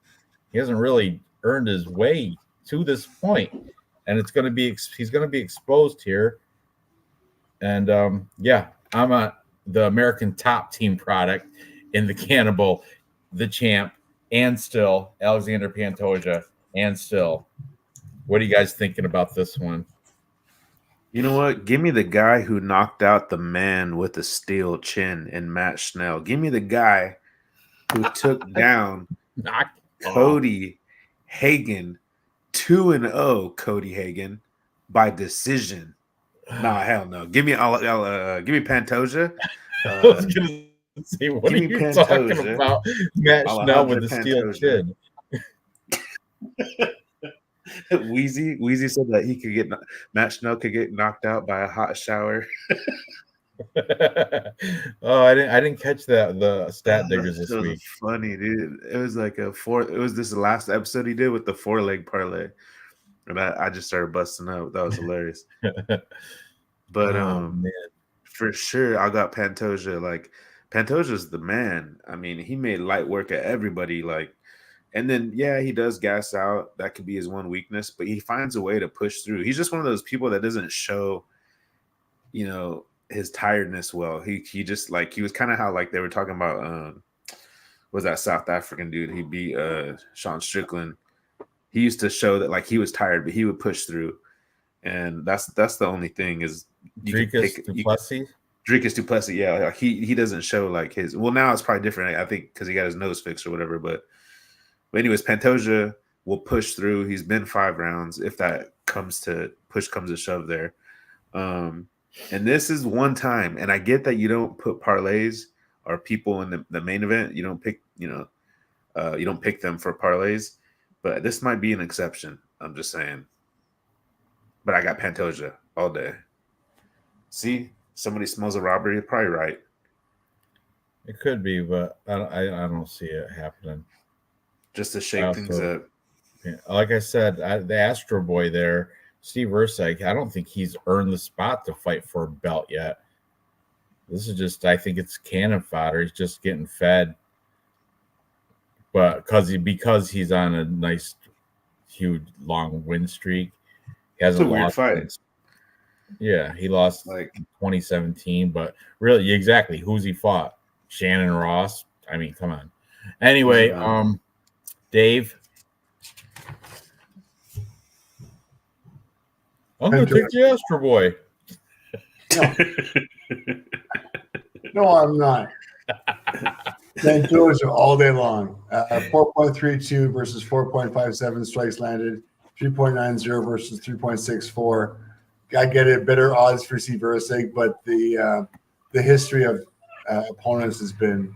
he hasn't really earned his way to this point, and he's going to be exposed here. And yeah, I'm the American top team product in the Cannibal, the champ, and still Alexander Pantoja, and still. What are you guys thinking about this one? You know what? Give me the guy who knocked out the man with the steel chin in Matt Schnell. Give me the guy who took down Cody Hagen, 2-0 Cody Hagen by decision. Nah, hell no. Give me Pantoja. I was gonna say, what are you talking about? Matt Schnell with the steel chin. Wheezy said that Matt Schnell could get knocked out by a hot shower. Oh, I didn't catch that. The stat diggers this week. Funny, dude. It was like it was this last episode he did with the 4-leg parlay, and I just started busting up. That was hilarious. But for sure, I got Pantoja. Like Pantoja's the man. I mean, he made light work at everybody. Like. And then, yeah, he does gas out. That could be his one weakness, but he finds a way to push through. He's just one of those people that doesn't show, his tiredness well. He just like he was kind of how like they were talking about was that South African dude? He beat Sean Strickland. He used to show that like he was tired, but he would push through. And that's the only thing is Dricus du Plessis, yeah. Like he doesn't show like his now it's probably different, I think, because he got his nose fixed or whatever, But anyways, Pantoja will push through. He's been 5 rounds if that comes to shove there. And this is one time, and I get that you don't put parlays or people in the main event. You don't pick, you don't pick them for parlays, but this might be an exception. I'm just saying. But I got Pantoja all day. See, somebody smells a robbery. You're probably right. It could be, but I don't see it happening. Just to shake things up. Yeah, like I said, the Astro Boy there, Steve Urseg, I don't think he's earned the spot to fight for a belt yet. This is just, I think it's cannon fodder. He's just getting fed. But because he's on a nice, huge, long win streak, he hasn't lost. Fight. Yeah, he lost like 2017, but really, exactly, who's he fought? Shannon Ross? I mean, come on. Anyway, Dave, I'm going to take the Astro Boy. No, I'm not. Pantoja all day long. 4.32 versus 4.57 strikes landed. 3.90 versus 3.64. I get it. Better odds for Steve Ursig, but the history of opponents has been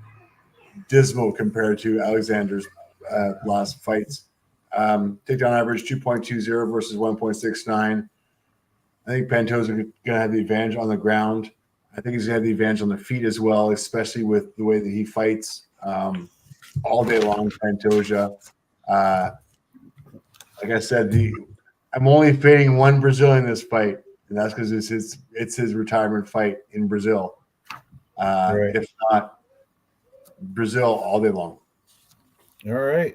dismal compared to Alexander's last fights. Takedown average 2.20 versus 1.69. I think Pantoja's going to have the advantage on the ground. I think he's going to have the advantage on the feet as well, especially with the way that he fights all day long. Pantoja. Like I said, I'm only fading one Brazilian in this fight, and that's because it's his retirement fight in Brazil. Right. If not, Brazil all day long. All right.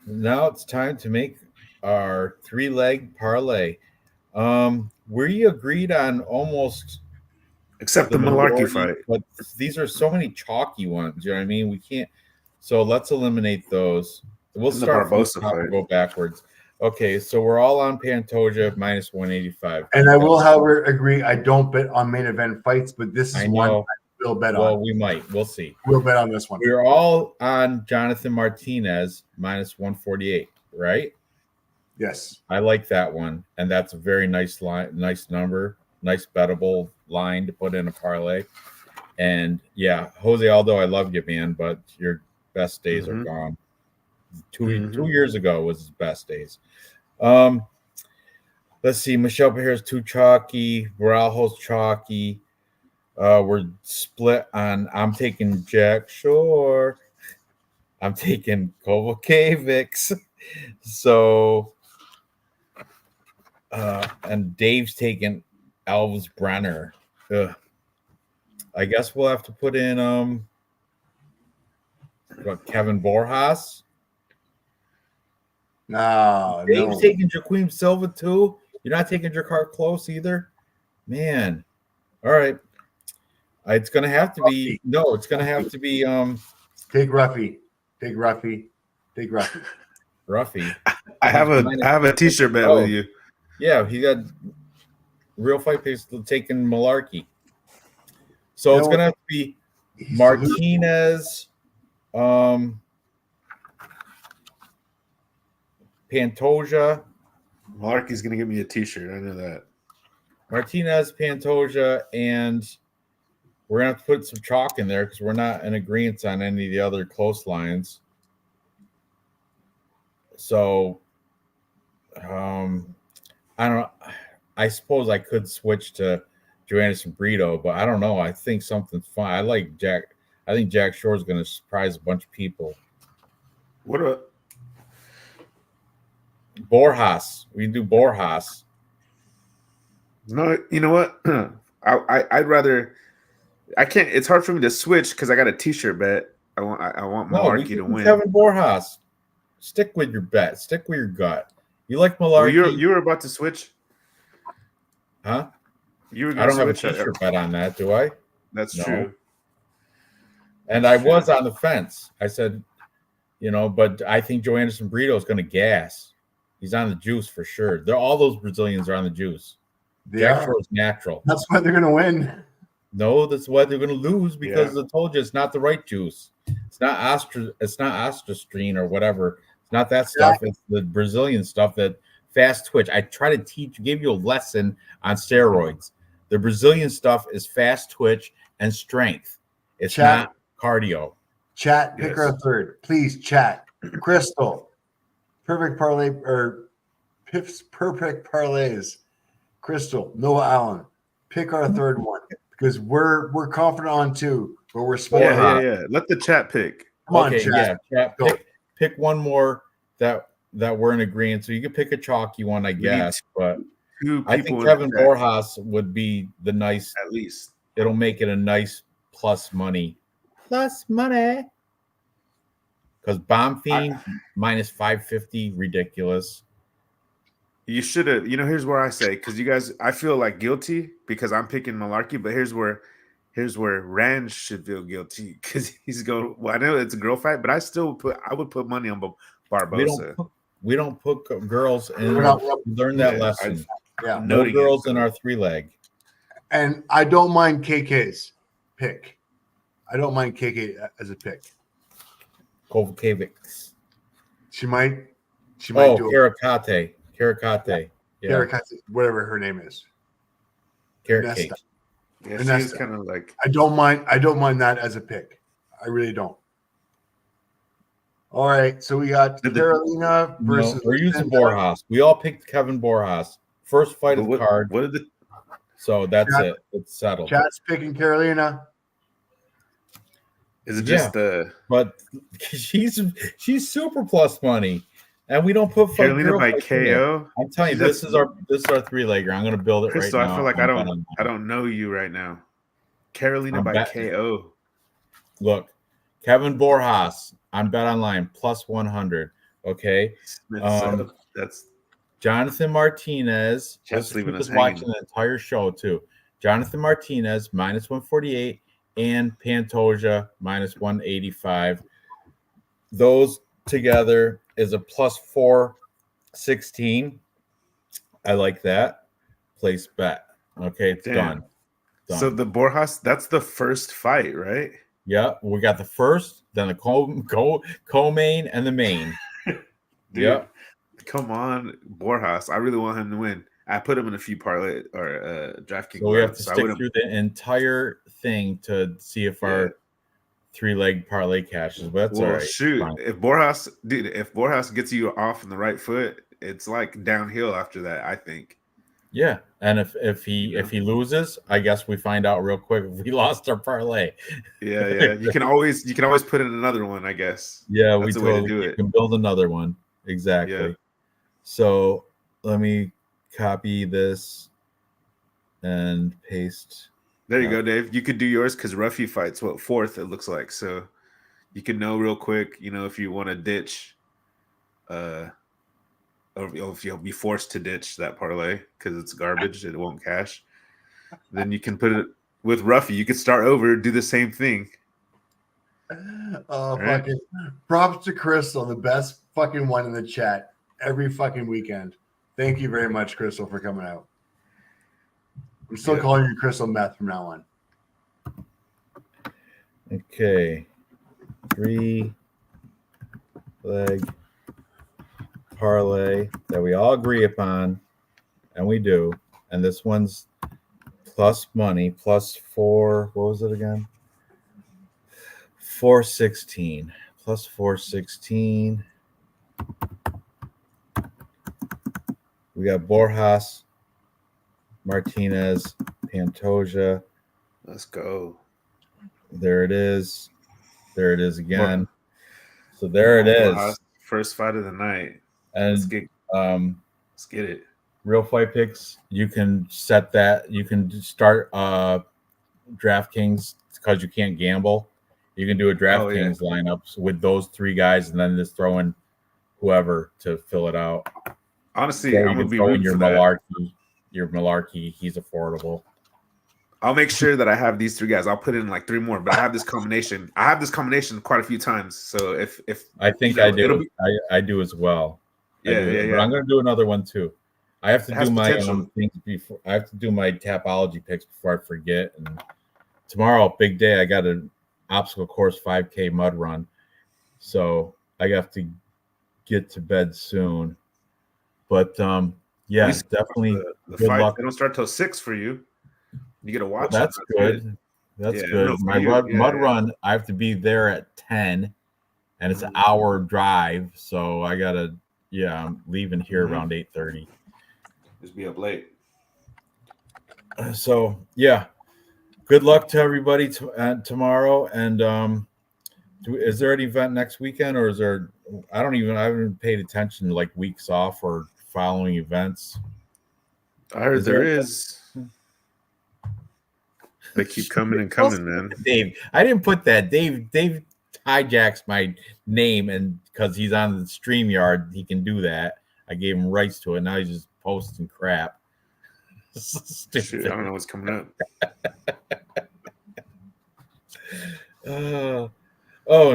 Now it's time to make our 3-leg parlay. We agreed on almost except the Malarkey fight, but these are so many chalky ones. You know what I mean? We can't. So let's eliminate those. We'll In the start from the Barbosa top and fight. go backwards. Okay, so we're all on Pantoja minus 185. And I will, however, agree. I don't bet on main event fights, but this I is one I know. will bet Well, on. we might. We'll see. We'll bet on this one. We're all on Jonathan Martinez minus 148, right? Yes. I like that one, and that's a very nice line, nice number, nice bettable line to put in a parlay. And yeah, Jose Aldo, I love you, man, but your best days are gone. Two years ago was his best days. Let's see. Michelle Behar's too chalky. Moraljo's chalky. We're split on. I'm taking Jack Shore. I'm taking Kovacevic. So, and Dave's taking Elvis Brenner. Ugh. I guess we'll have to put in Kevin Borjas. No, Dave's taking Jaquim Silva too. You're not taking Jakar Close either, man. All right, it's gonna have to be It's gonna have to be Take Ruffy. Take Ruffy. Take Ruffy. Ruffy. I have a T-shirt bet with you. Yeah, he got real fight picks taking Malarkey. So it's gonna have to be Martinez, Pantoja. Malarkey's gonna give me a T-shirt. I know that. Martinez, Pantoja, and we're gonna have to put some chalk in there because we're not in agreement on any of the other close lines. So, I don't know. I suppose I could switch to Joannis and Brito, but I don't know. I think something's fun. I like Jack. I think Jack Shore is going to surprise a bunch of people. What about Borjas? We can do Borjas. No, you know what? I'd rather. I can't. It's hard for me to switch because I got a T-shirt bet. I want Malarkey to win. Kevin Borjas. Stick with your bet. Stick with your gut. You like Malarkey? Well, you were about to switch, huh? You were. I don't have a T-shirt bet on that, do I? That's true. And I was on the fence. I said, but I think Joannis and Brito is going to gas. He's on the juice for sure. All those Brazilians are on the juice. Jack Shore is natural. That's why they're going to win. No, that's why they're going to lose because I told you it's not the right juice. It's not Astrostrine or whatever. It's not that stuff. It's the Brazilian stuff that fast twitch. I try to give you a lesson on steroids. The Brazilian stuff is fast twitch and strength. It's not cardio. Chat, pick our third. Please chat. Crystal. Perfect parlay or Piff's perfect parlays. Crystal, Noah Allen. Pick our third one because we're confident on two, but we're split. Yeah. Let the chat pick. Come on, chat. Chat. Pick one more that we're in agreement. So you can pick a chalky one, I guess. But I think Kevin Borjas would be the nice. At least it'll make it a nice plus money. Plus money. Because Bomb Fiend minus 550, ridiculous. You should have. Here's where I say because you guys, I feel like guilty because I'm picking Malarkey, but here's where Ranj should feel guilty because he's going. Well, I know it's a girl fight, but I would put money on Barbosa. We don't put girls in. Learn that lesson. No girls in our 3-leg. And I don't mind KK's pick. I don't mind KK as a pick. Kovacevic. She might do Karakate. Karakate. Yeah. Karakate, whatever her name is. Carrot cake. Yeah, she's kind of like. I don't mind that as a pick. I really don't. All right, so we got Carolina versus. We're using Borjas. We all picked Kevin Borjas. First fight of the card. So that's it. It's settled. Chat's picking Carolina. Is it just But she's super plus money, and we don't put Carolina by KO. I'm telling you, this is our 3-legger. I'm going to build it Crystal, right now. I feel like I don't know you right now. Carolina by KO. Look, Kevin Borjas on Bet Online plus 100. Okay, that's Jonathan Martinez. Just leaving us watching the entire show too. Jonathan Martinez minus 148 and Pantoja minus 185. Those together, is a plus 416. I like that. Place bet. Okay, it's Damn. done. So the Borjas, that's the first fight, right? Yeah, we got the first, then the co-main, and the main. Dude, Yeah. come on, Borjas. I really want him to win. I put him in a few parlay or DraftKings. So we have to so I stick would've- through the entire thing to see if Yeah. our 3-leg parlay cashes. But that's all Well, right. shoot, Fine. if Borjas gets you off on the right foot, it's like downhill after that, I think. Yeah, and if he loses, I guess we find out real quick if we lost our parlay. Yeah. You can always put in another one, I guess. Yeah, That's we the way to totally do you it. can build another one. Exactly. Yeah. So let me copy this and paste. There you go, Dave. You could do yours because Ruffy fights fourth, it looks like. So you can know real quick, if you want to ditch or if you'll be forced to ditch that parlay because it's garbage, it won't cash. Then you can put it with Ruffy. You could start over, do the same thing. Oh, Right. fucking props to Crystal, the best fucking one in the chat every fucking weekend. Thank you very much, Crystal, for coming out. I'm still Yeah. calling you Crystal Meth from now on. Okay. 3-leg parlay that we all agree upon, and we do. And this one's plus money, plus 4. What was it again? 416. Plus 416. We got Borjas, Martinez, Pantoja. Let's go. There it is. There it is again. So there it is. Borjas, first fight of the night. And Let's get it. Real Fight Picks, you can set that. You can start DraftKings because you can't gamble. You can do a DraftKings lineups with those 3 guys and then just throw in whoever to fill it out. Honestly, So I'm you gonna can be throw in rooting your for that. Malarkey. Your Malarkey, he's affordable. I'll make sure that I have these 3 guys. I'll put in like 3 more, but I have this combination. I have this combination quite a few times. So if I think I do. I do as well. Yeah. But I'm going to do another one too. I have to do my potential. things before. I have to do my Tapology picks before I forget. And tomorrow, big day. I got an obstacle course 5K mud run, so I have to get to bed soon. But yeah, definitely. The good fight. luck. They don't start till 6 for you. You get to watch. Well, that's good. That's good. No, for My you. mud run, I have to be there at 10, and it's an hour drive. So I gotta. Yeah, I'm leaving here around 8:30. Just be up late. So yeah, good luck to everybody tomorrow. And is there an event next weekend, or is there? I haven't paid attention to like weeks off or following events. I heard there is. They keep coming and coming, man. Dave, I didn't put that. Dave hijacks my name, and because he's on the StreamYard, he can do that. I gave him rights to it. Now he's just posting crap. Shoot, I don't know what's coming up.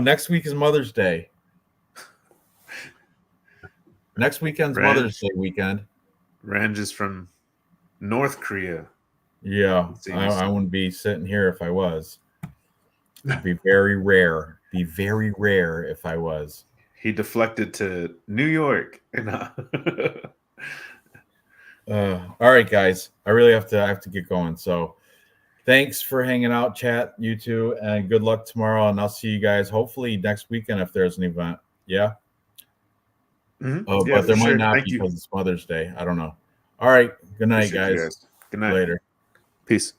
Next week is Mother's Day. Next weekend's Mother's Day weekend. Ranj is from North Korea. Yeah, I wouldn't be sitting here if I was. It'd be very rare. Be very rare if I was. He deflected to New York. All right, guys. I really have to get going. So thanks for hanging out, chat, you two, and good luck tomorrow. And I'll see you guys hopefully next weekend if there's an event. Yeah. But there might not because it's Mother's Day. I don't know. All right. Good night, guys. Good night. Later. Peace.